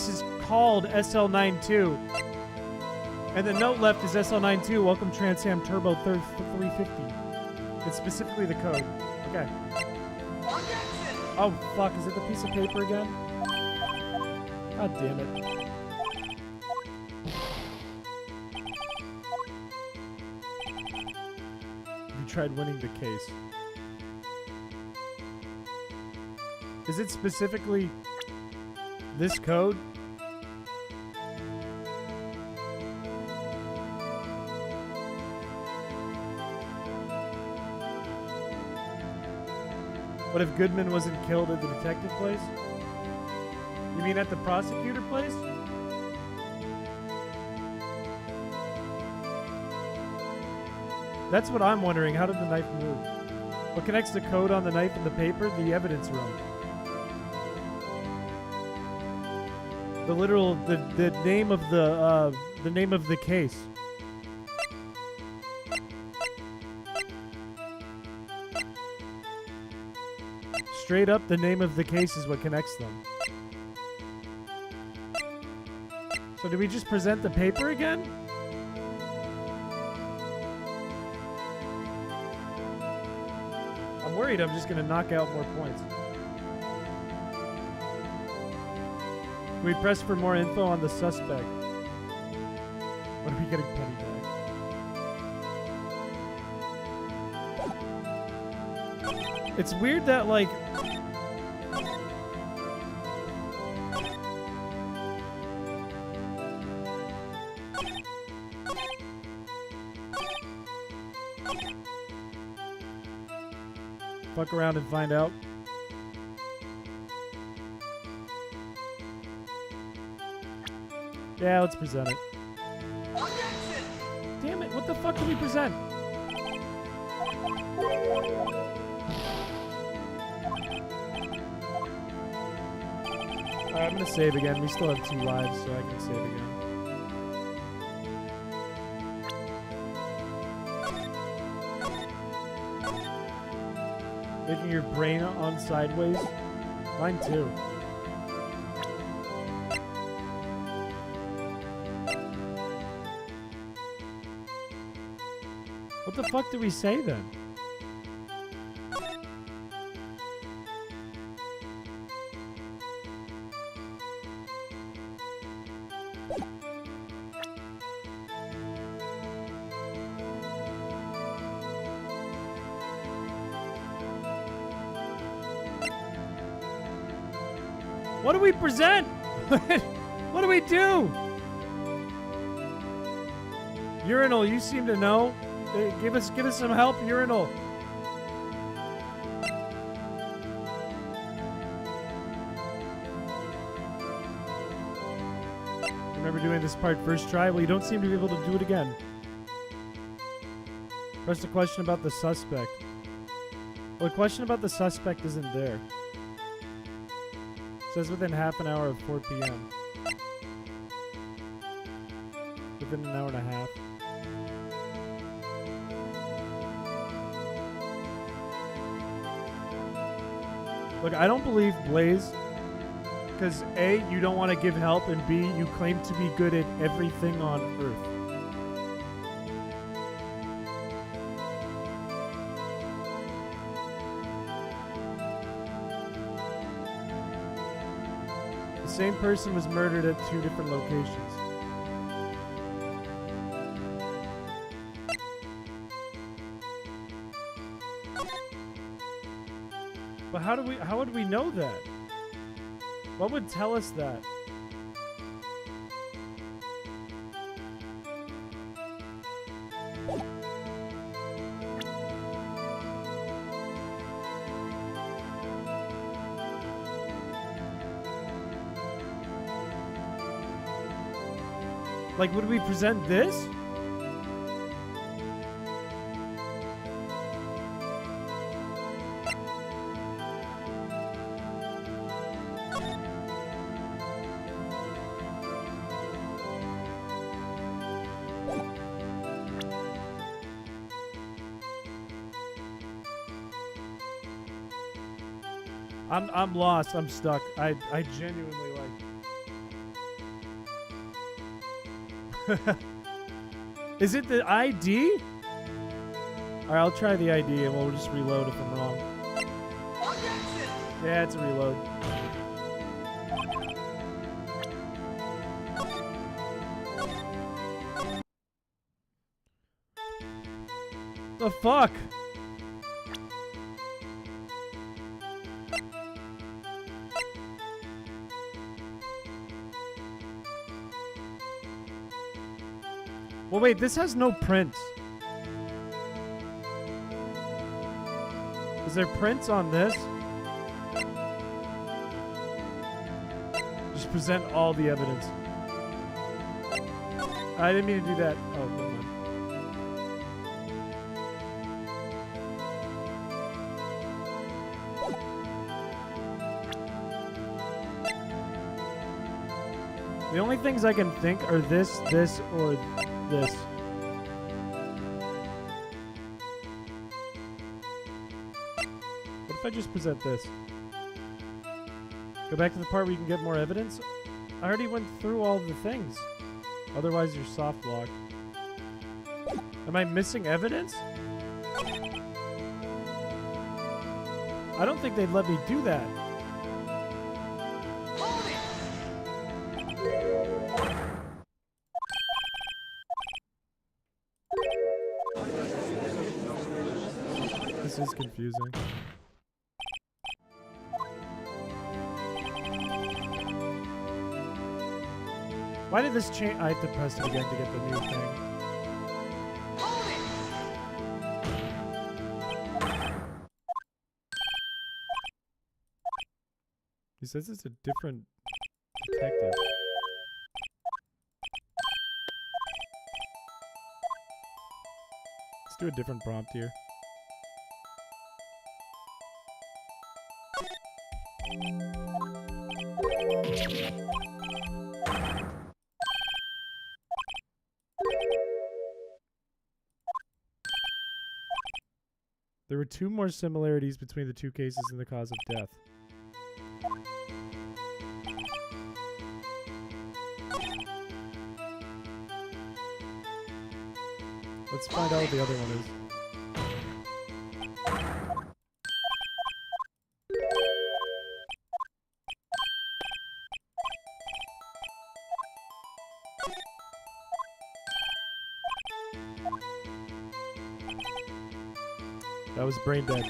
is called SL92. And the note left is SL92, welcome Trans Am Turbo 350. It's specifically the code. Okay. Oh, fuck, is it the piece of paper again? God damn it. You tried winning the case. Is it specifically this code? What if Goodman wasn't killed at the detective place? You mean at the prosecutor place? That's what I'm wondering. How did the knife move? What connects the code on the knife and the paper? The evidence room. The literal, the name of the case. Straight up, the name of the case is what connects them. So did we just present the paper again? I'm worried I'm just gonna knock out more points. We press for more info on the suspect. What are we getting penny back? It's weird that, like... Fuck around and find out. Yeah, let's present it. Damn it, what the fuck did we present? Alright, I'm gonna save again. We still have 2 lives, so I can save again. Making your brain on sideways? Mine too. What the fuck did we say then? What do we present? What do we do? Urinal, you seem to know. Give us some help, Urinal. Remember doing this part first try? Well, you don't seem to be able to do it again. Press the question about the suspect. Well, the question about the suspect isn't there. It says within half an hour of 4 p.m. Within an hour and a half. Look, I don't believe Blaze. Because A, you don't want to give help, and B, you claim to be good at everything on Earth. The same person was murdered at 2 different locations. But how would we know that? What would tell us that? Like, would we present this? I'm lost. I'm stuck. I genuinely like. Is it the ID? Alright, I'll try the ID and we'll just reload if I'm wrong. Yeah, it's a reload. The fuck? Well, wait, this has no prints. Is there prints on this? Just present all the evidence. I didn't mean to do that. Oh, never mind. The only things I can think are this, or this. What if I just present this? Go back to the part where you can get more evidence? I already went through all the things. Otherwise, you're soft locked. Am I missing evidence? I don't think they'd let me do that. This is confusing. Why did this change? I have to press it again to get the new thing. He says it's a different detective. Let's do a different prompt here. There were 2 more similarities between the 2 cases in the cause of death. Let's find out what the other one is. That was brain dead.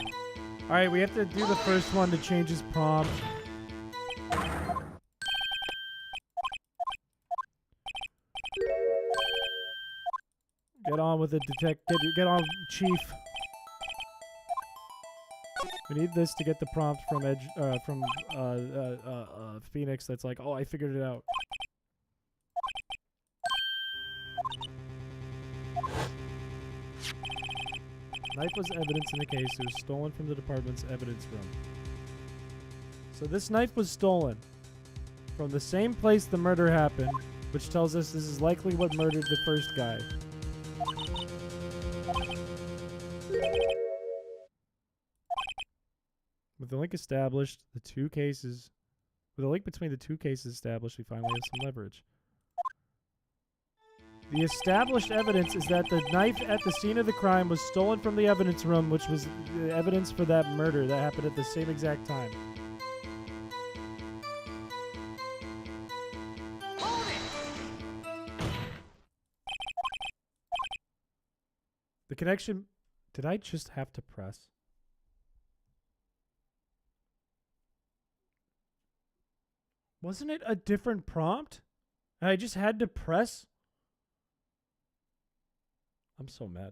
Alright, we have to do the first one to change his prompt. Get on with it, get on, Chief. We need this to get the prompt from Phoenix that's like, oh, I figured it out. Knife was evidence in the case. It was stolen from the department's evidence room. So this knife was stolen from the same place the murder happened, which tells us this is likely what murdered the first guy. With the link established, with the link between the two cases established, we finally have some leverage. The established evidence is that the knife at the scene of the crime was stolen from the evidence room, which was the evidence for that murder that happened at the same exact time. The connection... Did I just have to press? Wasn't it a different prompt? And I just had to press? I'm so mad.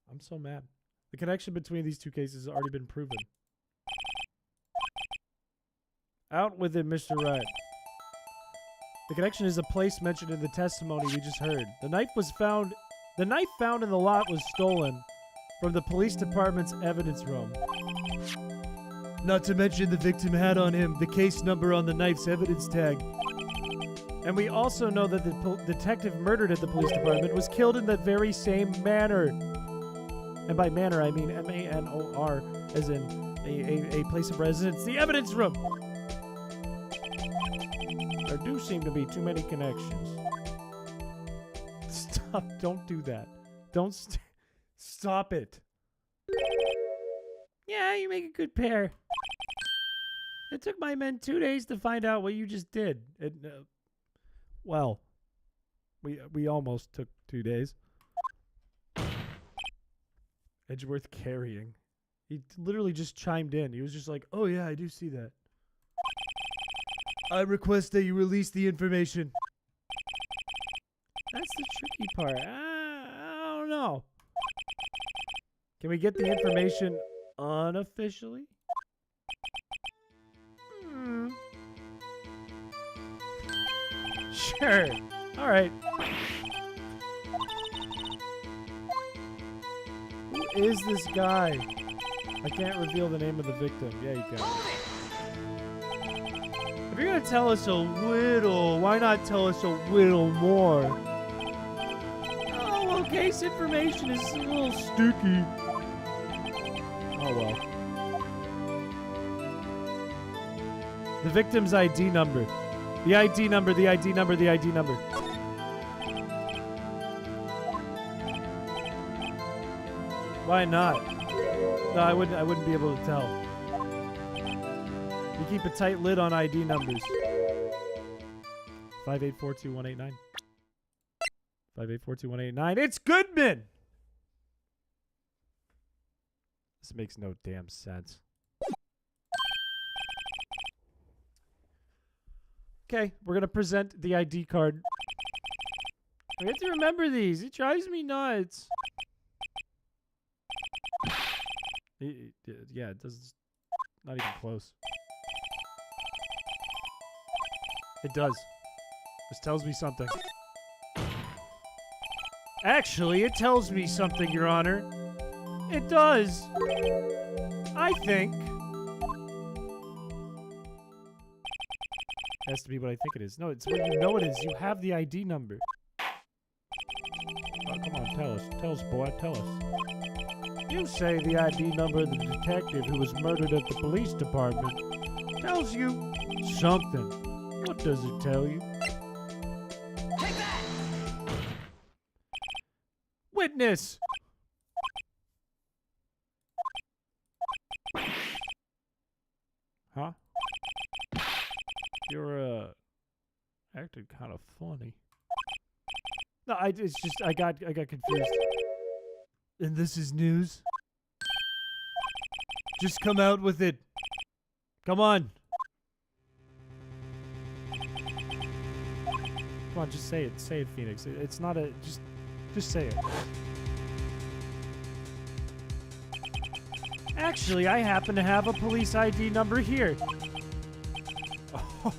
I'm so mad. The connection between these two cases has already been proven. Out with it, Mr. Wright. The connection is a place mentioned in the testimony we just heard. The knife found in the lot was stolen from the police department's evidence room. Not to mention the victim had on him the case number on the knife's evidence tag. And we also know that the detective murdered at the police department was killed in that very same manner. And by manner, I mean M-A-N-O-R, as in a place of residence. The evidence room! There do seem to be too many connections. Stop. Don't do that. Don't stop it. Yeah, you make a good pair. It took my men 2 days to find out what you just did. Well, we almost took 2 days. Edgeworth carrying. He literally just chimed in. He was just like, oh yeah, I do see that. I request that you release the information. That's the tricky part. I don't know. Can we get the information unofficially? Sure. All right. Who is this guy? I can't reveal the name of the victim. Yeah, you can. If you're going to tell us a little, why not tell us a little more? Oh, well, case information is a little sticky. Oh, well. The victim's ID number. The ID number, the ID number, the ID number. Why not? No, I wouldn't be able to tell. You keep a tight lid on ID numbers. 5842189. 5842189. It's Goodman! This makes no damn sense. Okay, we're going to present the ID card. I have to remember these. It drives me nuts. Yeah, it does. Not even close. It does. This tells me something. Actually, it tells me something, Your Honor. It does. I think. It has to be what I think it is. No, it's what you know it is. You have the ID number. Oh, come on, tell us. Tell us, boy. Tell us. You say the ID number of the detective who was murdered at the police department tells you something. What does it tell you? Take that! Witness! Huh? You're, acting kind of funny. No, I got confused. And this is news? Just come out with it. Come on. Come on, just say it. Say it, Phoenix. It's not a... Just say it. Actually, I happen to have a police ID number here. Oh,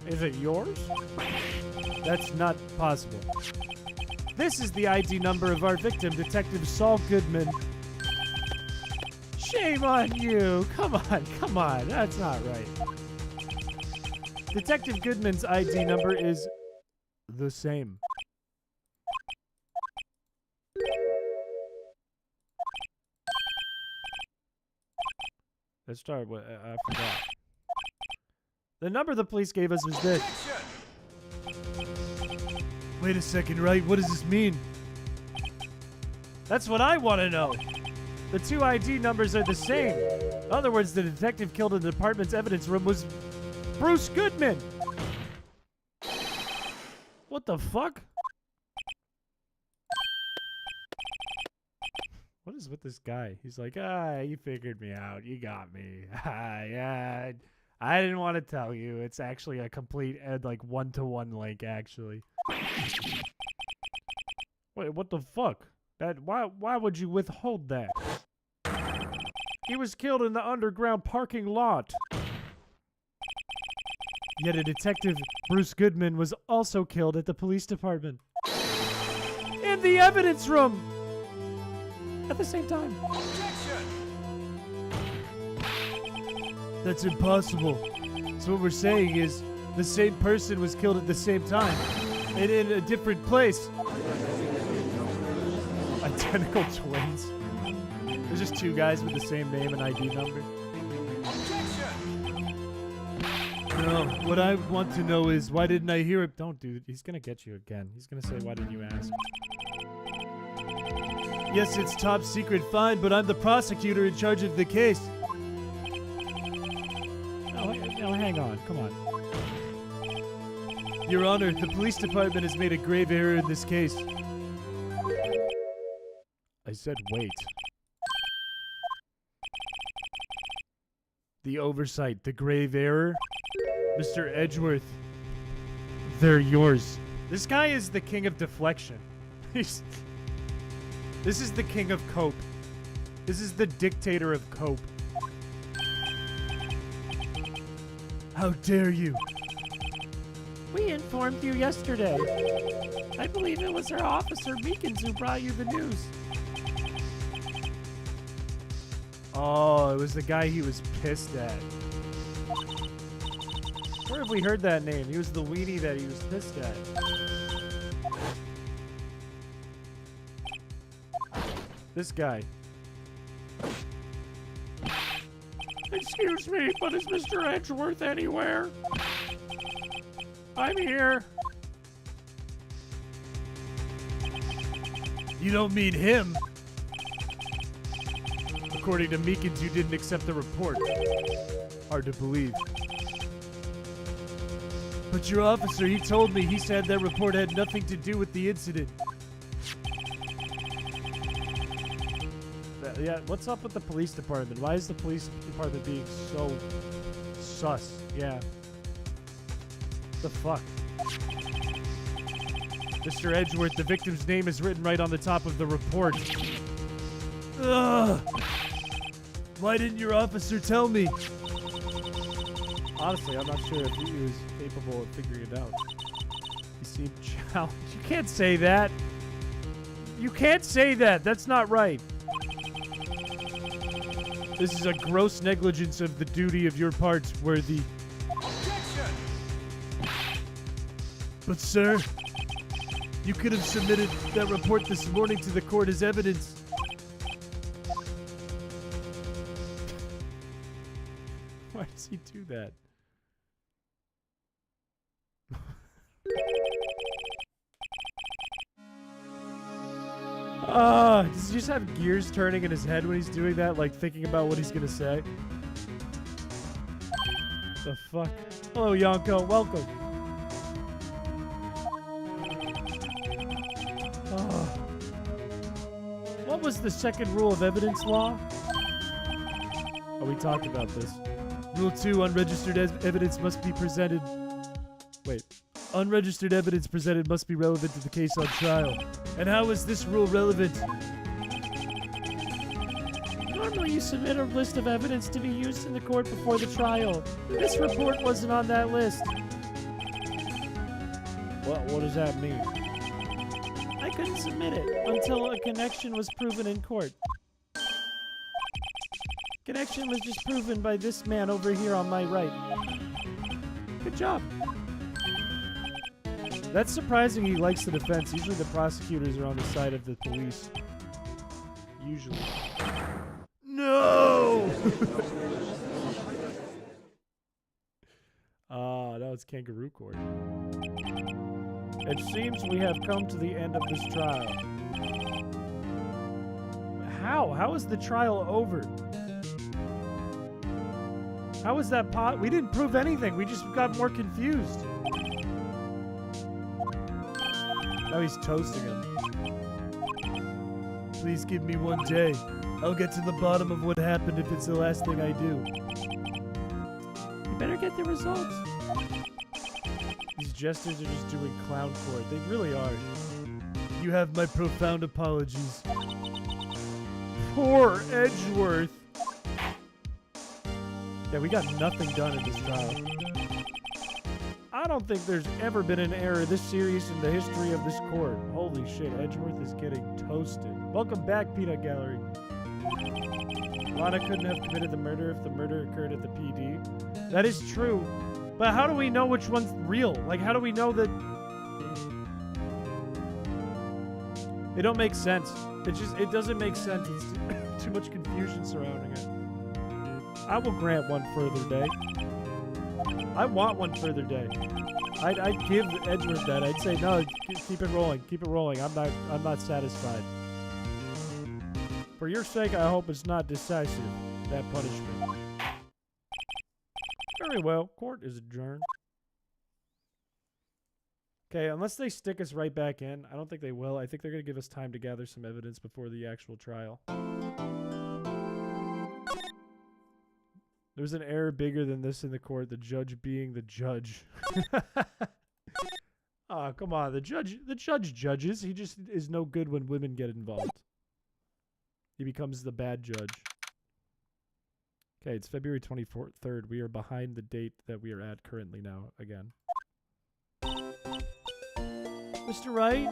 is it yours? That's not possible. This is the ID number of our victim, Detective Saul Goodman. Shame on you. Come on. That's not right. Detective Goodman's ID number is the same. Let's start with, I forgot. The number the police gave us was this. Wait a second, right? What does this mean? That's what I want to know. The two ID numbers are the same. In other words, the detective killed in the department's evidence room was Bruce Goodman. What the fuck? What is with this guy? He's like, you figured me out. You got me. Yeah, I didn't want to tell you. It's actually a complete, like, one-to-one link, actually. Wait, what the fuck? Why would you withhold that? He was killed in the underground parking lot. Yet a detective, Bruce Goodman, was also killed at the police department. In the evidence room! At the same time. That's impossible. So what we're saying is the same person was killed at the same time and in a different place. Identical twins. There's just two guys with the same name and ID number. No, what I want to know is why didn't I hear it? Don't, dude. He's gonna get you again. He's gonna say, why didn't you ask? Yes, it's top secret, fine, but I'm the prosecutor in charge of the case. No, hang on. Come on. Your Honor, the police department has made a grave error in this case. I said wait. The oversight, the grave error? Mr. Edgeworth, they're yours. This guy is the king of deflection. This is the king of cope. This is the dictator of cope. How dare you? We informed you yesterday. I believe it was our officer Meekins who brought you the news. Oh, it was the guy he was pissed at. Where have we heard that name? He was the weenie that he was pissed at. This guy. Excuse me, but is Mr. Edgeworth anywhere? I'm here. You don't mean him. According to Meekins, you didn't accept the report. Hard to believe. But your officer, he told me, he said that report had nothing to do with the incident. Yeah, what's up with the police department? Why is the police department being so sus? Yeah. The fuck? Mr. Edgeworth, the victim's name is written right on the top of the report. Ugh! Why didn't your officer tell me? Honestly, I'm not sure if he was capable of figuring it out. He seemed challenged. You can't say that. You can't say that. That's not right. This is a gross negligence of the duty of your part, Worthy. Objection! But sir, you could have submitted that report this morning to the court as evidence. Why does he do that? Does he just have gears turning in his head when he's doing that, like thinking about what he's gonna say? The fuck? Hello, Yonko. Welcome. What was the second rule of evidence law? Oh, we talked about this. Rule 2, unregistered evidence must be presented. Wait. Unregistered evidence presented must be relevant to the case on trial. And how is this rule relevant? Will you submit a list of evidence to be used in the court before the trial? This report wasn't on that list. What does that mean? I couldn't submit it until a connection was proven in court. Connection was just proven by this man over here on my right. Good job. That's surprising he likes the defense. Usually the prosecutors are on the side of the police. Usually. No! Now it's kangaroo court. It seems we have come to the end of this trial. How? How is the trial over? How is that we didn't prove anything. We just got more confused. Now he's toasting him. Please give me one day. I'll get to the bottom of what happened if it's the last thing I do. You better get the results. These jesters are just doing clown court. They really are. You have my profound apologies. Poor Edgeworth. Yeah, we got nothing done in this trial. I don't think there's ever been an error this serious in the history of this court. Holy shit, Edgeworth is getting toasted. Welcome back, Peanut Gallery. Lana couldn't have committed the murder if the murder occurred at the PD. That is true. But how do we know which one's real? Like, how do we know that... It don't make sense. It doesn't make sense. It's too much confusion surrounding it. I will grant one further day. I want one further day. I'd give Edgeworth that. I'd say, no, keep it rolling. Keep it rolling. I'm not satisfied. For your sake, I hope it's not decisive, that punishment. Very well. Court is adjourned. Okay, unless they stick us right back in. I don't think they will. I think they're going to give us time to gather some evidence before the actual trial. There's an error bigger than this in the court, the judge being the judge. Oh, come on. The judge judges. He just is no good when women get involved. He becomes the bad judge. Okay, it's February 23rd. We are behind the date that we are at currently now, again. Mr. Wright?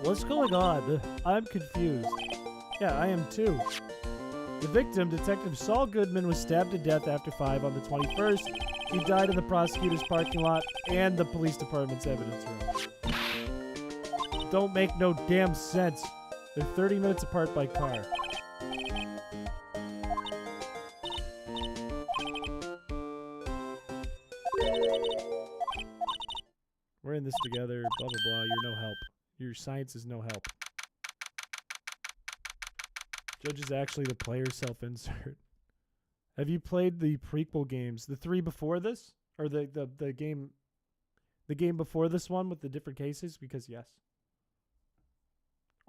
What's going on? I'm confused. Yeah, I am too. The victim, Detective Saul Goodman, was stabbed to death after 5 on the 21st. He died in the prosecutor's parking lot and the police department's evidence room. Don't make no damn sense. They're 30 minutes apart by car. We're in this together, blah, blah, blah. You're no help. Your science is no help. Judge is actually the player self-insert. Have you played the prequel games? The 3 before this? Or the game before this one with the different cases? Because yes.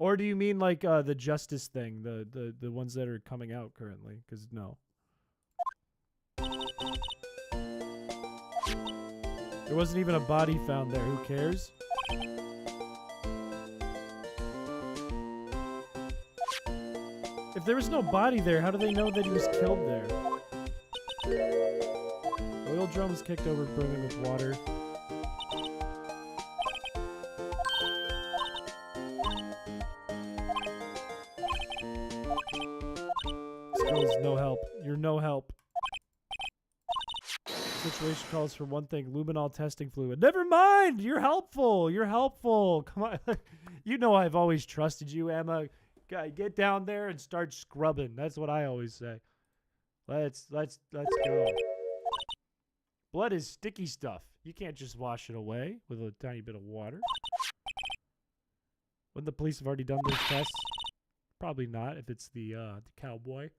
Or do you mean like the justice thing? The ones that are coming out currently? Because no. There wasn't even a body found there. Who cares? If there was no body there, how do they know that he was killed there? Oil drum was kicked over, brimming with water. Skills, no help. You're no help. Situation calls for one thing, luminol testing fluid. Never mind! You're helpful! You're helpful! Come on. You know I've always trusted you, Emma. Get down there and start scrubbing. That's what I always say. Let's go. Blood is sticky stuff. You can't just wash it away with a tiny bit of water. Wouldn't the police have already done those tests? Probably not if it's the cowboy.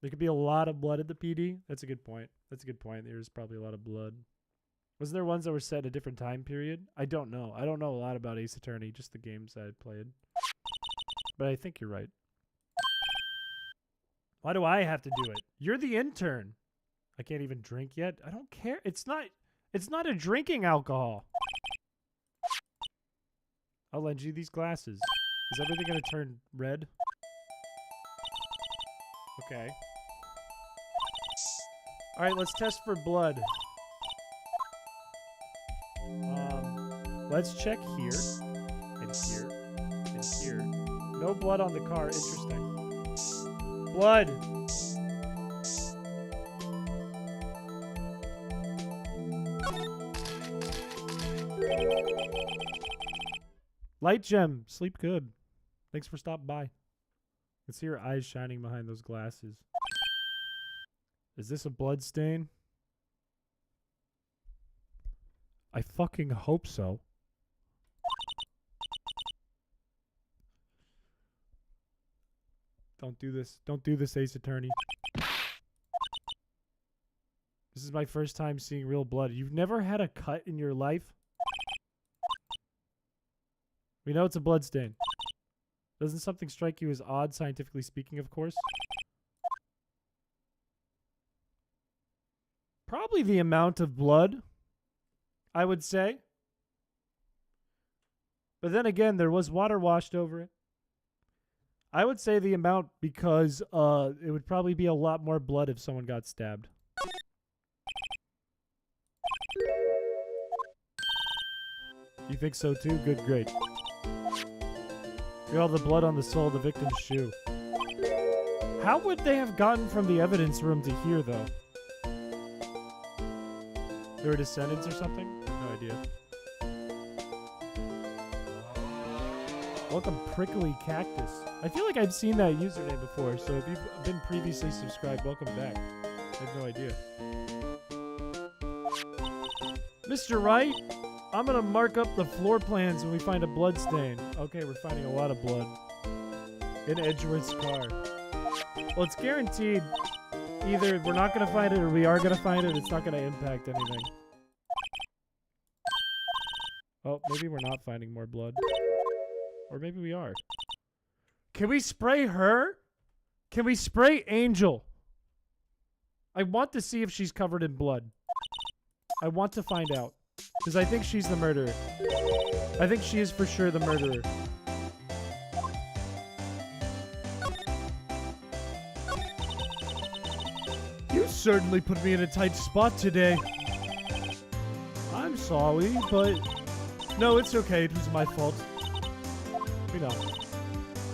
There could be a lot of blood at the PD. That's a good point. That's a good point. There's probably a lot of blood. Wasn't there ones that were set in a different time period? I don't know. I don't know a lot about Ace Attorney, just the games I played. But I think you're right. Why do I have to do it? You're the intern. I can't even drink yet. I don't care. It's not a drinking alcohol. I'll lend you these glasses. Is everything going to turn red? Okay. All right, let's test for blood. Let's check here, and here, and here. No blood on the car. Interesting. Blood. Light Gem, sleep good. Thanks for stopping by. I can see your eyes shining behind those glasses. Is this a blood stain? I fucking hope so. Don't do this. Don't do this, Ace Attorney. This is my first time seeing real blood. You've never had a cut in your life? We know it's a blood stain. Doesn't something strike you as odd, scientifically speaking, of course? Probably the amount of blood, I would say. But then again, there was water washed over it. I would say the amount because it would probably be a lot more blood if someone got stabbed. You think so too? Good, great. Look at all the blood on the sole of the victim's shoe. How would they have gotten from the evidence room to here, though? They were descendants or something? No idea. Welcome, Prickly Cactus. I feel like I've seen that username before, so if you've been previously subscribed, welcome back. I have no idea. Mr. Wright, I'm gonna mark up the floor plans when we find a blood stain. Okay, we're finding a lot of blood in Edgeworth's car. Well, it's guaranteed. Either we're not gonna find it or we are gonna find it. It's not gonna impact anything. Oh, maybe we're not finding more blood. Or maybe we are. Can we spray her? Can we spray Angel? I want to see if she's covered in blood. I want to find out. Because I think she's the murderer. I think she is for sure the murderer. You certainly put me in a tight spot today. I'm sorry, but... No, it's okay. It was my fault. You know.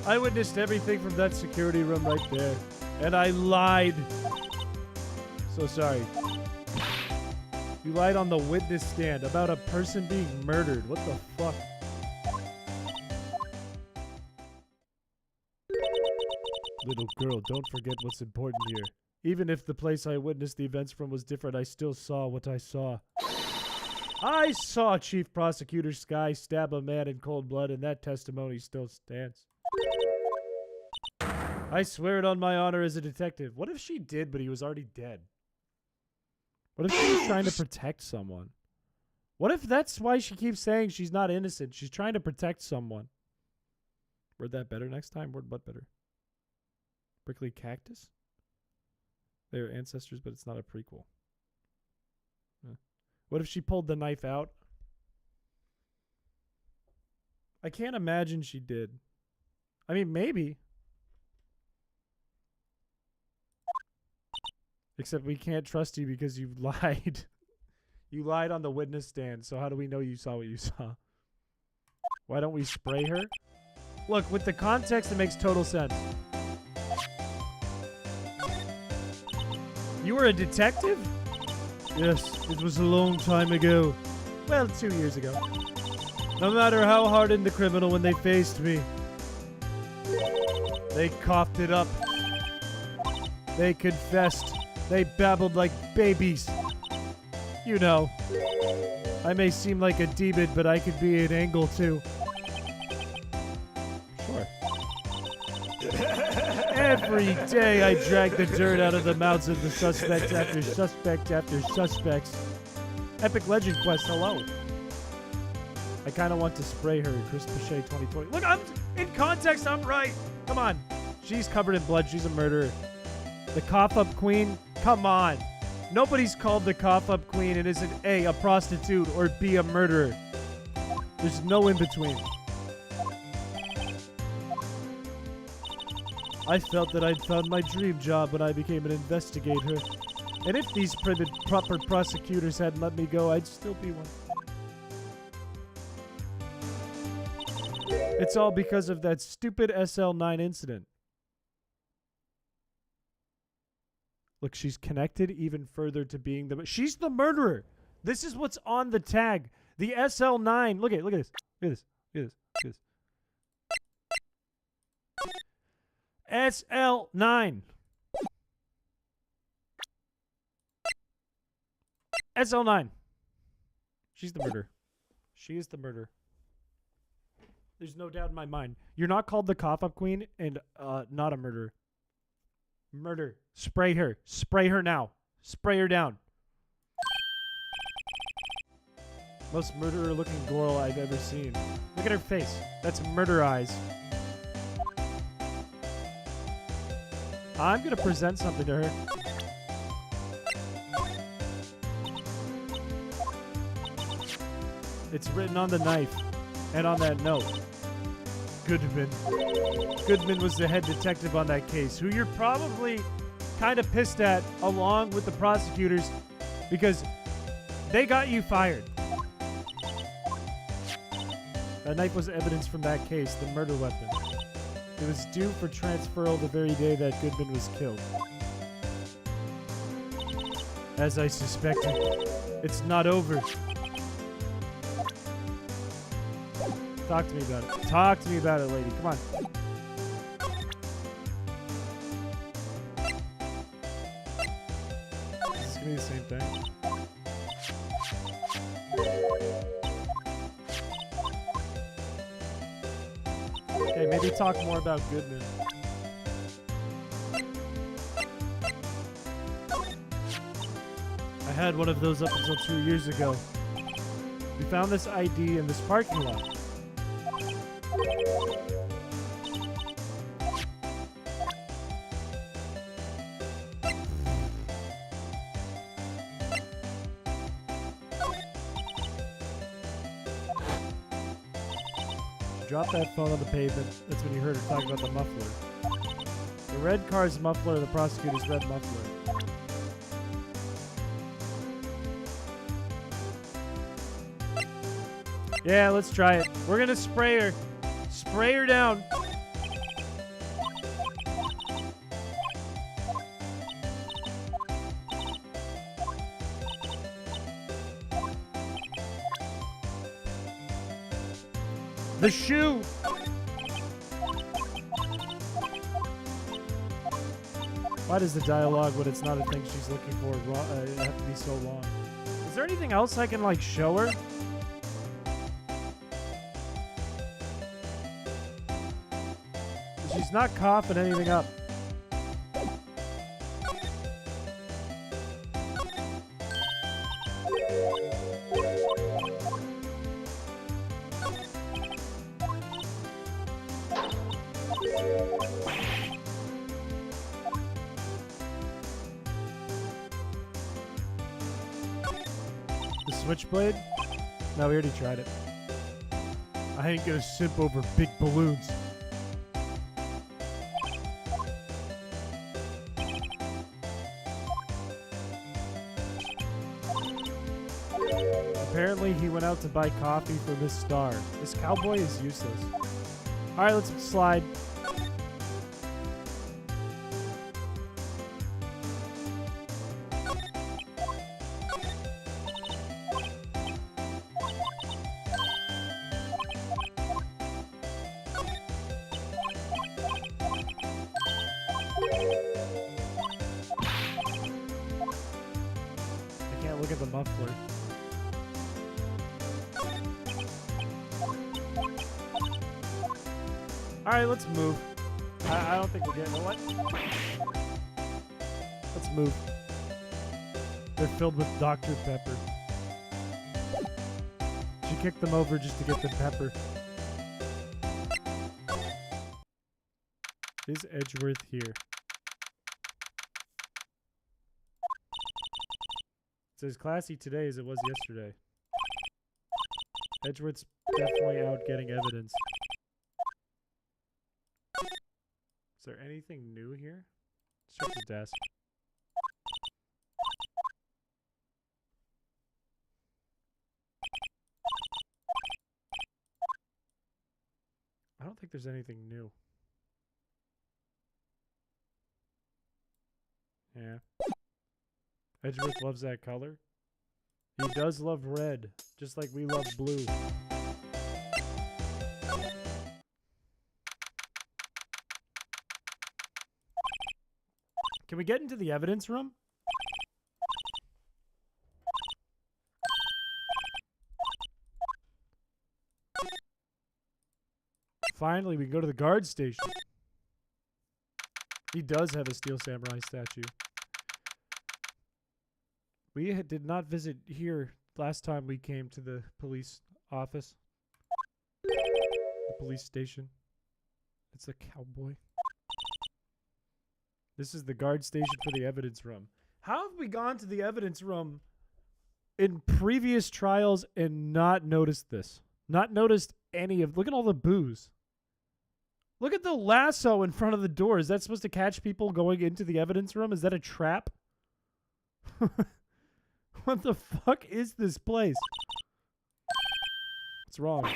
I witnessed everything from that security room right there. And I lied. So sorry. You lied on the witness stand about a person being murdered. What the fuck? Little girl, don't forget what's important here. Even if the place I witnessed the events from was different, I still saw what I saw. I saw Chief Prosecutor Sky stab a man in cold blood, and that testimony still stands. I swear it on my honor as a detective. What if she did, but he was already dead? What if she was trying to protect someone? What if that's why she keeps saying she's not innocent? She's trying to protect someone. Word that better next time? Word what better? Prickly Cactus? They're ancestors, but it's not a prequel. Huh. What if she pulled the knife out? I can't imagine she did. I mean, maybe. Except we can't trust you because you lied. You lied on the witness stand, so how do we know you saw what you saw? Why don't we spray her? Look, with the context, it makes total sense. You were a detective? Yes, it was a long time ago. Well, 2 years ago. No matter how hardened the criminal when they faced me, they coughed it up. They confessed. They babbled like babies. You know, I may seem like a demon, but I could be an angel too. Sure. Every day I drag the dirt out of the mouths of the suspects after suspect after suspects. Epic Legend Quest, hello. I kind of want to spray her in chrispiche 2020. Look, I'm in context, I'm right. Come on. She's covered in blood. She's a murderer. The cough-up queen? Come on. Nobody's called the cough-up queen and isn't A, prostitute, or B, a murderer. There's no in-between. I felt that I'd found my dream job when I became an investigator. And if these proper prosecutors hadn't let me go, I'd still be one. It's all because of that stupid SL9 incident. Look, she's connected even further to being the... She's the murderer! This is what's on the tag. The SL9. Look at this. Look at this. Look at this. Look at this. SL9. SL9. She's the murderer. She is the murderer. There's no doubt in my mind. You're not called the cough-up queen and not a murderer. Murder. Spray her. Spray her now. Spray her down. Most murderer-looking girl I've ever seen. Look at her face. That's murder eyes. I'm going to present something to her. It's written on the knife and on that note. Goodman. Goodman was the head detective on that case, who you're probably kind of pissed at along with the prosecutors because they got you fired. That knife was evidence from that case, the murder weapon. It was due for transferal the very day that Goodman was killed. As I suspected, it's not over. Talk to me about it. Talk to me about it, lady. Come on. Is this gonna be the same thing? Okay, maybe talk more about Goodman. I had one of those up until 2 years ago. We found this ID in this parking lot. Drop that phone on the pavement. That's when you heard her talking about the muffler. The red car's muffler, the prosecutor's red muffler. Yeah, let's try it. We're gonna spray her. Spray her down. The shoe! Why does the dialogue, when it's not a thing she's looking for, have to be so long? Is there anything else I can, like, show her? She's not coughing anything up. The switchblade? No, we already tried it. I ain't gonna simp over big balloons. Apparently he went out to buy coffee for Miss Star. This cowboy is useless. Alright, let's slide. I can't look at the muffler. Alright, let's move. I don't think we're getting what? Let's move. They're filled with Dr. Pepper. She kicked them over just to get the pepper. Is Edgeworth here? It's as classy today as it was yesterday. Edgeworth's definitely out getting evidence. Is there anything new here? Let's check his desk. I don't think there's anything new. Yeah. Edgeworth loves that color. He does love red, just like we love blue. Can we get into the evidence room? Finally, we can go to the guard station. He does have a steel samurai statue. We did not visit here last time we came to the police office. The police station. It's a cowboy. This is the guard station for the evidence room. How have we gone to the evidence room in previous trials and not noticed this? Not noticed any of... Look at all the booze. Look at the lasso in front of the door. Is that supposed to catch people going into the evidence room? Is that a trap? What the fuck is this place? What's wrong?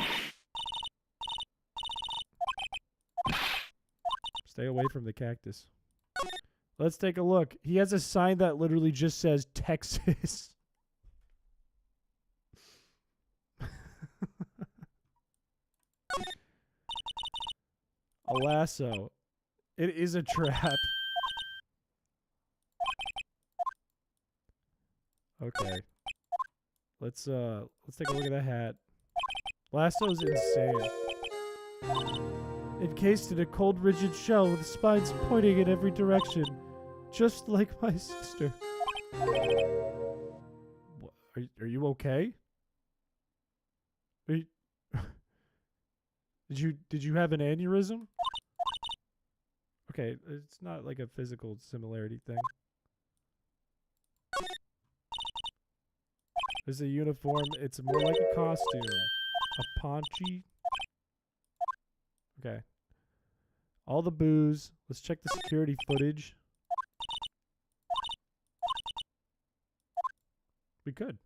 Stay away from the cactus. Let's take a look. He has a sign that literally just says Texas. A lasso. It is a trap. Okay. Let's take a look at the hat. Lasso's insane. Encased in a cold, rigid shell with spines pointing in every direction. Just like my sister. Are you okay? Are you did you have an aneurysm? Okay, it's not like a physical similarity thing. There's a uniform. It's more like a costume. A paunchy. Okay. All the booze. Let's check the security footage. We could.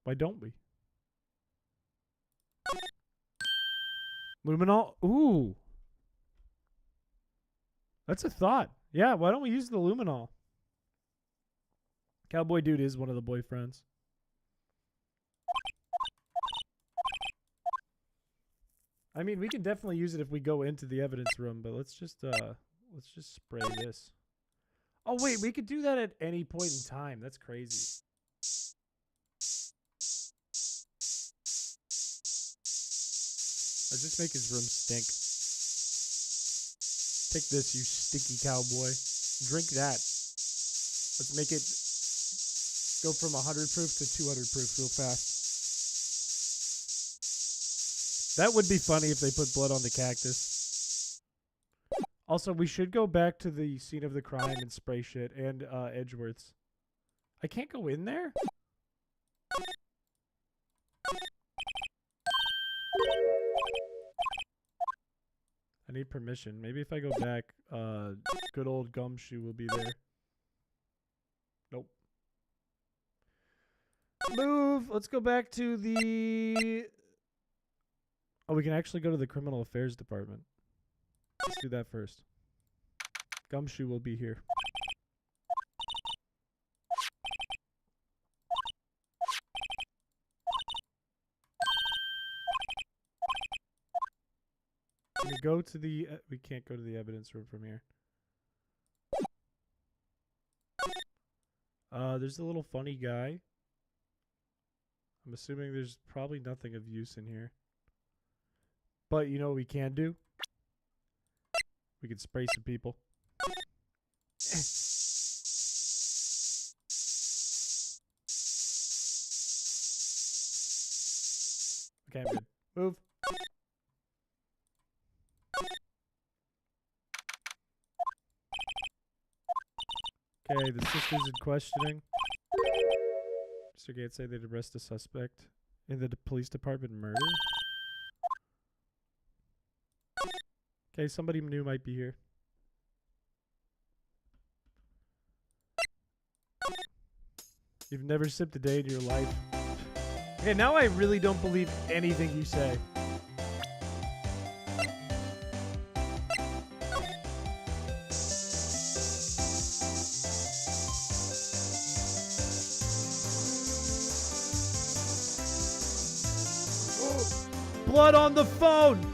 Why don't we? Luminol? Ooh. That's a thought. Yeah, why don't we use the luminol? Cowboy dude is one of the boyfriends. I mean, we can definitely use it if we go into the evidence room, but let's just spray this. Oh wait, we could do that at any point in time. That's crazy. Let's just make his room stink. Take this, you stinky cowboy. Drink that. Let's make it go from 100 proof to 200 proof real fast. That would be funny if they put blood on the cactus. Also, we should go back to the scene of the crime and spray shit and Edgeworth's. I can't go in there? I need permission. Maybe if I go back, good old Gumshoe will be there. Nope. Move! Let's go back to the... Oh, we can actually go to the Criminal Affairs Department. Let's do that first. Gumshoe will be here. Can we go to the... we can't go to the evidence room from here. There's a little funny guy. I'm assuming there's probably nothing of use in here. But you know what we can do? We can spray some people. Okay, I'm good. Move. Okay, the sisters in questioning. Mr. Gates say they'd arrest a suspect in the police department murder. Okay, somebody new might be here. You've never sipped a day in your life. Okay, now I really don't believe anything you say. Blood on the phone!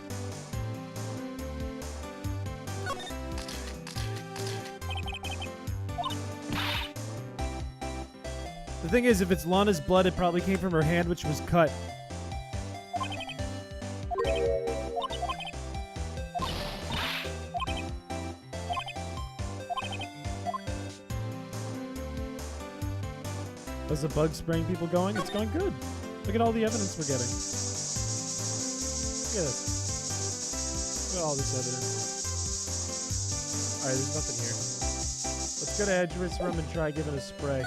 The thing is, if it's Lana's blood, it probably came from her hand, which was cut. Is the bug spraying people going? It's going good. Look at all the evidence we're getting. Look at this. Look at all this evidence. Alright, there's nothing here. Let's go to Edgeworth's room and try giving a spray.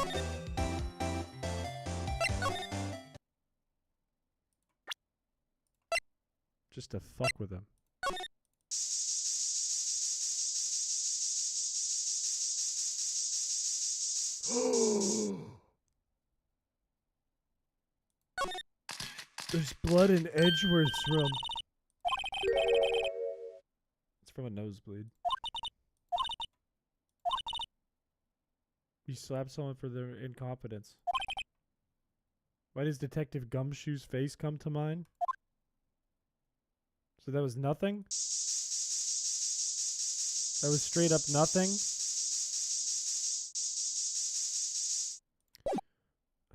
Just to fuck with him. There's blood in Edgeworth's room. It's from a nosebleed. You slapped someone for their incompetence. Why does Detective Gumshoe's face come to mind? So that was nothing? That was straight up nothing?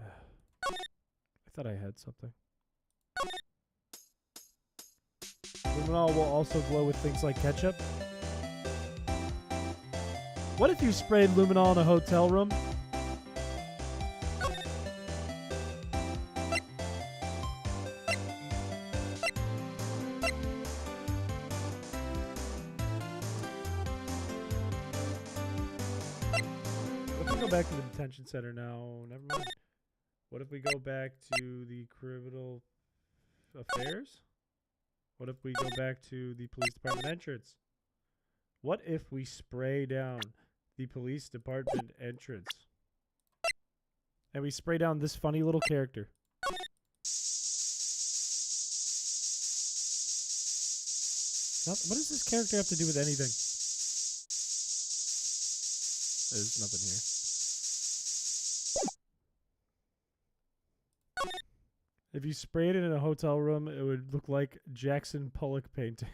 I thought I had something. Luminol will also glow with things like ketchup. What if you sprayed luminol in a hotel room? What if we go back to the detention center now? Never mind. What if we go back to the criminal affairs? What if we go back to the police department entrance? What if we spray down the police department entrance? And we spray down this funny little character. What does this character have to do with anything? There's nothing here. If you sprayed it in a hotel room, it would look like Jackson Pollock painting.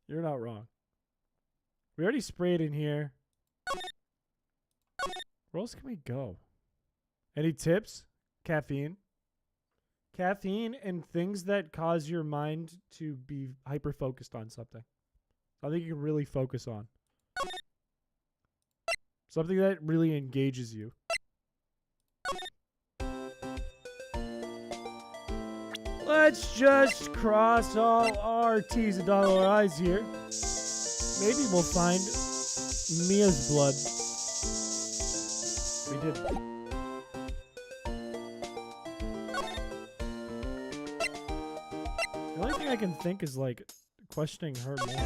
You're not wrong. We already sprayed in here. Where else can we go? Any tips? Caffeine. Caffeine and things that cause your mind to be hyper-focused on something. Something you can really focus on. Something that really engages you. Let's just cross all our T's and dot all our I's here. Maybe we'll find Mia's blood. We did. The only thing I can think is like questioning her more.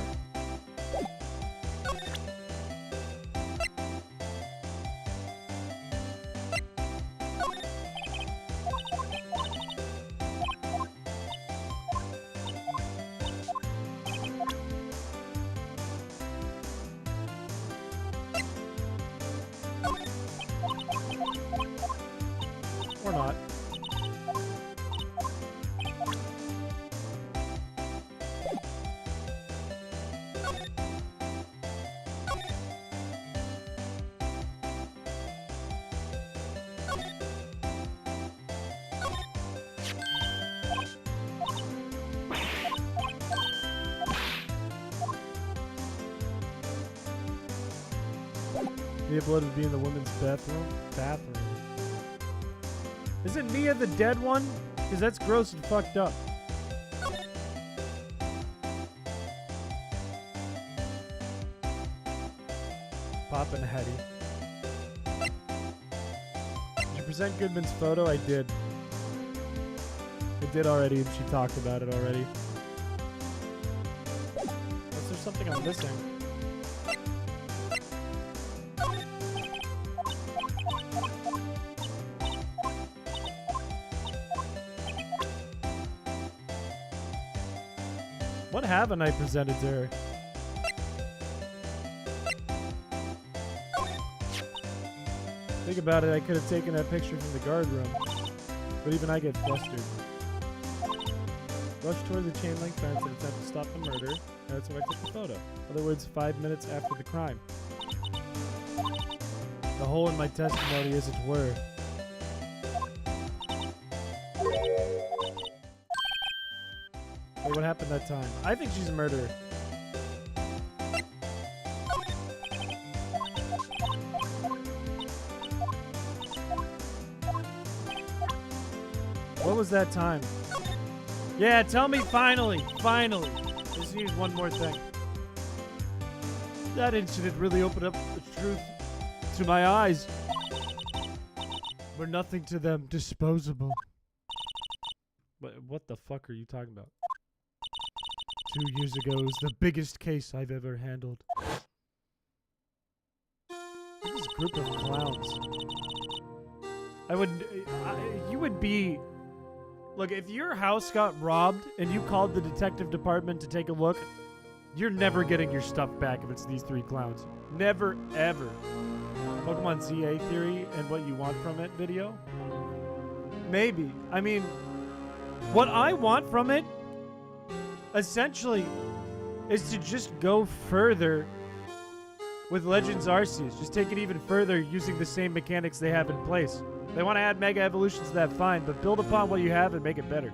Or not. Mia blood would be in the women's bathroom. Isn't Mia the dead one? Because that's gross and fucked up. Poppin' Hetty. Did you present Goodman's photo? I did. I did already, and she talked about it already. Unless there's something I'm missing. What haven't I presented to her? Think about it, I could have taken that picture from the guard room. But even I get flustered. Rush toward the chain link fence and attempt to stop the murder. That's when I took the photo. In other words, 5 minutes after the crime. The hole in my testimony, as it were. Wait, what happened that time? I think she's a murderer. What was that time? Yeah, tell me finally. Finally. Just need one more thing. That incident really opened up the truth to my eyes. We're nothing to them, disposable. What the fuck are you talking about? 2 years ago was the biggest case I've ever handled. This is a group of clowns. You would be... Look, if your house got robbed and you called the detective department to take a look, you're never getting your stuff back if it's these 3 clowns. Never, ever. Pokemon ZA theory and what you want from it video? Maybe. I mean, what I want from it, essentially, is to just go further with Legends Arceus. Just take it even further using the same mechanics they have in place. They want to add Mega Evolutions to that, fine, but build upon what you have and make it better.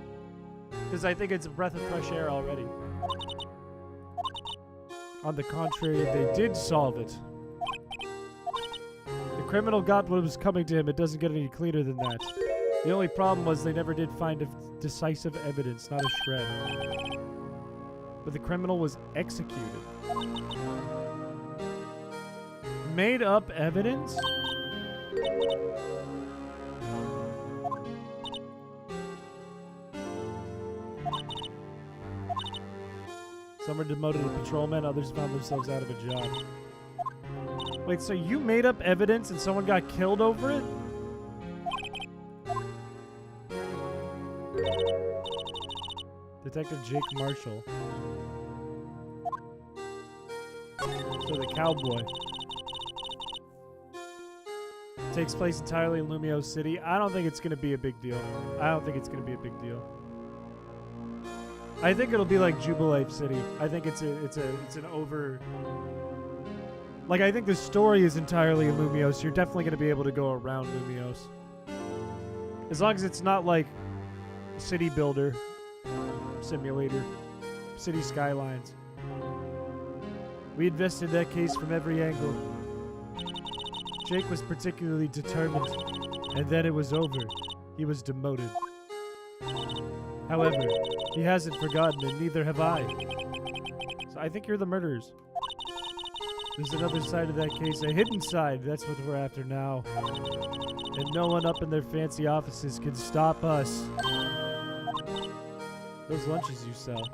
Because I think it's a breath of fresh air already. On the contrary, if they did solve it, the criminal got what was coming to him. It doesn't get any cleaner than that. The only problem was they never did find decisive evidence, not a shred. But the criminal was executed. Made up evidence? Some were demoted to patrolmen, others found themselves out of a job. Wait, so you made up evidence and someone got killed over it? Detective Jake Marshall. So the cowboy. Takes place entirely in Lumio City. I don't think it's going to be a big deal. I think it'll be like Jubilee City. I think it's an over... Like, I think the story is entirely in Lumios. You're definitely going to be able to go around Lumios. As long as it's not like City Builder, Simulator, City Skylines. We invested that case from every angle. Jake was particularly determined, and then it was over. He was demoted. However, he hasn't forgotten, and neither have I. So I think you're the murderers. There's another side of that case, a hidden side. That's what we're after now. And no one up in their fancy offices can stop us. Those lunches you sell.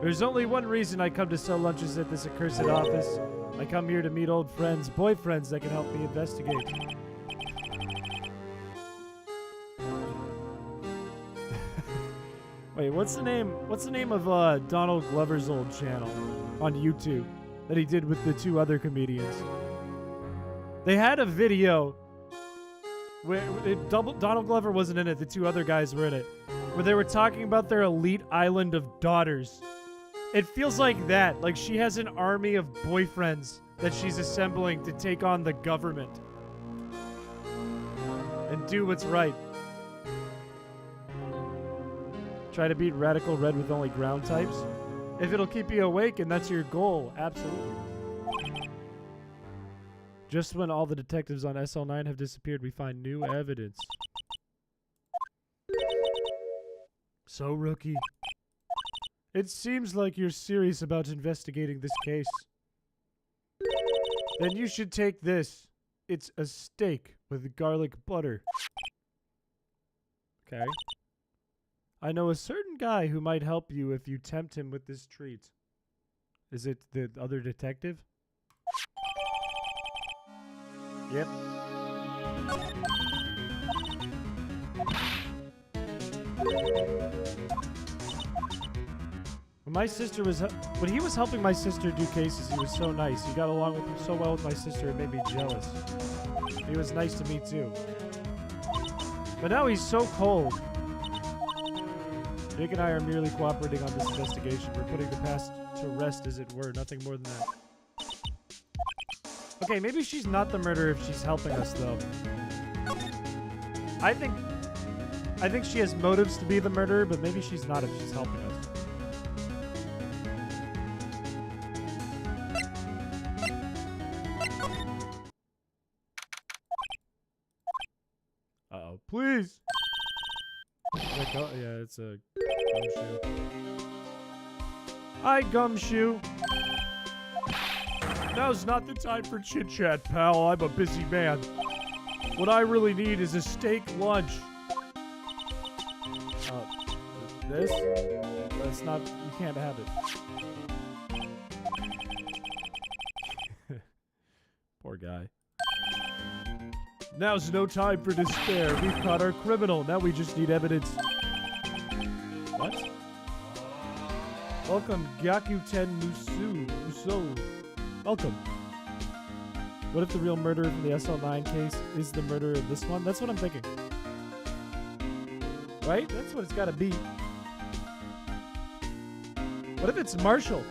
There's only one reason I come to sell lunches at this accursed office. I come here to meet old friends, boyfriends that can help me investigate. Wait, what's the name of Donald Glover's old channel on YouTube that he did with the 2 other comedians? They had a video where Donald Glover wasn't in it, the 2 other guys were in it, where they were talking about their elite island of daughters. It feels like that, like she has an army of boyfriends that she's assembling to take on the government and do what's right. Try to beat Radical Red with only ground types? If it'll keep you awake and that's your goal, absolutely. Just when all the detectives on SL9 have disappeared, we find new evidence. So, Rookie, it seems like you're serious about investigating this case. Then you should take this. It's a steak with garlic butter. Okay. I know a certain guy who might help you if you tempt him with this treat. Is it the other detective? Yep. My sister was when he was helping my sister do cases, he was so nice. He got along with so well with my sister, it made me jealous. He was nice to me too. But now he's so cold. Jake and I are merely cooperating on this investigation. We're putting the past to rest, as it were. Nothing more than that. Okay, maybe she's not the murderer if she's helping us, though. I think she has motives to be the murderer, but maybe she's not if she's helping us. Uh-oh. Please! Yeah, it's a gumshoe. Hi, gumshoe. Now's not the time for chit-chat, pal. I'm a busy man. What I really need is a steak lunch. This? That's not... You can't have it. Poor guy. Now's no time for despair. We've caught our criminal. Now we just need evidence. What? Welcome, Gyakuten Muso. Welcome. What if the real murderer from the SL9 case is the murderer of this one? That's what I'm thinking. Right? That's what it's gotta be. What if it's Marshall?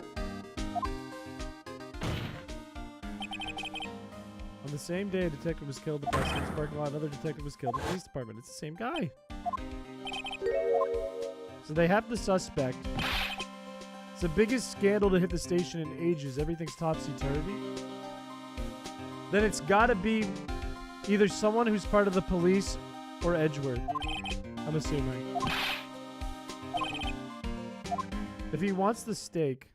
On the same day a detective was killed in the Backseat parking lot, another detective was killed in the police department. It's the same guy. So they have the suspect. It's the biggest scandal to hit the station in ages. Everything's topsy-turvy. Then it's gotta be either someone who's part of the police or Edgeworth. I'm assuming. If he wants the steak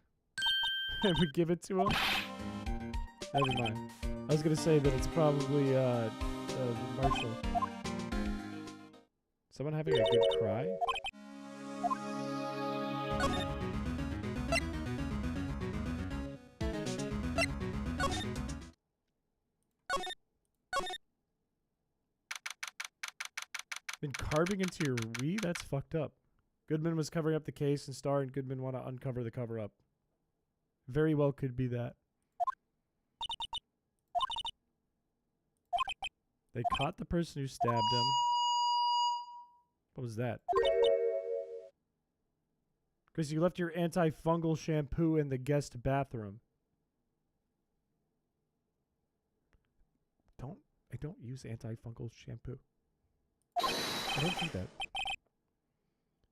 and we give it to him, never mind. I was gonna say that it's probably Marshall. Someone having a good cry? Been carving into your Wii? That's fucked up. Goodman was covering up the case, and Star and Goodman want to uncover the cover-up. Very well could be that. They caught the person who stabbed him. What was that? Because you left your antifungal shampoo in the guest bathroom. I don't use antifungal shampoo. I don't do that.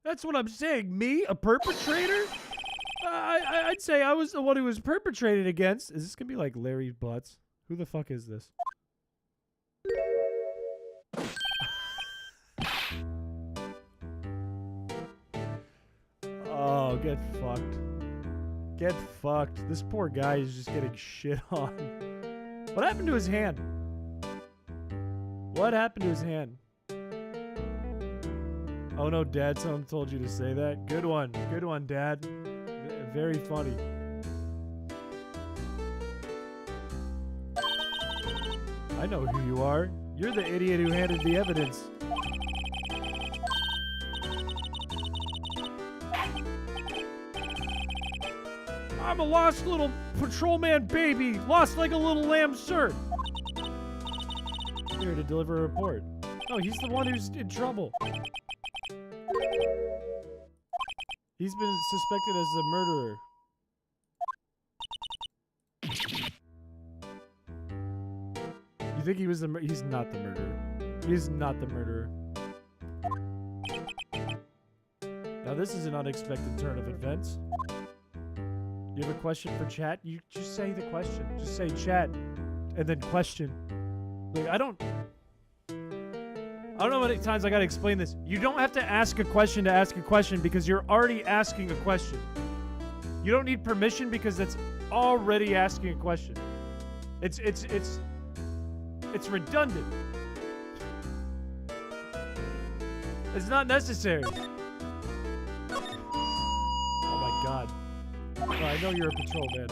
That's what I'm saying. Me, a perpetrator? I'd say I was the one who was perpetrated against. Is this gonna be like Larry Butts? Who the fuck is this? Oh, get fucked. Get fucked. This poor guy is just getting shit on. What happened to his hand? What happened to his hand? Oh no, Dad, someone told you to say that. Good one. Good one, Dad. Very funny. I know who you are. You're the idiot who handed the evidence. I'm a lost little patrolman baby. Lost like a little lamb, sir. Here to deliver a report. No, he's the one who's in trouble. He's been suspected as the murderer. You think he was the he's not the murderer. He's not the murderer. Now this is an unexpected turn of events. You have a question for chat? You just say the question. Just say chat and then question. Like, I don't know how many times I gotta explain this. You don't have to ask a question to ask a question because you're already asking a question. You don't need permission because it's already asking a question. It's redundant. It's not necessary. Oh my god. Oh, I know you're a patrol man.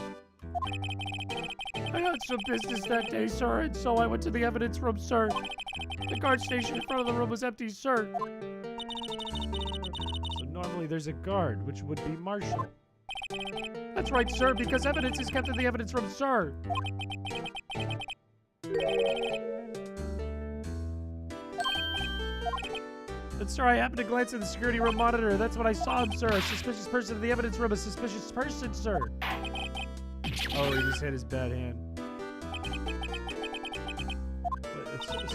I had some business that day, sir, and so I went to the evidence room, sir. The guard station in front of the room was empty, sir. So normally there's a guard, which would be Marshall. That's right, sir, because evidence is kept in the evidence room, sir. And, sir, I happened to glance at the security room monitor. That's what I saw him, sir. A suspicious person in the evidence room. A suspicious person, sir. Oh, he just hit his bad hand.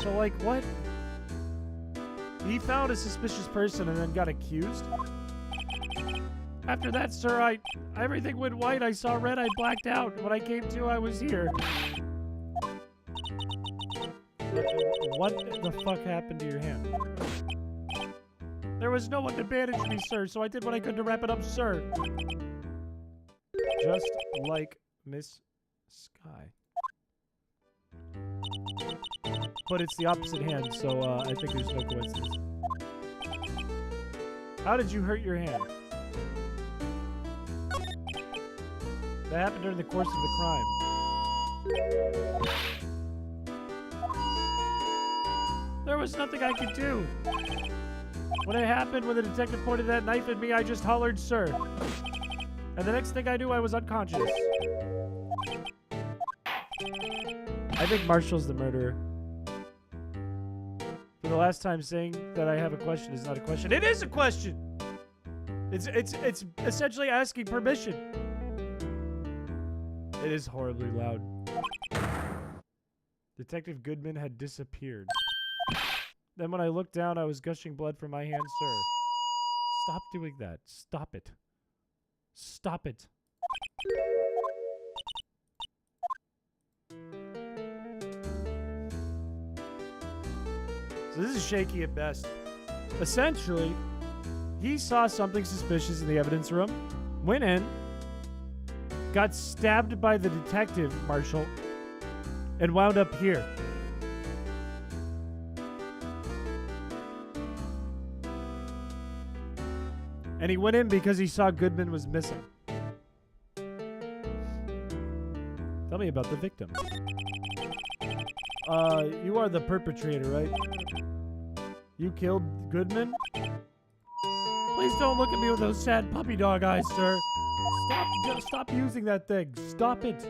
So, like, what? He found a suspicious person and then got accused? After that, sir, everything went white. I saw red. I blacked out. When I came to, I was here. What the fuck happened to your hand? There was no one to bandage me, sir, so I did what I could to wrap it up, sir. Just like Miss Sky. But it's the opposite hand, so I think there's no coincidence. How did you hurt your hand? That happened during the course of the crime. There was nothing I could do. When it happened, when the detective pointed that knife at me, I just hollered, sir. And the next thing I knew, I was unconscious. I think Marshall's the murderer. For the last time saying that I have a question is not a question. It is a question! It's essentially asking permission. It is horribly loud. Detective Goodman had disappeared. Then when I looked down, I was gushing blood from my hand, sir. Stop doing that. Stop it. Stop it. So this is shaky at best. Essentially, he saw something suspicious in the evidence room, went in, got stabbed by the detective, Marshall, and wound up here. And he went in because he saw Goodman was missing. Tell me about the victim. You are the perpetrator, right? You killed Goodman? Please don't look at me with those sad puppy dog eyes, sir. Stop using that thing. Stop it.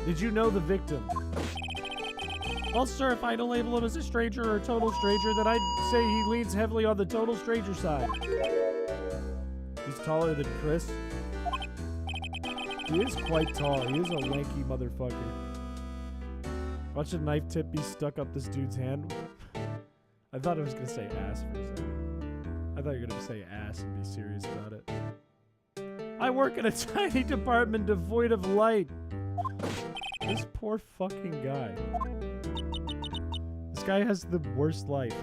Did you know the victim? Well, sir, if I had to label him as a stranger or a total stranger, then I'd say he leans heavily on the total stranger side. He's taller than Chris. He is quite tall. He is a lanky motherfucker. Watch a knife tip be stuck up this dude's hand. I thought I was going to say ass for a second. I thought you were going to say ass and be serious about it. I work in a tiny department devoid of light. This poor fucking guy. This guy has the worst life.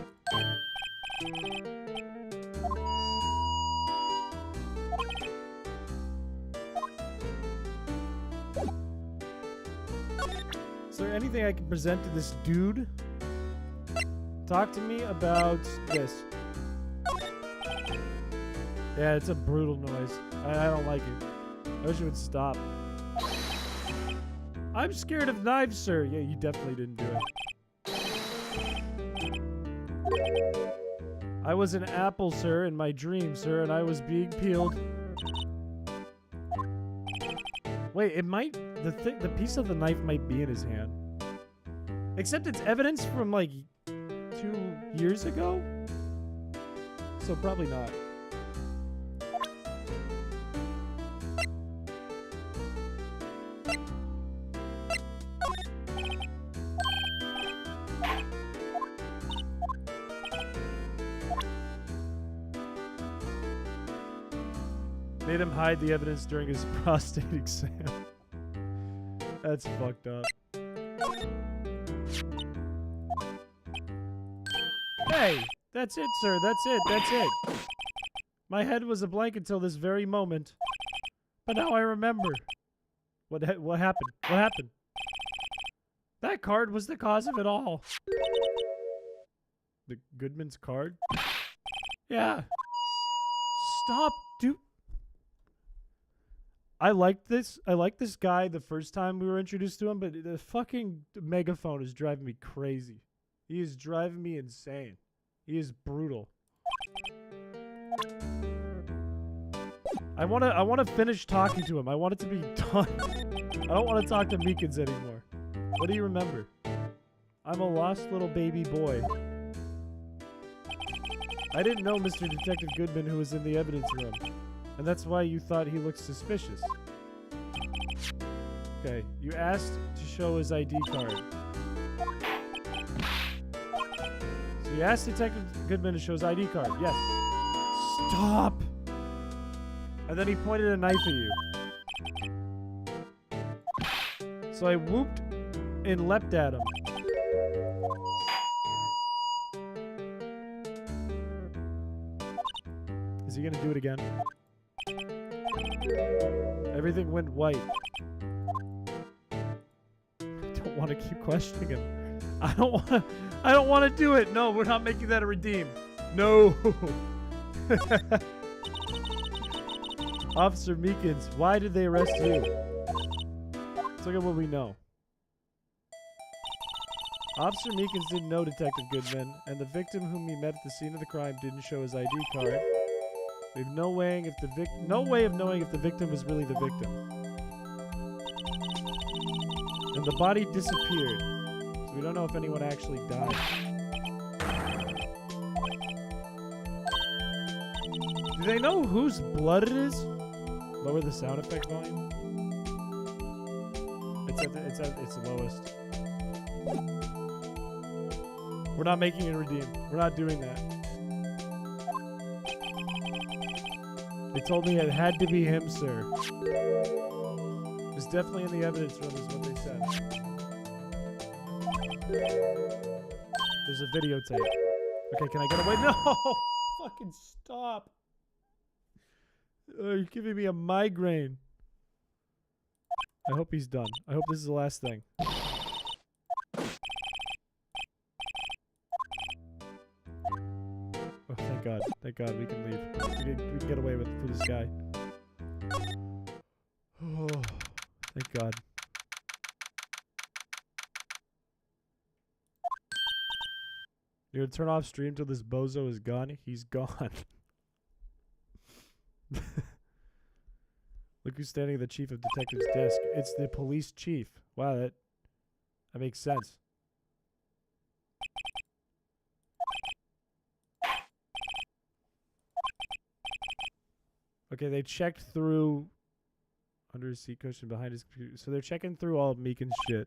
Is there anything I can present to this dude? Talk to me about this. Yeah, it's a brutal noise. I don't like it. I wish it would stop. I'm scared of knives, sir. Yeah, you definitely didn't do it. I was an apple, sir, in my dream, sir, and I was being peeled. Wait, it might... The piece of the knife might be in his hand. Except it's evidence from, like, 2 years ago? So probably not. Made him hide the evidence during his prostate exam. That's fucked up. Hey! That's it, sir. That's it. That's it. My head was a blank until this very moment. But now I remember. What happened? What happened? That card was the cause of it all. The Goodman's card? Yeah. Stop, dude. I liked this guy the first time we were introduced to him, but the fucking megaphone is driving me crazy. He is driving me insane. He is brutal. I wanna finish talking to him. I want it to be done. I don't want to talk to Meekins anymore. What do you remember? I'm a lost little baby boy. I didn't know Mr. Detective Goodman who was in the evidence room. And that's why you thought he looked suspicious. Okay, you asked to show his ID card. So you asked Detective Goodman to show his ID card. Yes. Stop! And then he pointed a knife at you. So I whooped and leapt at him. Is he gonna do it again? Everything went white. I don't want to keep questioning him. I don't want to do it. No, we're not making that a redeem. No. Officer Meekins, why did they arrest you? Let's look at what we know. Officer Meekins didn't know Detective Goodman, and the victim whom he met at the scene of the crime didn't show his ID card. We have no way of knowing if the victim was really the victim. And the body disappeared, so we don't know if anyone actually died. Do they know whose blood it is? Lower the sound effect volume. It's at its lowest. We're not making it redeem. We're not doing that. They told me it had to be him, sir. It was definitely in the evidence room, is what they said. There's a videotape. Okay, can I get away? No! Fucking stop. You're giving me a migraine. I hope he's done. I hope this is the last thing. Oh, thank God. Thank God we can leave. We can get away with it for this guy. Oh, thank God. You're gonna turn off stream till this bozo is gone? He's gone. Look who's standing at the chief of detective's desk. It's the police chief. Wow, that makes sense. Okay, they checked through under his seat cushion behind his computer. So they're checking through all of Meekin's shit.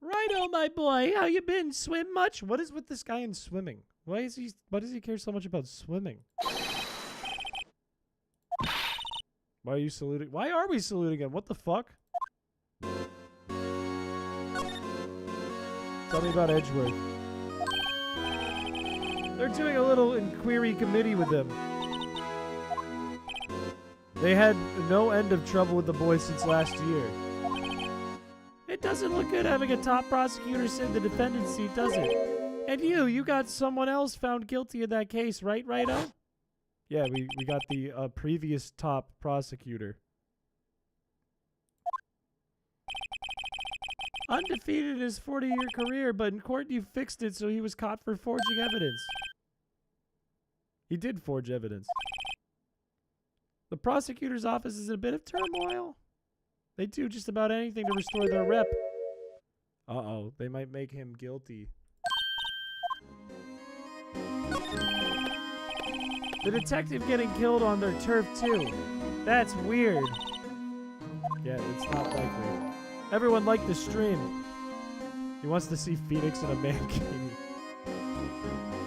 Righto, my boy. How you been? Swim much? What is with this guy in swimming? Why does he care so much about swimming? Why are you saluting? Why are we saluting him? What the fuck? Tell me about Edgeworth. They're doing a little inquiry committee with him. They had no end of trouble with the boy since last year. It doesn't look good having a top prosecutor sit in the defendant's seat, does it? And you got someone else found guilty in that case, right, Righto? Yeah, we got the previous top prosecutor. Undefeated in his 40-year career, but in court you fixed it so he was caught for forging evidence. He did forge evidence. The prosecutor's office is in a bit of turmoil. They do just about anything to restore their rep. Uh-oh, they might make him guilty. The detective getting killed on their turf too. That's weird. Yeah, it's not likely. Everyone liked the stream. He wants to see Phoenix in a mankini.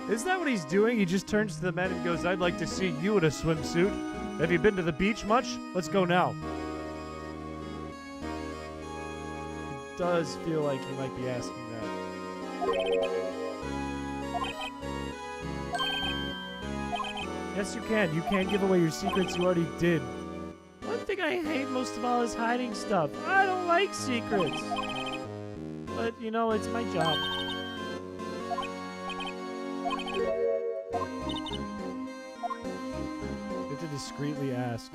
Isn't that what he's doing? He just turns to the men and goes, I'd like to see you in a swimsuit. Have you been to the beach much? Let's go now. It does feel like he might be asking that. Yes, you can. You can give away your secrets. You already did. One thing I hate most of all is hiding stuff. I don't like secrets. But, you know, it's my job. You have to discreetly ask.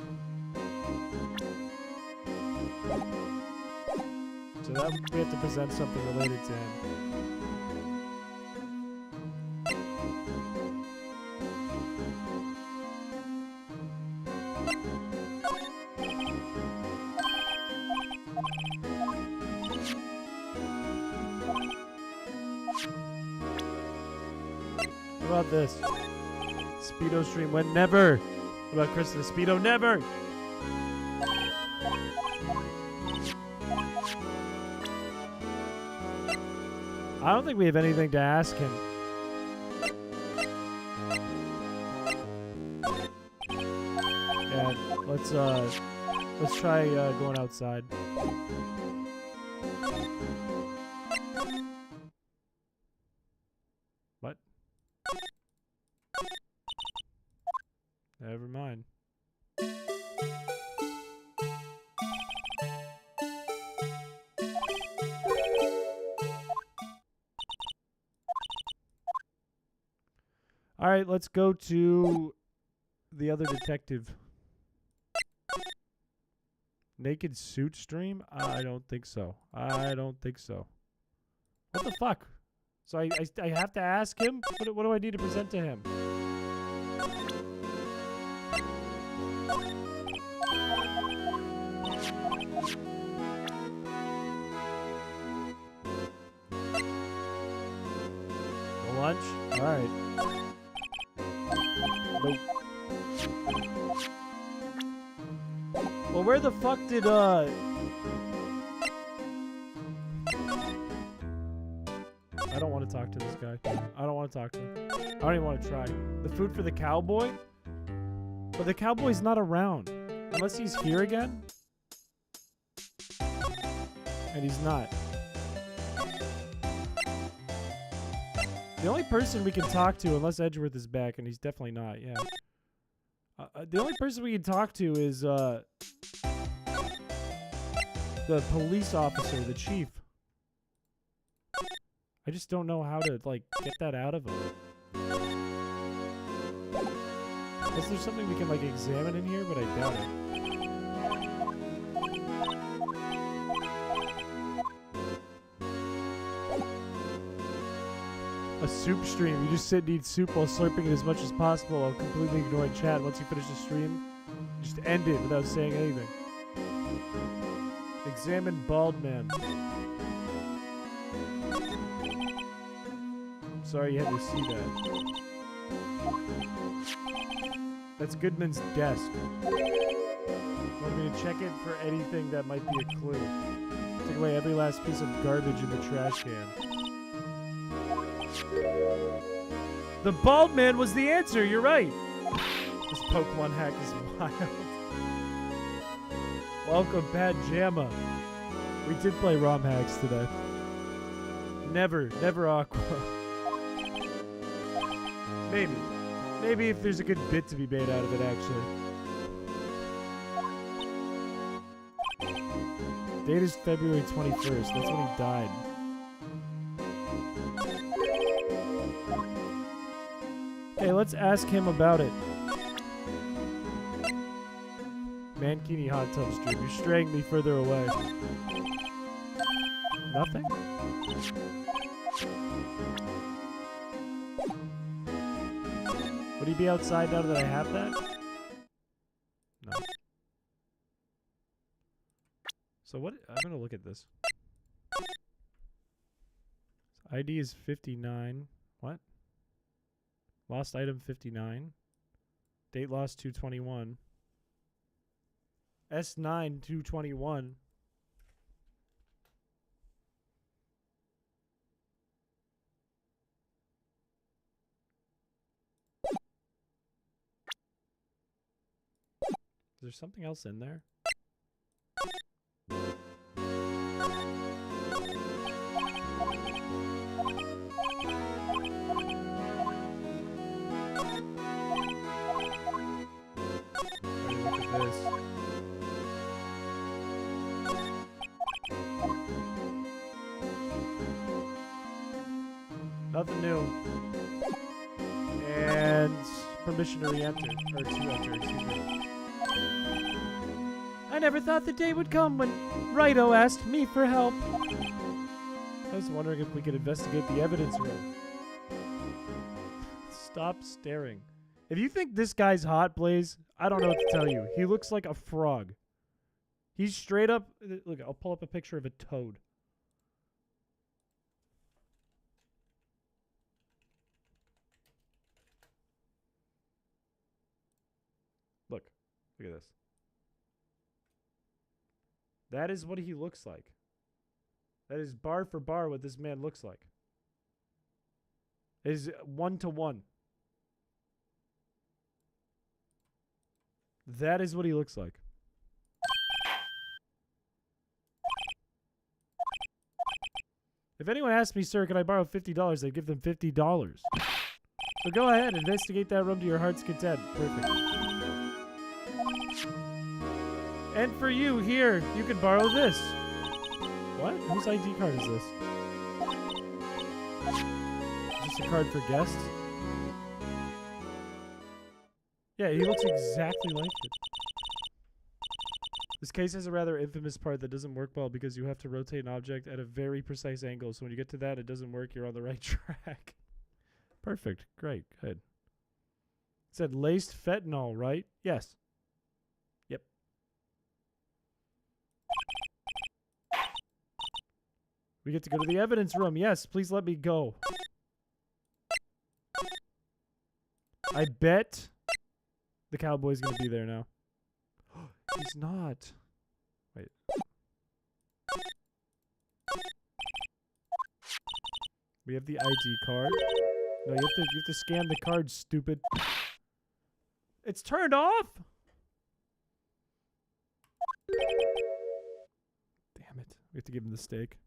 So that we have to present something related to him. about this? Speedo stream went never. What about Chris and the Speedo? Never. I don't think we have anything to ask him. Yeah, let's try going outside. What? Never mind. All right, let's go to the other detective. Naked suit stream? I don't think so. I don't think so. What the fuck? So I have to ask him? What do I need to present to him? A lunch? Alright. Nope. Well, where the fuck did, I don't want to talk to this guy. I don't want to talk to him. I don't even want to try. The food for the cowboy? But the cowboy's not around. Unless he's here again? And he's not. The only person we can talk to, unless Edgeworth is back, and he's definitely not, yeah. The only person we can talk to is, the police officer, the chief. I just don't know how to, like, get that out of him. Is there something we can, like, examine in here? But I doubt it. A soup stream. You just sit and eat soup while slurping it as much as possible while completely ignoring chat. Once you finish the stream, just end it without saying anything. Examine bald man. Sorry you had to see that. That's Goodman's desk. Want me to check it for anything that might be a clue. Take away every last piece of garbage in the trash can. The bald man was the answer, you're right. This Pokemon hack is wild. Welcome, Pat Jamma. We did play ROM hacks today. Never Aqua. Maybe if there's a good bit to be made out of it, actually. Date is February 21st. That's when he died. Okay, let's ask him about it. Mankini hot tub stream. You're straying me further away. Nothing? Would he be outside now that I have that? No. So what? I'm gonna look at this. ID is 59. What? Lost item 59. Date lost 221. S9 221. Is there something else in there? Look at this. Nothing new. And permission to re-enter. Or to enter, excuse me. I never thought the day would come when Righto asked me for help. I was wondering if we could investigate the evidence room. Stop staring. If you think this guy's hot, Blaze, I don't know what to tell you. He looks like a frog. He's straight up... Look, I'll pull up a picture of a toad. Look at this. That is what he looks like. That is bar for bar what this man looks like. It is 1-to-1. That is what he looks like. If anyone asked me, sir, can I borrow $50? I'd give them $50. So go ahead, investigate that room to your heart's content. Perfect. And for you, here, you can borrow this. What? Whose ID card is this? Is this a card for guests? Yeah, he looks exactly like it. This case has a rather infamous part that doesn't work well because you have to rotate an object at a very precise angle. So when you get to that, it doesn't work. You're on the right track. Perfect. Great. Good. It said laced fentanyl, right? Yes. Yep. We get to go to the evidence room. Yes, please let me go. I bet the cowboy's going to be there now. He's not. Wait. We have the ID card. No, you have to scan the card, stupid. It's turned off. Damn it. We have to give him the steak.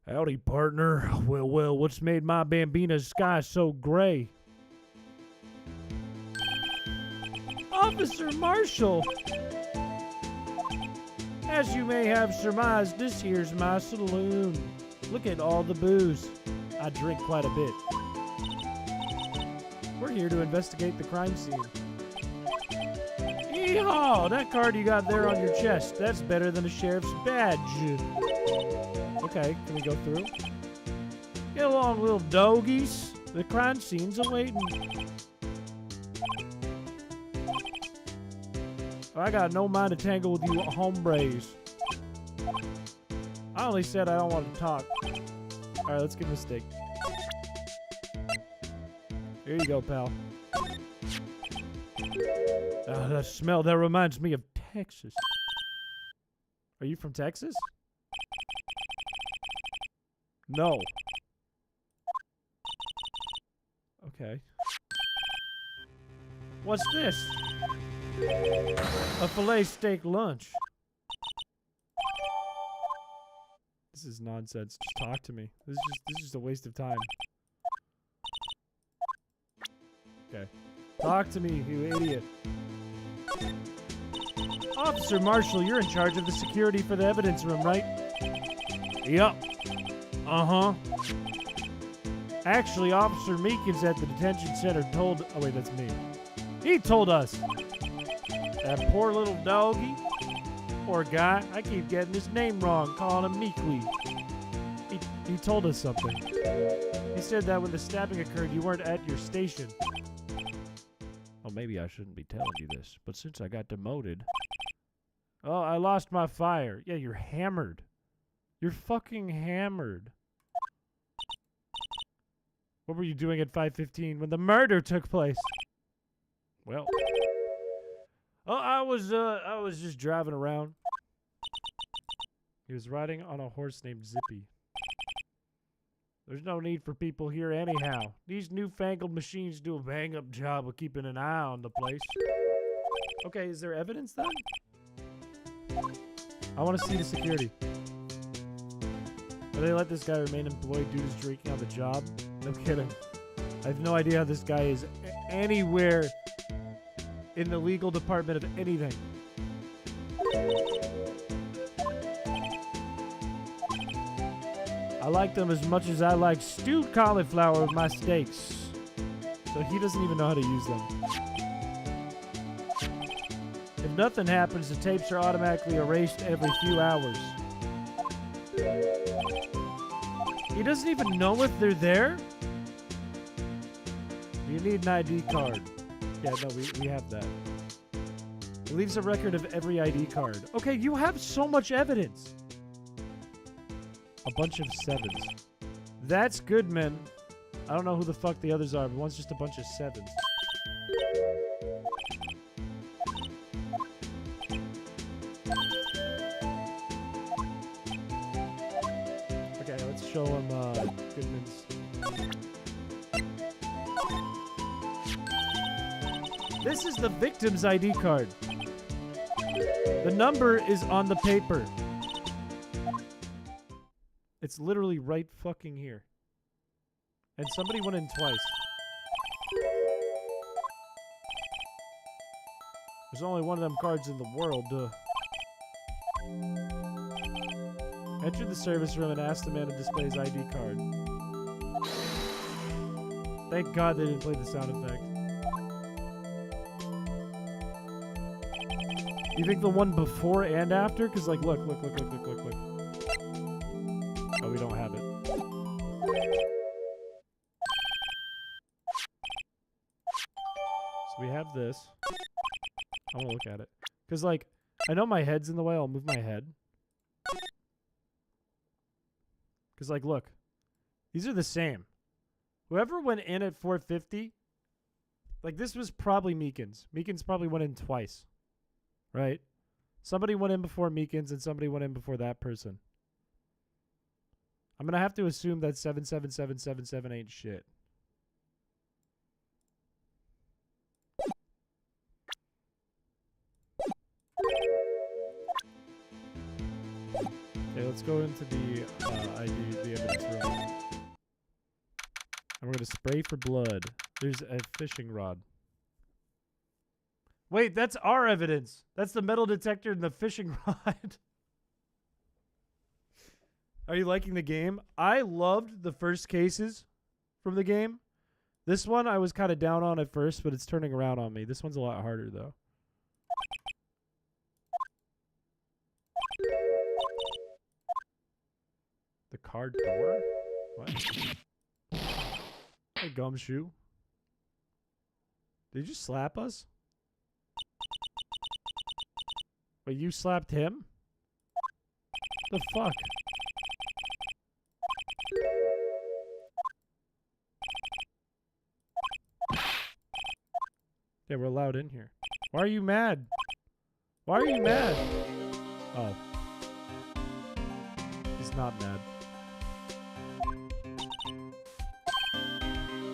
Howdy, partner. Well, what's made my Bambina's sky so gray? Officer Marshall! As you may have surmised, this here's my saloon. Look at all the booze. I drink quite a bit. We're here to investigate the crime scene. Yeehaw! That card you got there on your chest, that's better than a sheriff's badge. Okay, can we go through? Get along, little doggies. The crime scene's awaiting. I got no mind to tangle with you hombres. I only said I don't want to talk. Alright, let's give him a steak. Here you go, pal. That smell, that reminds me of Texas. Are you from Texas? No. Okay. What's this? A filet steak lunch. This is nonsense. Just talk to me. This is just a waste of time. Okay. Talk to me, you idiot. Officer Marshall, you're in charge of the security for the evidence room, right? Yup. Uh-huh. Actually, Officer Meekins at the detention center told... Oh, wait, that's me. He told us. That poor little doggy. Poor guy. I keep getting his name wrong, calling him Meekly. He told us something. He said that when the stabbing occurred, you weren't at your station. Well, maybe I shouldn't be telling you this, but since I got demoted... Oh, I lost my fire. Yeah, you're hammered. You're fucking hammered. What were you doing at 5:15 when the murder took place? Well... Oh, I was just driving around. He was riding on a horse named Zippy. There's no need for people here anyhow. These newfangled machines do a bang-up job of keeping an eye on the place. Okay, is there evidence then? I want to see the security. Will they let this guy remain employed due to his drinking on the job? No kidding. I have no idea how this guy is anywhere in the legal department of anything. I like them as much as I like stewed cauliflower with my steaks. So he doesn't even know how to use them. If nothing happens, the tapes are automatically erased every few hours. He doesn't even know if they're there? You need an ID card. Yeah, no, we have that. It leaves a record of every ID card. Okay, you have so much evidence. A bunch of 7s. That's good, man. I don't know who the fuck the others are, but one's just a bunch of 7s. Okay, let's show him Goodman's. This is the victim's ID card. The number is on the paper. It's literally right fucking here. And somebody went in twice. There's only one of them cards in the world. Enter the service room and ask the man to display his ID card. Thank God they didn't play the sound effect. You think the one before and after? Because, like, look. Oh, we don't have it. So we have this. I want to look at it. Because, like, I know my head's in the way. I'll move my head. Because, like, look. These are the same. Whoever went in at 450, like, this was probably Meekins. Meekins probably went in twice. Right? Somebody went in before Meekins and somebody went in before that person. I'm going to have to assume that 777777 ain't shit. Okay, let's go into the evidence room. And we're going to spray for blood. There's a fishing rod. Wait, that's our evidence. That's the metal detector and the fishing rod. Are you liking the game? I loved the first cases from the game. This one I was kind of down on at first, but it's turning around on me. This one's a lot harder, though. The car door? What? Hey, Gumshoe. Did you just slap us? Wait, you slapped him? The fuck? Yeah, we're allowed in here. Why are you mad? Why are you mad? Oh. He's not mad.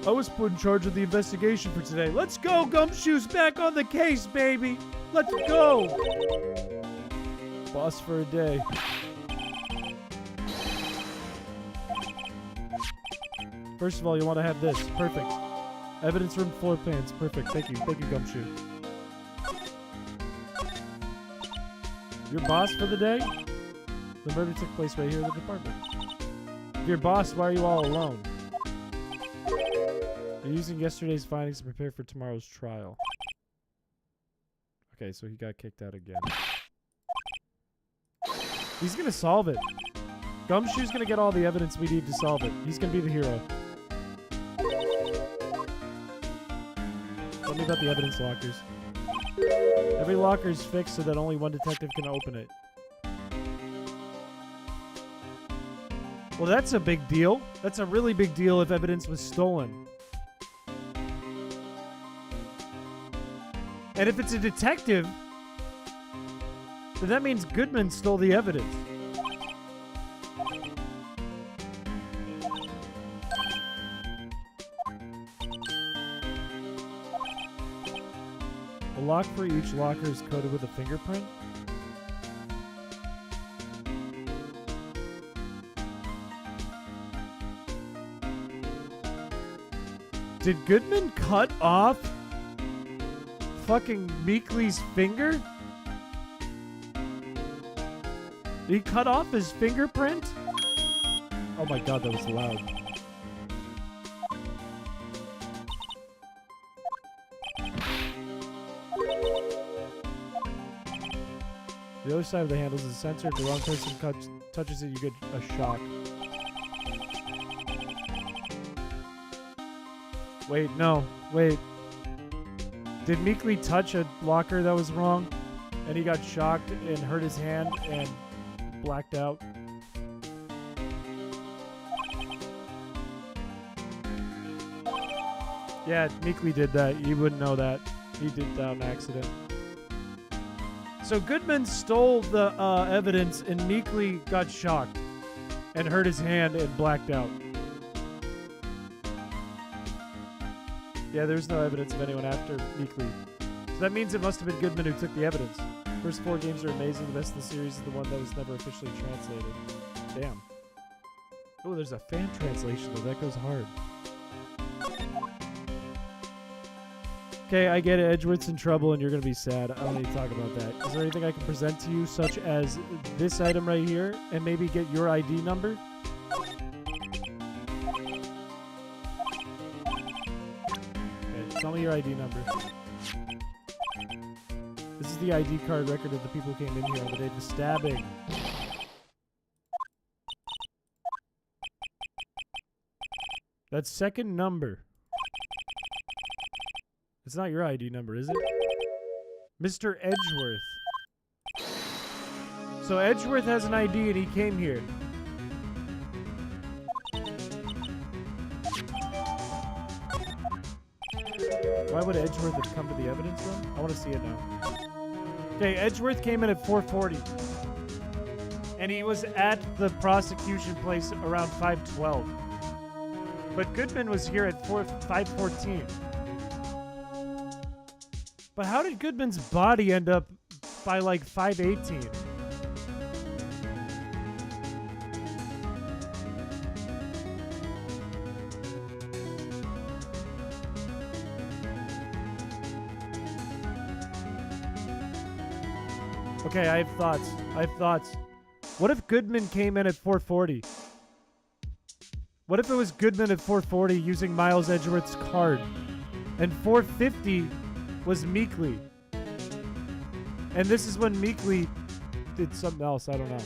I was put in charge of the investigation for today. Let's go, Gumshoe's back on the case, baby! Let's go! Boss for a day. First of all, you want to have this. Perfect. Evidence room floor plans. Perfect. Thank you. Thank you, Gumshoe. Your boss for the day? The murder took place right here in the department. If you're boss, why are you all alone? You're using yesterday's findings to prepare for tomorrow's trial. Okay, so he got kicked out again. He's gonna solve it. Gumshoe's gonna get all the evidence we need to solve it. He's gonna be the hero. Tell me about the evidence lockers. Every locker is fixed so that only one detective can open it. Well, that's a big deal. That's a really big deal if evidence was stolen. And if it's a detective, then that means Goodman stole the evidence. The lock for each locker is coded with a fingerprint. Did Goodman cut off fucking Meekley's finger? Did he cut off his fingerprint? Oh my god, that was loud. The other side of the handles is sensor. If the wrong person touches it, you get a shock. Wait, no. Wait. Did Meekley touch a locker that was wrong? And he got shocked and hurt his hand and blacked out? Yeah, Meekley did that. You wouldn't know that. He did that on accident. So Goodman stole the evidence and meekly got shocked and hurt his hand and blacked out. Yeah, there's no evidence of anyone after Meekly. So that means it must have been Goodman who took the evidence. First 4 games are amazing. The best of the series is the one that was never officially translated. Damn. Oh, there's a fan translation though. That goes hard. Okay, I get it. Edgeworth's in trouble and you're going to be sad. I don't need to talk about that. Is there anything I can present to you, such as this item right here, and maybe get your ID number? Tell me your ID number. This is the ID card record of the people who came in here on the day of the stabbing. That's second number. It's not your ID number, is it? Mr. Edgeworth. So Edgeworth has an ID and he came here. Why would Edgeworth have come to the evidence room? I want to see it now. Okay, Edgeworth came in at 4:40. And he was at the prosecution place around 5:12. But Goodman was here at 5:14. But how did Goodman's body end up by like 5:18? Okay, I have thoughts. What if Goodman came in at 4:40? What if it was Goodman at 4:40 using Miles Edgeworth's card? And 4:50 was Meekly. And this is when Meekly did something else, I don't know.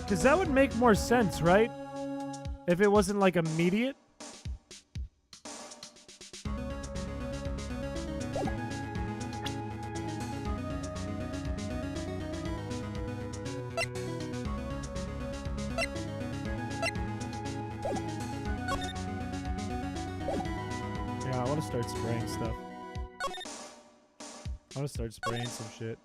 Because that would make more sense, right? If it wasn't like immediate. Yeah, I want to start spraying stuff. I want to start spraying some shit.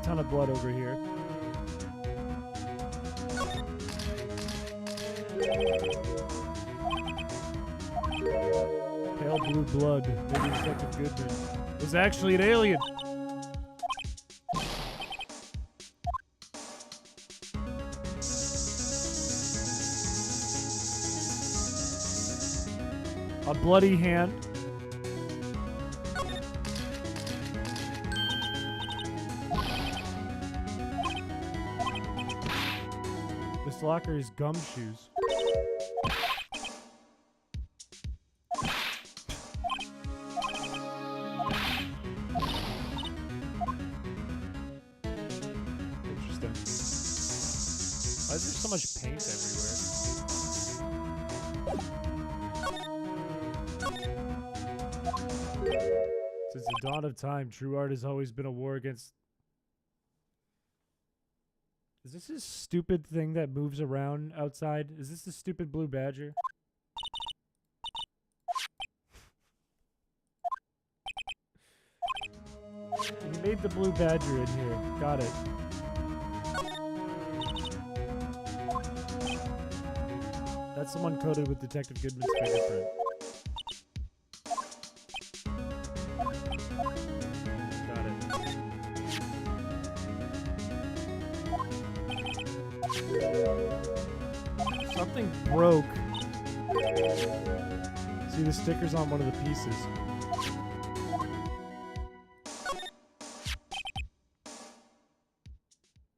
Ton of blood over here. Pale blue blood. Maybe Detective Goodman was actually an alien. A bloody hand. Locker is gumshoes. Interesting. Why is there so much paint everywhere? Since the dawn of time, true art has always been a war against... Is this a stupid thing that moves around outside? Is this the stupid blue badger? He made the blue badger in here. Got it. That's the one coated with Detective Goodman's fingerprint. Got it. Something broke. See the stickers on one of the pieces.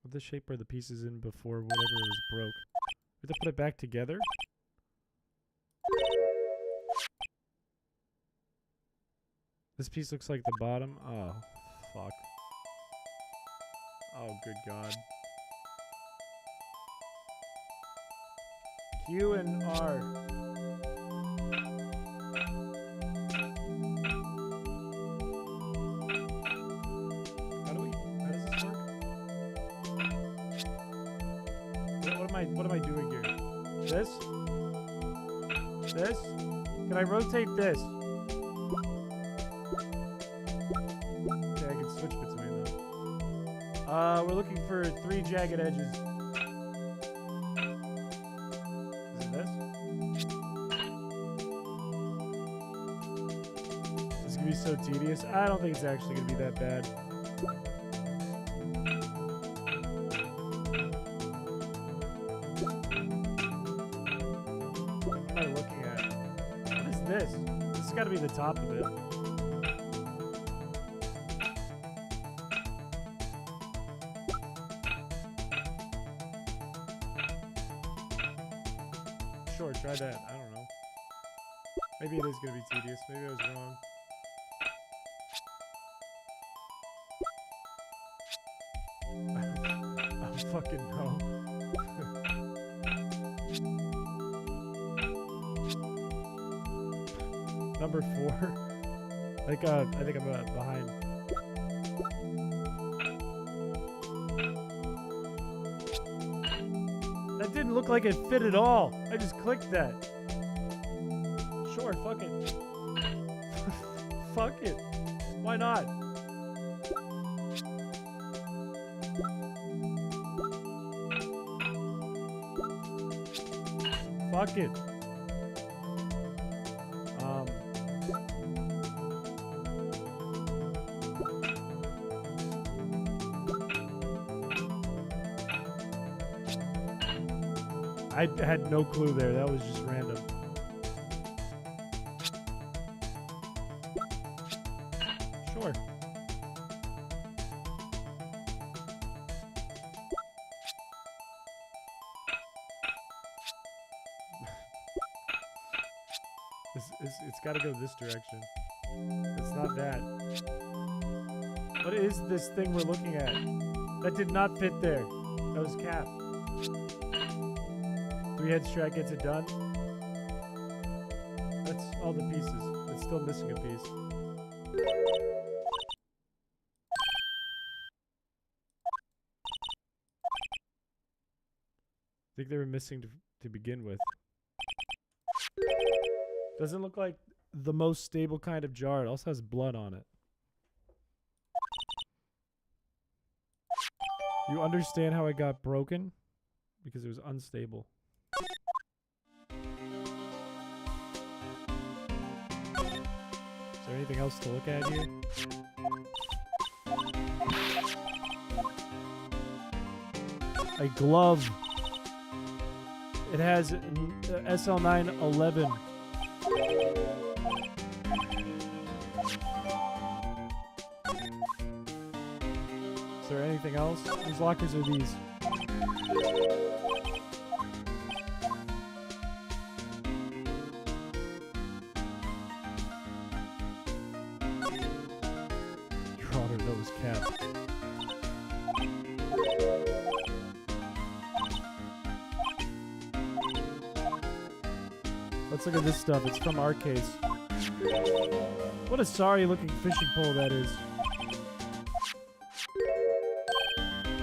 What the shape are the pieces in before whatever was broke? We have to put it back together? This piece looks like the bottom. Oh, fuck. Oh, good God. Q and R. How does this work? What am I doing here? This? This? Can I rotate this? Okay, I can switch between them. We're looking for 3 jagged edges. Is it this? This is gonna be so tedious. I don't think it's actually gonna be that bad. What am I looking at? What is this? This has got to be the top of it. Sure, try that. I don't know. Maybe it is going to be tedious. Maybe I was wrong. I don't fucking know. Number 4. I think I'm behind. That didn't look like it fit at all. I just clicked that. Sure, fuck it. Fuck it. Why not? Fuck it. I had no clue there. That was just random. Sure. It's got to go this direction. It's not that. What is this thing we're looking at? That did not fit there. That was cap. 3-head strike gets it done. That's all the pieces. It's still missing a piece. I think they were missing to begin with. Doesn't look like the most stable kind of jar. It also has blood on it. You understand how it got broken? Because it was unstable. Is there anything else to look at here? A glove. It has SL911. Is there anything else? Whose lockers are these? Your honor knows cap. Let's look at this stuff. It's from our case. What a sorry looking fishing pole that is.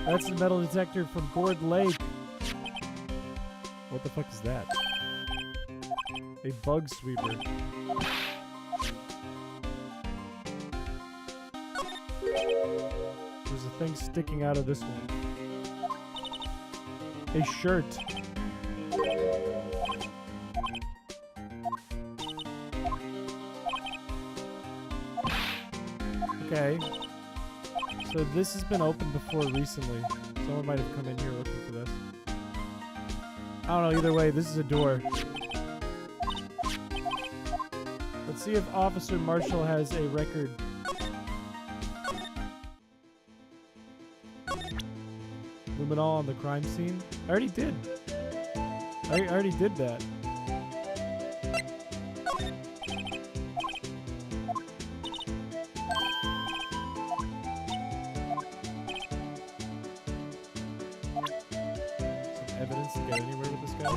That's the metal detector from Gourd Lake. What the fuck is that? A bug sweeper. There's a thing sticking out of this one. A shirt. Okay. So this has been opened before recently. Someone might have come in here looking for this. I don't know, either way, this is a door. Let's see if Officer Marshall has a record. Luminol on the crime scene? I already did. I already did that. Evidence to get anywhere with this guy.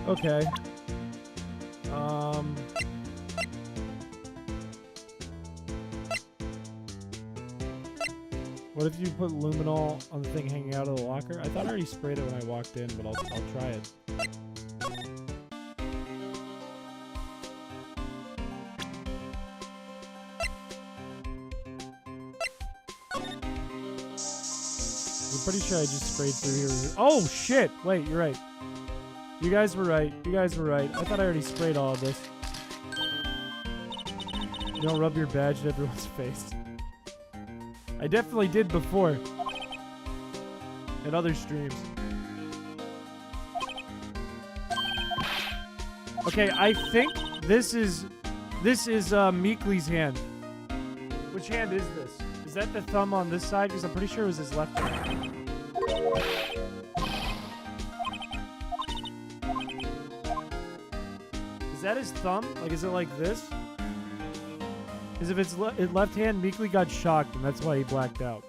Okay. What if you put luminol on the thing hanging out of the locker? I thought I already sprayed it when I walked in, but I'll try it. I'm pretty sure I just sprayed through here. Oh shit! Wait, you're right. You guys were right. You guys were right. I thought I already sprayed all of this. You don't rub your badge in everyone's face. I definitely did before. In other streams. Okay, I think this is Meekly's hand. Which hand is this? Is that the thumb on this side? Because I'm pretty sure it was his left hand. Is that his thumb? Like, is it like this? Because if it's left hand, Meekly got shocked, and that's why he blacked out.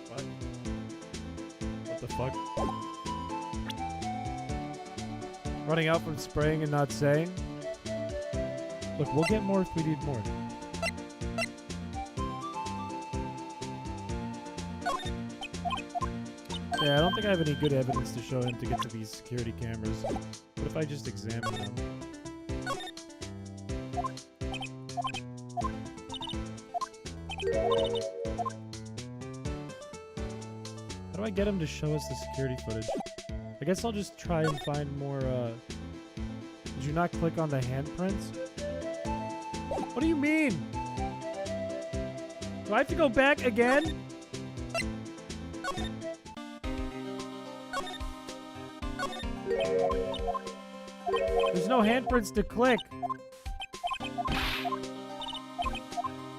What? What the fuck? Running out from spraying and not saying? Look, we'll get more if we need more. Yeah, I don't think I have any good evidence to show him to get to these security cameras. What if I just examine them? How do I get him to show us the security footage? I guess I'll just try and find more, Did you not click on the handprints? What do you mean? Do I have to go back again? There's no handprints to click.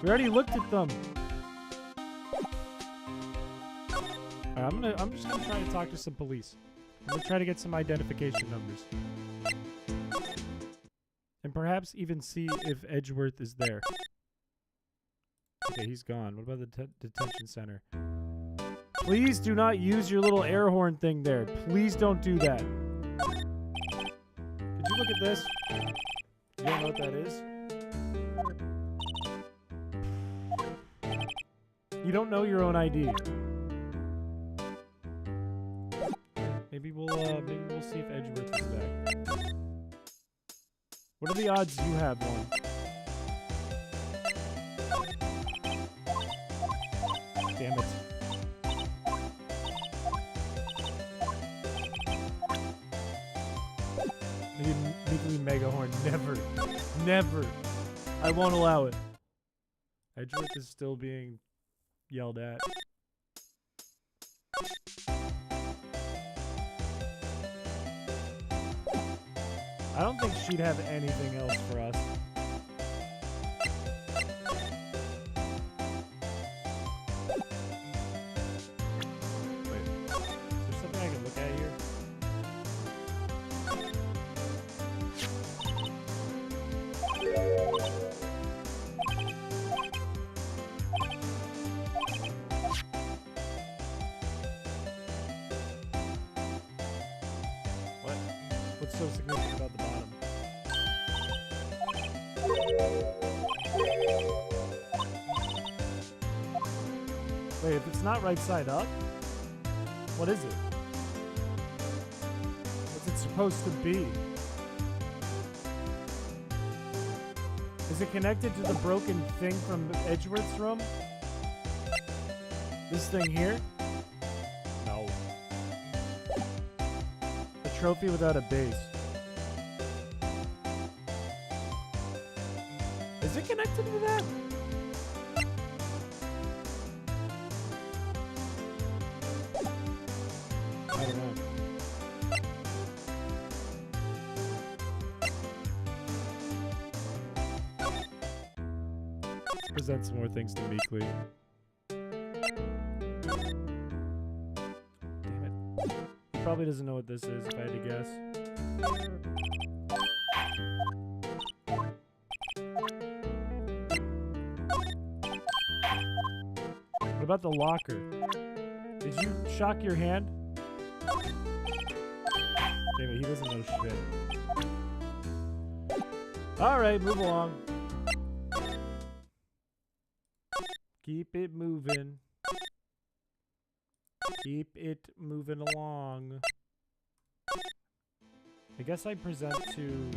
We already looked at them. Alright, I'm just gonna try to talk to some police. I'm gonna try to get some identification numbers. And perhaps even see if Edgeworth is there. Okay, he's gone. What about the detention center? Please do not use your little air horn thing there. Please don't do that. Could you look at this? You don't know what that is? You don't know your own ID. Maybe we'll see if Edgeworth is back. What are the odds you have one? Damn it. Meekly Mega Horn. Never. Never. I won't allow it. Edgeworth is still being yelled at. I don't think she'd have anything else for us. Wait, is there something I can look at here? What? What's so significant about the bottom? Wait, if it's not right side up, what is it? What's it supposed to be? Is it connected to the broken thing from Edgeworth's room? This thing here? No. A trophy without a base. Is it connected to that? I don't know. Let's present some more things to Meekly. Damn it. He probably doesn't know what this is, if I had to guess. What about the locker? Did you shock your hand? Damn it, he doesn't know shit. Alright, move along. Keep it moving. Keep it moving along. I guess I present to you?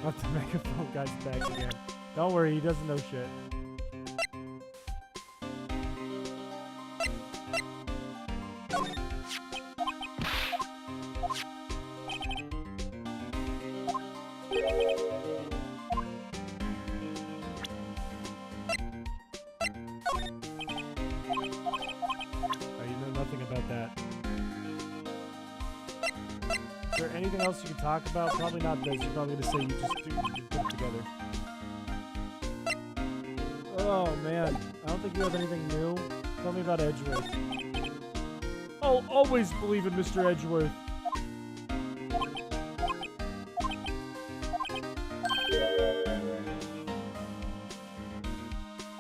Oh, the megaphone guy's back again. Don't worry, he doesn't know shit. Anything else you can talk about? Probably not this. You're probably gonna say you just put it together. Oh man, I don't think you have anything new. Tell me about Edgeworth. I'll always believe in Mr. Edgeworth.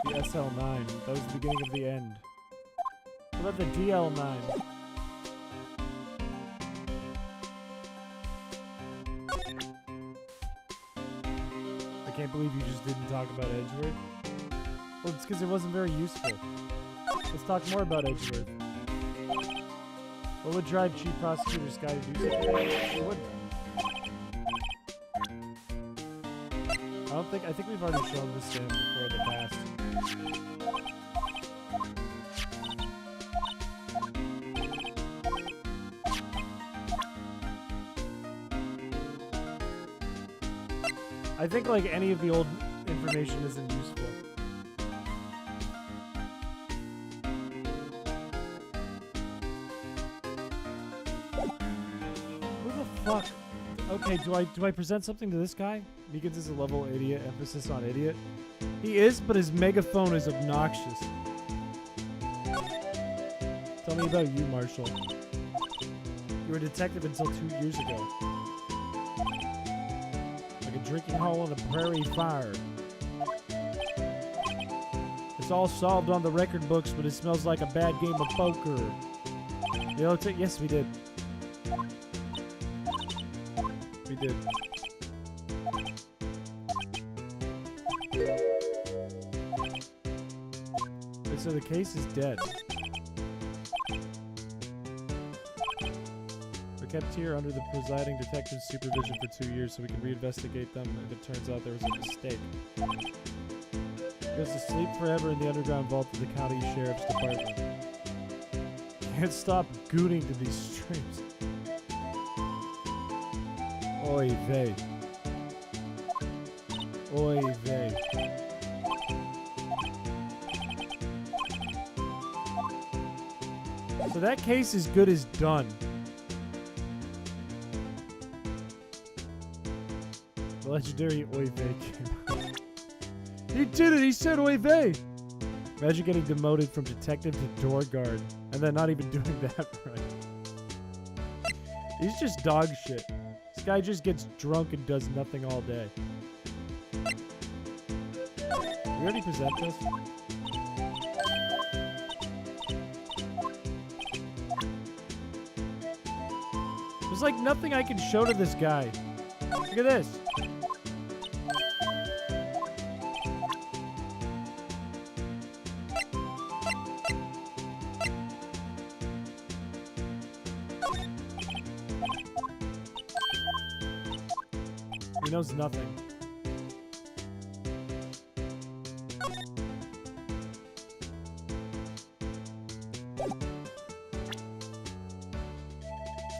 The SL9. That was the beginning of the end. What about the DL9? I can't believe you just didn't talk about Edgeworth. Well, it's because it wasn't very useful. Let's talk more about Edgeworth. What would drive Chief Prosecutor Sky to do something? It wouldn't. I think we've already shown this to him before in the past. I think like any of the old information isn't useful. Who the fuck? Okay, do I present something to this guy? Meekins is a level idiot, emphasis on idiot. He is, but his megaphone is obnoxious. Tell me about you, Marshall. You were a detective until 2 years ago. Like a drinking hole in a prairie fire. It's all solved on the record books, but it smells like a bad game of poker. You know, yes, we did. We did. So the case is dead. We're kept here under the presiding detective's supervision for 2 years so we can reinvestigate them if it turns out there was a mistake. He goes to sleep forever in the underground vault of the county sheriff's department. Can't stop gooning to these streams. Oy vey. Oy vey. So that case is good as done. The legendary Oy vey came out. He did it! He said Oy vey! Imagine getting demoted from detective to door guard, and then not even doing that right. He's just dog shit. This guy just gets drunk and does nothing all day. We already present this? There's like nothing I can show to this guy. Look at this. He knows nothing.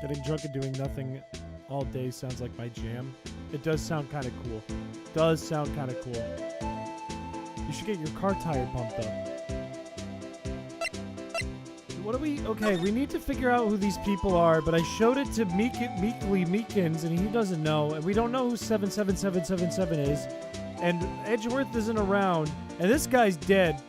Getting drunk and doing nothing all day sounds like my jam. It does sound kind of cool. Does sound kind of cool. You should get your car tire pumped up. What do we... Okay, we need to figure out who these people are, but I showed it to Meekins, and he doesn't know, and we don't know who 77777 is, and Edgeworth isn't around, and this guy's dead.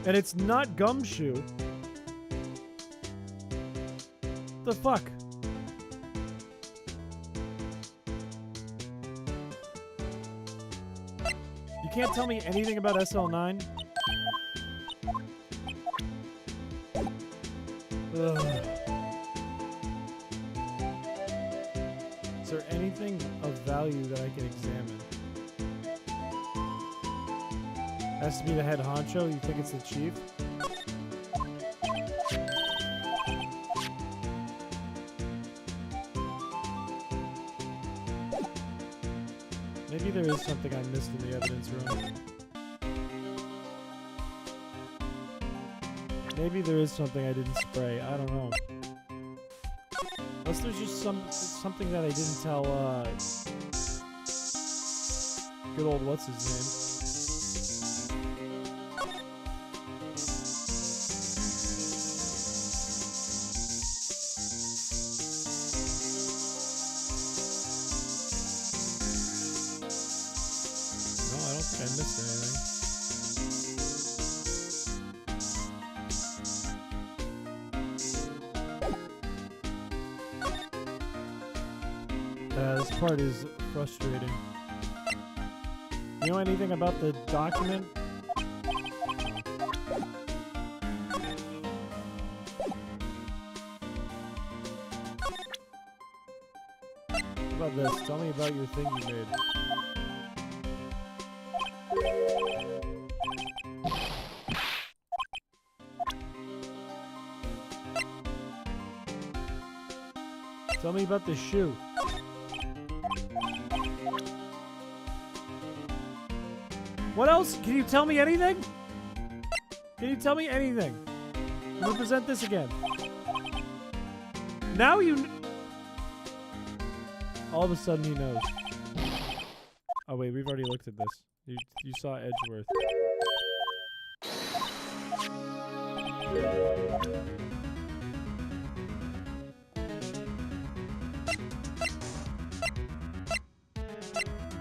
And it's not gumshoe. The fuck? You can't tell me anything about SL9? Ugh. Is there anything of value that I can examine? Has to be the head honcho? You think it's the chief? Maybe there is something I missed in the evidence room. Maybe there is something I didn't spray. I don't know. Unless there's just something that I didn't tell, good old what's his name? No, I don't think I missed anything. This part is frustrating. You know anything about the document? How about this? Tell me about your thing you made. Tell me about the shoe. What else? Can you tell me anything? Can you tell me anything? I'm gonna present this again. Now you... All of a sudden he knows. Oh wait, we've already looked at this. You saw Edgeworth.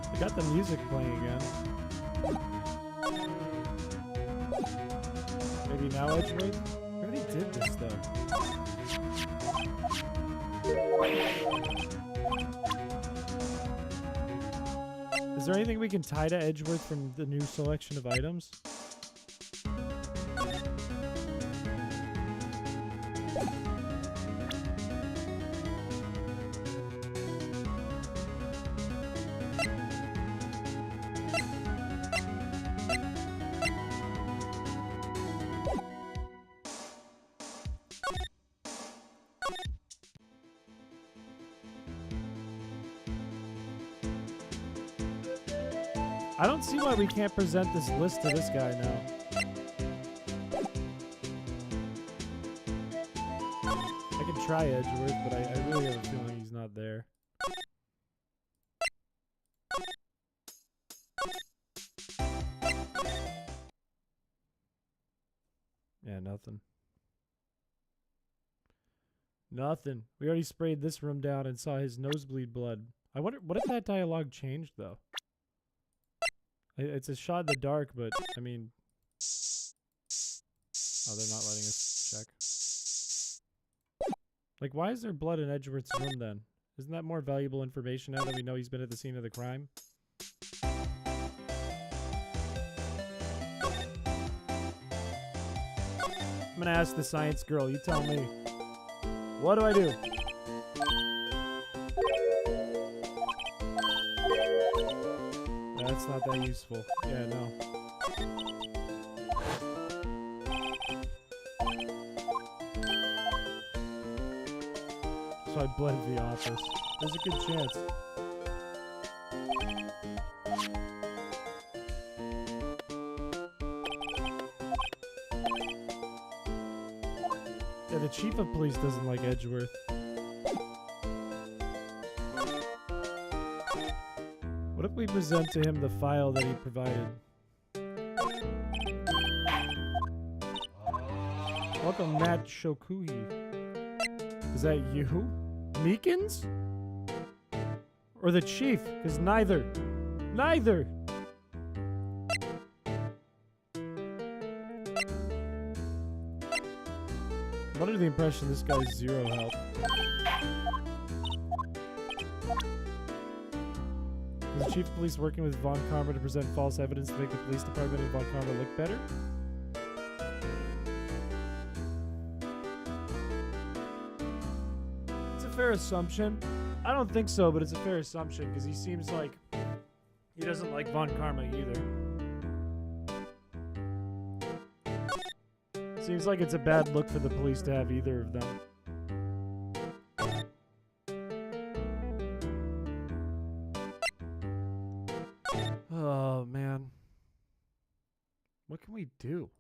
I got the music playing again. Maybe now Edgeworth? We already did this though. Is there anything we can tie to Edgeworth from the new selection of items? I don't see why we can't present this list to this guy now. I can try Edgeworth, but I really have a feeling he's not there. Yeah, nothing. Nothing. We already sprayed this room down and saw his nosebleed blood. I wonder, what if that dialogue changed, though? It's a shot in the dark, but, I mean... Oh, they're not letting us check. Like, why is there blood in Edgeworth's room, then? Isn't that more valuable information now that we know he's been at the scene of the crime? I'm gonna ask the science girl, you tell me. What do I do? That's not that useful. Yeah, no. So I bled the office. There's a good chance. Yeah, the chief of police doesn't like Edgeworth. What if we present to him the file that he provided? Welcome, Matt Shokuhi. Is that you? Meekins? Or the chief? Because neither. Neither! under the impression this guy's zero health. Is the chief of police working with Von Karma to present false evidence to make the police department and Von Karma look better? It's a fair assumption. I don't think so, but it's a fair assumption because he seems like he doesn't like Von Karma either. Seems like it's a bad look for the police to have either of them. Oh, man. What can we do?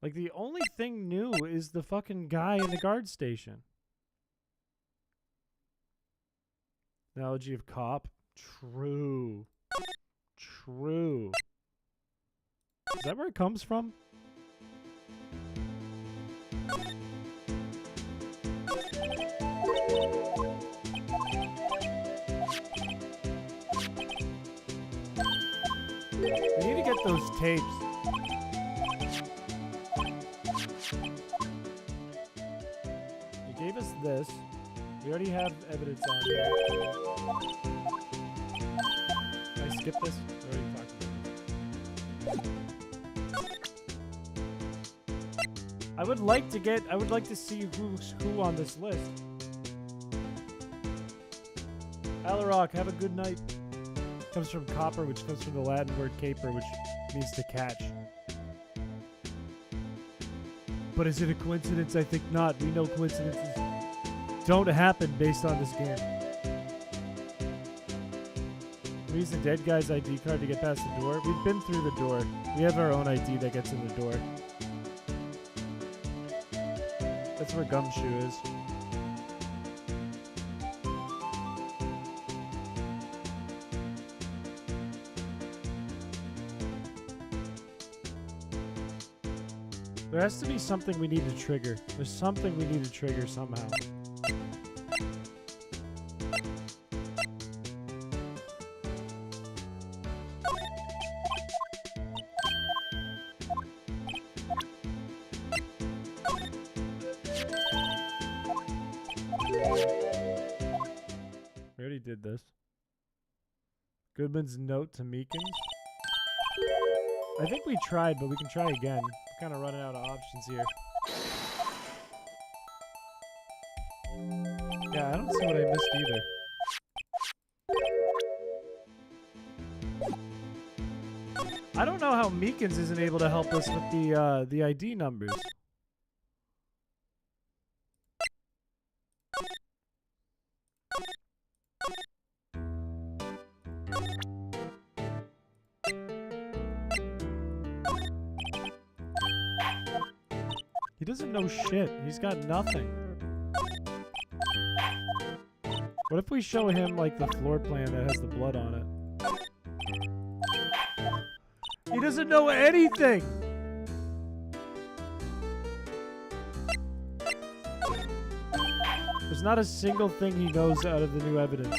Like, the only thing new is the fucking guy in the guard station. Analogy of cop. True. True. Is that where it comes from? We need to get those tapes. He gave us this. We already have evidence on here. Can I skip this? We already talked about this. I would like to see who's who on this list. Alarock, have a good night. Comes from copper, which comes from the Latin word caper, which means to catch. But is it a coincidence? I think not. We know coincidences don't happen based on this game. We use the dead guy's ID card to get past the door. We've been through the door. We have our own ID that gets in the door. That's where Gumshoe is. There has to be something we need to trigger. There's something we need to trigger somehow. We already did this. Goodman's note to Meekins. I think we tried, but we can try again. We're kind of running out of options here. Yeah, I don't see what I missed either. I don't know how Meekins isn't able to help us with the ID numbers. He doesn't know shit. He's got nothing. What if we show him, like, the floor plan that has the blood on it? He doesn't know anything! There's not a single thing he knows out of the new evidence.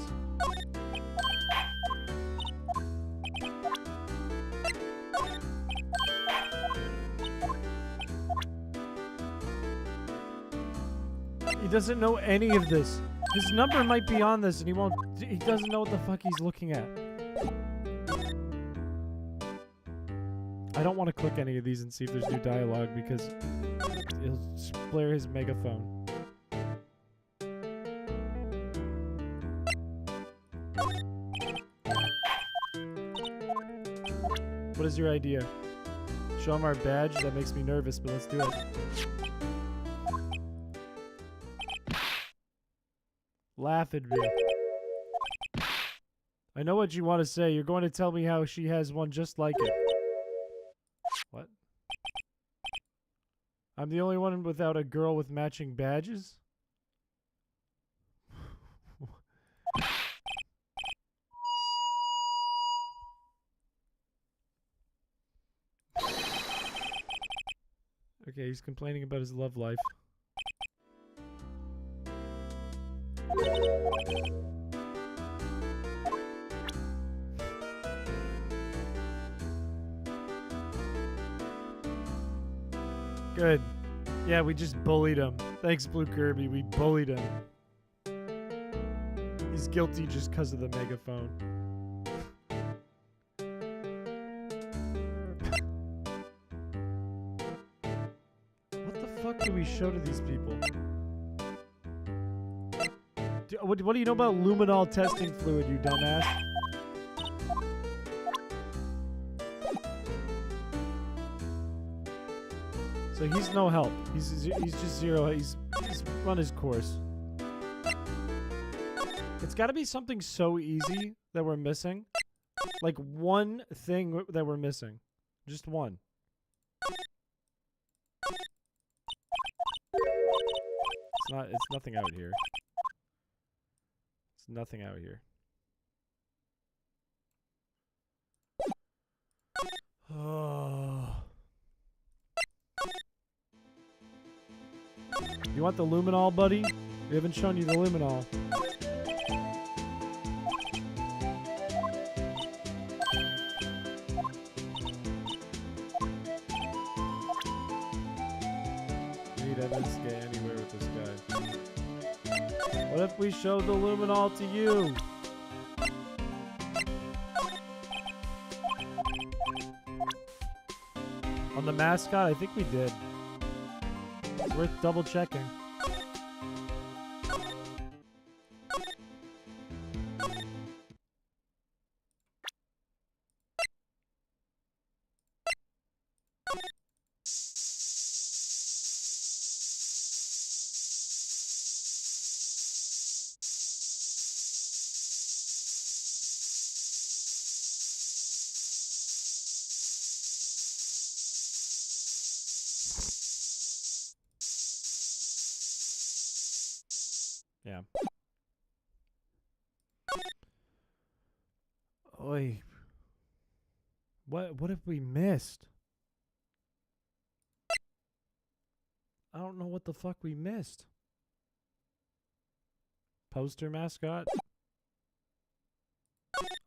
He doesn't know any of this. His number might be on this and he doesn't know what the fuck he's looking at. I don't want to click any of these and see if there's new dialogue because it'll blare his megaphone. What is your idea? Show him our badge? That makes me nervous, but let's do it. Laugh at me. I know what you want to say. You're going to tell me how she has one just like it. What? I'm the only one without a girl with matching badges? Okay, he's complaining about his love life. Good. Yeah, we just bullied him. Thanks, Blue Kirby. We bullied him. He's guilty just because of the megaphone. What the fuck do we show to these people? What do you know about luminol testing fluid, you dumbass? So he's no help. He's just zero. He's run his course. It's got to be something so easy that we're missing. Like one thing that we're missing. Just one. It's nothing out here. It's nothing out here. Oh. You want the luminol, buddy? We haven't shown you the luminol. Need evidence to get anywhere with this guy. What if we showed the luminol to you? On the mascot, I think we did. It's worth double checking. Yeah. Oi. What have we missed? I don't know what the fuck we missed. Poster mascot?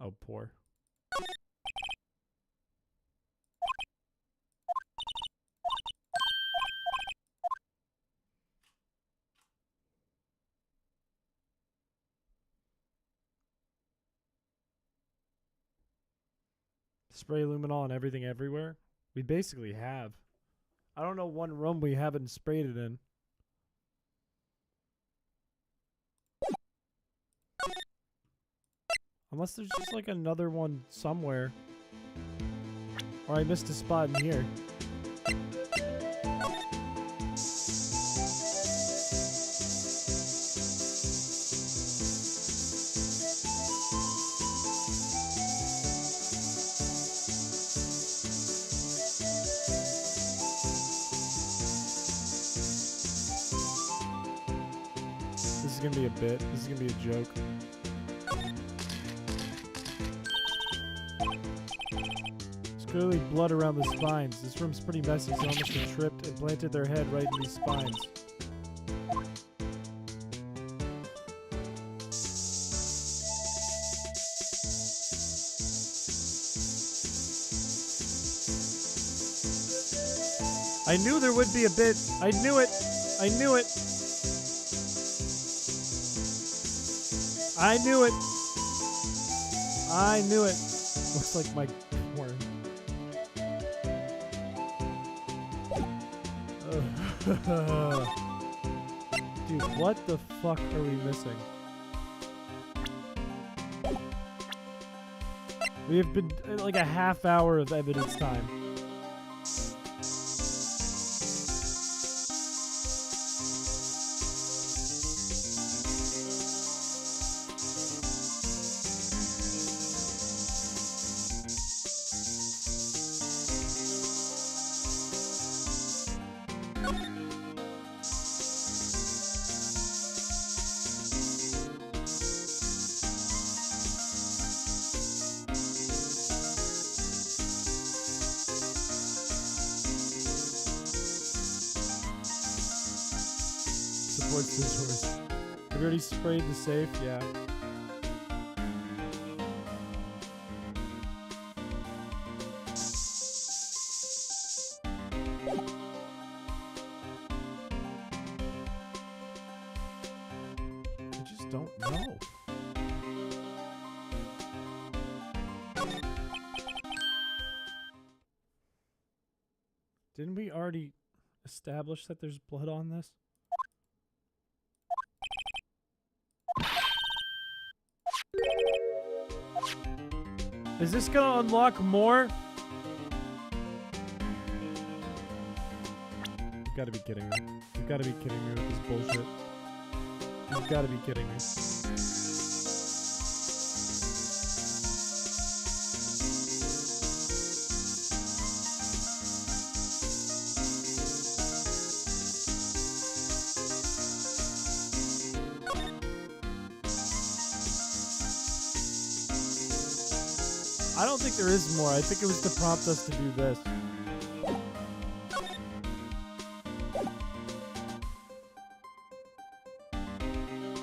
Oh, poor. Spray luminol on everything everywhere? We basically have. I don't know one room we haven't sprayed it in. Unless there's just like another one somewhere. Or I missed a spot in here. This is gonna be a bit. This is gonna be a joke. There's clearly blood around the spines. This room's pretty messy. Someone must have tripped and planted their head right in these spines. I knew there would be a bit. I knew it. I knew it. I knew it. I knew it. Looks like my porn. Dude, what the fuck are we missing? We have been like a half hour of evidence time. Supports this horse. Have you already sprayed the safe? Yeah. No. Didn't we already establish that there's blood on this? Is this gonna unlock more? You've gotta be kidding me. You've gotta be kidding me with this bullshit. You've gotta be kidding me. I don't think there is more. I think it was to prompt us to do this.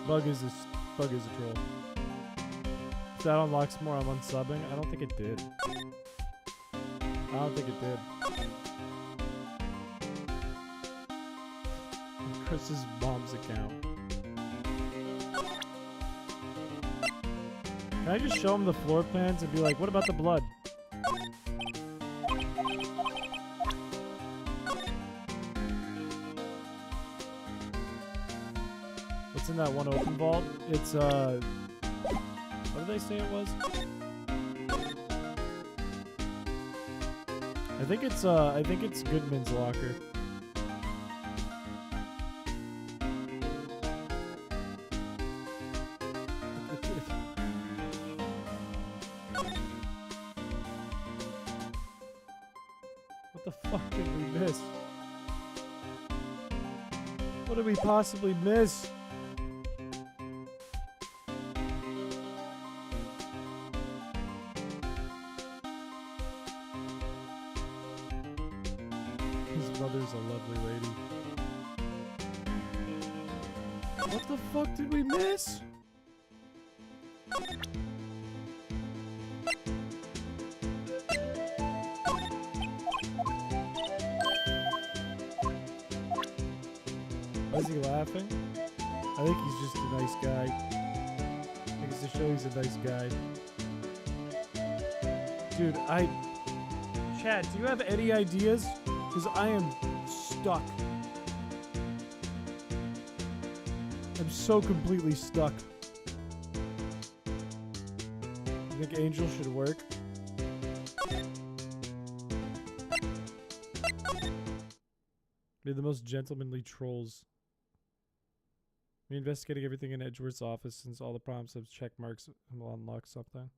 Bug is a troll. If that unlocks more, I'm unsubbing. I don't think it did. I don't think it did. Chris's mom's account. Can I just show him the floor plans and be like, what about the blood? What's in that one open vault? It's, what did they say it was? I think it's Goodman's locker. What the fuck did we miss? What did we possibly miss? His mother's a lovely lady. What the fuck did we miss? Why is he laughing? I think he's just a nice guy. I think it's to show he's a nice guy. Dude, Chad, do you have any ideas? Because I am stuck. I'm so completely stuck. You think Angel should work? They're the most gentlemanly trolls. We're investigating everything in Edgeworth's office since all the prompts have check marks and will unlock something.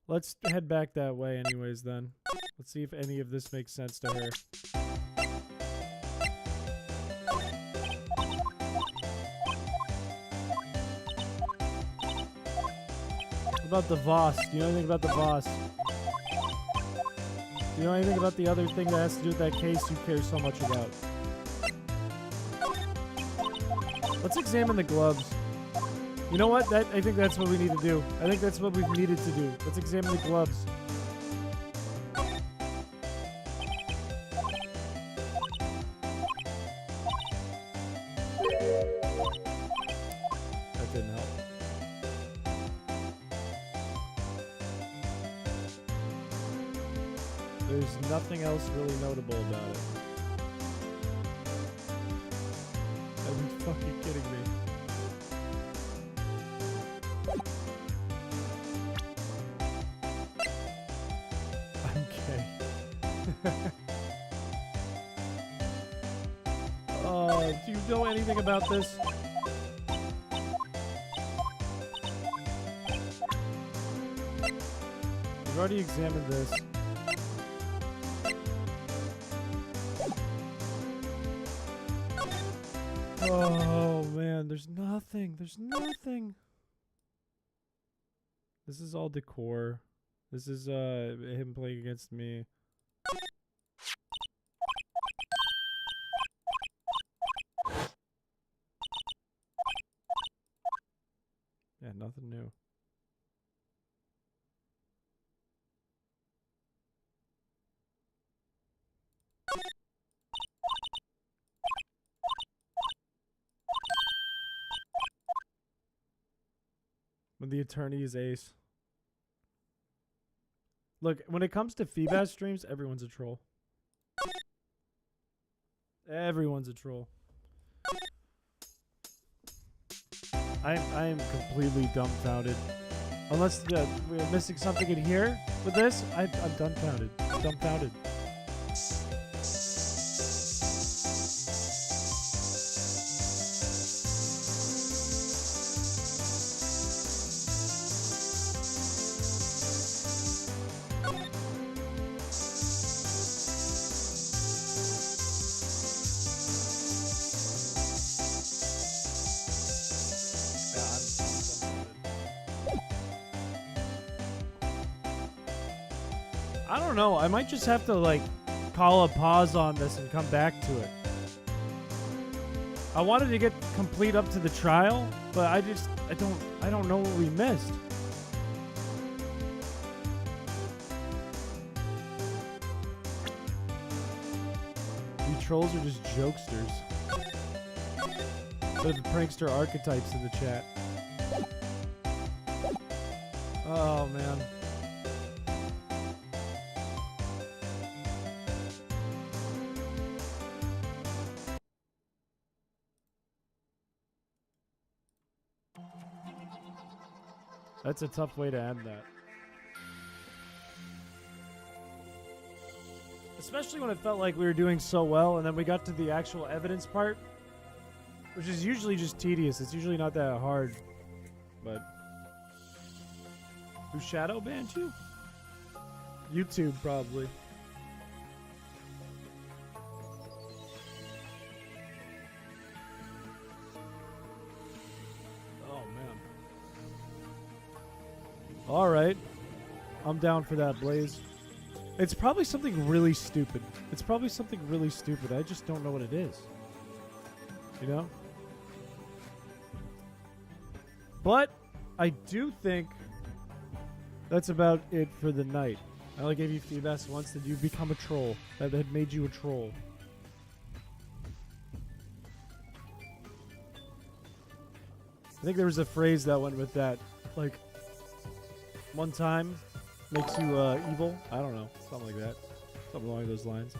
Let's head back that way anyways then. Let's see if any of this makes sense to her. What about the Voss? Do you know anything about the Voss? Do you know anything about the other thing that has to do with that case you care so much about? Let's examine the gloves. You know what? I think that's what we need to do. I think that's what we've needed to do. Let's examine the gloves. That didn't help. There's nothing else really notable about it. Are you fucking kidding me? I'm gay. Do you know anything about this? We've already examined this. Oh man, there's nothing. There's nothing. This is all decor. This is him playing against me. Yeah, nothing new. When the attorney is ace. Look, when it comes to Feebas streams, everyone's a troll. Everyone's a troll. I am completely dumbfounded. Unless we're missing something in here with this, I'm dumbfounded. Dumbfounded. I don't know. I might just have to like call a pause on this and come back to it. I wanted to get complete up to the trial, but I don't know what we missed. We trolls are just jokesters. There's prankster archetypes in the chat. Oh man. That's a tough way to end that. Especially when it felt like we were doing so well and then we got to the actual evidence part, which is usually just tedious. It's usually not that hard. But who shadow banned you? YouTube probably. All right. I'm down for that, Blaze. It's probably something really stupid. It's probably something really stupid. I just don't know what it is. You know? But I do think that's about it for the night. I only gave you feedback once that you become a troll. That had made you a troll. I think there was a phrase that went with that. Like, one time makes you evil. I don't know. Something like that. Something along those lines.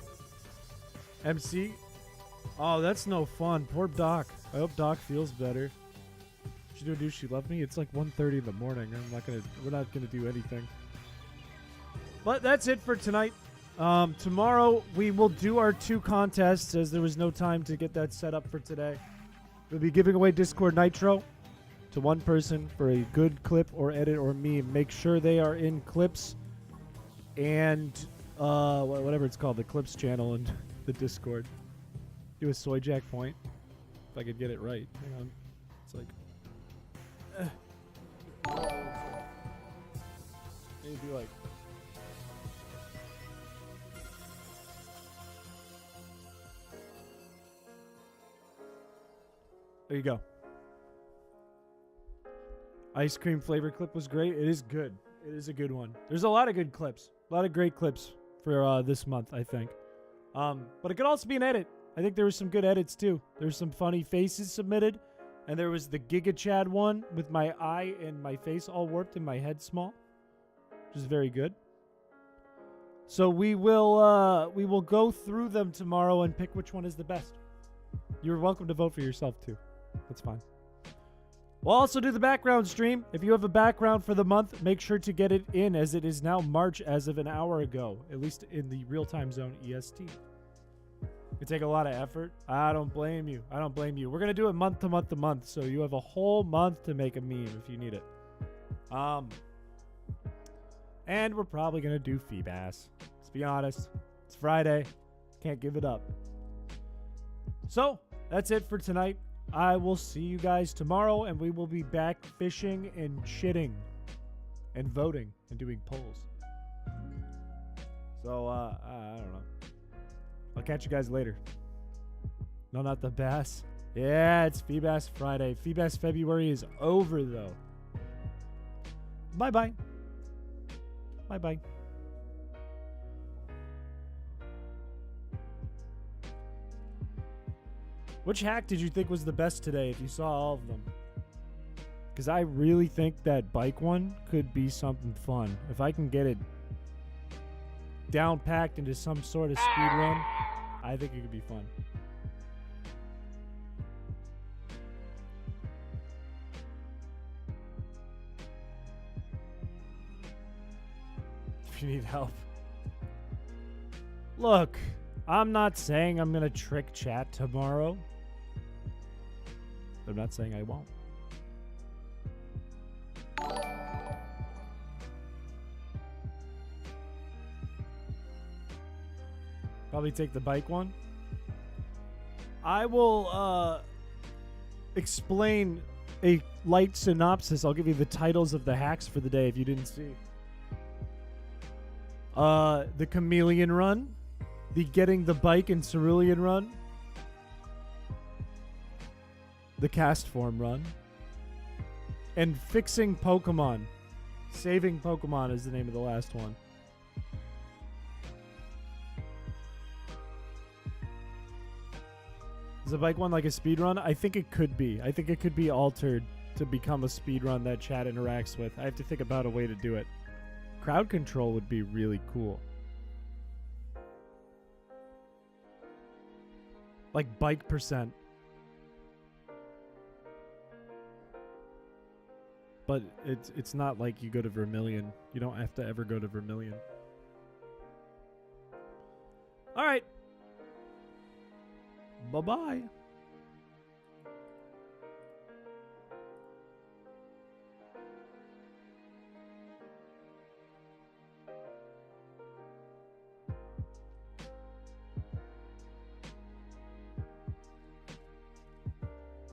MC? Oh, that's no fun. Poor Doc. I hope Doc feels better. She do do she love me? It's like 1:30 in the morning. We're not gonna do anything. But that's it for tonight. Tomorrow we will do our 2 contests as there was no time to get that set up for today. We'll be giving away Discord Nitro to one person for a good clip or edit or meme. Make sure they are in Clips and whatever it's called, the Clips channel and the Discord. Do a soy jack point if I could get it right. Hang on. It's like maybe like there you go. Ice cream flavor clip was great. It is good. It is a good one. There's a lot of good clips. A lot of great clips for this month, I think. But it could also be an edit. I think there was some good edits too. There's some funny faces submitted. And there was the Giga Chad one with my eye and my face all warped and my head small. Which is very good. So we will go through them tomorrow and pick which one is the best. You're welcome to vote for yourself too. That's fine. We'll also do the background stream. If you have a background for the month, make sure to get it in as it is now March as of an hour ago, at least in the real-time zone EST. It take a lot of effort. I don't blame you. I don't blame you. We're going to do it month to month to month, so you have a whole month to make a meme if you need it. And we're probably going to do Feebass. Let's be honest. It's Friday. Can't give it up. So, that's it for tonight. I will see you guys tomorrow, and we will be back fishing and shitting and voting and doing polls. So, I don't know. I'll catch you guys later. No, not the bass. Yeah, it's Feebass Friday. Feebass February is over, though. Bye-bye. Bye-bye. Which hack did you think was the best today if you saw all of them? Because I really think that bike one could be something fun. If I can get it down packed into some sort of speed run, I think it could be fun. If you need help. Look, I'm not saying I'm going to trick chat tomorrow. I'm not saying I won't. Probably take the bike one. I will explain a light synopsis. I'll give you the titles of the hacks for the day if you didn't see. The chameleon run, the getting the bike in cerulean run, the cast form run, and fixing Pokemon. Saving Pokemon is the name of the last one. Is the bike one like a speed run? I think it could be. I think it could be altered to become a speed run that chat interacts with. I have to think about a way to do it. Crowd control would be really cool. Like bike percent. But it's not like you go to Vermilion. You don't have to ever go to Vermilion. All right. Bye-bye.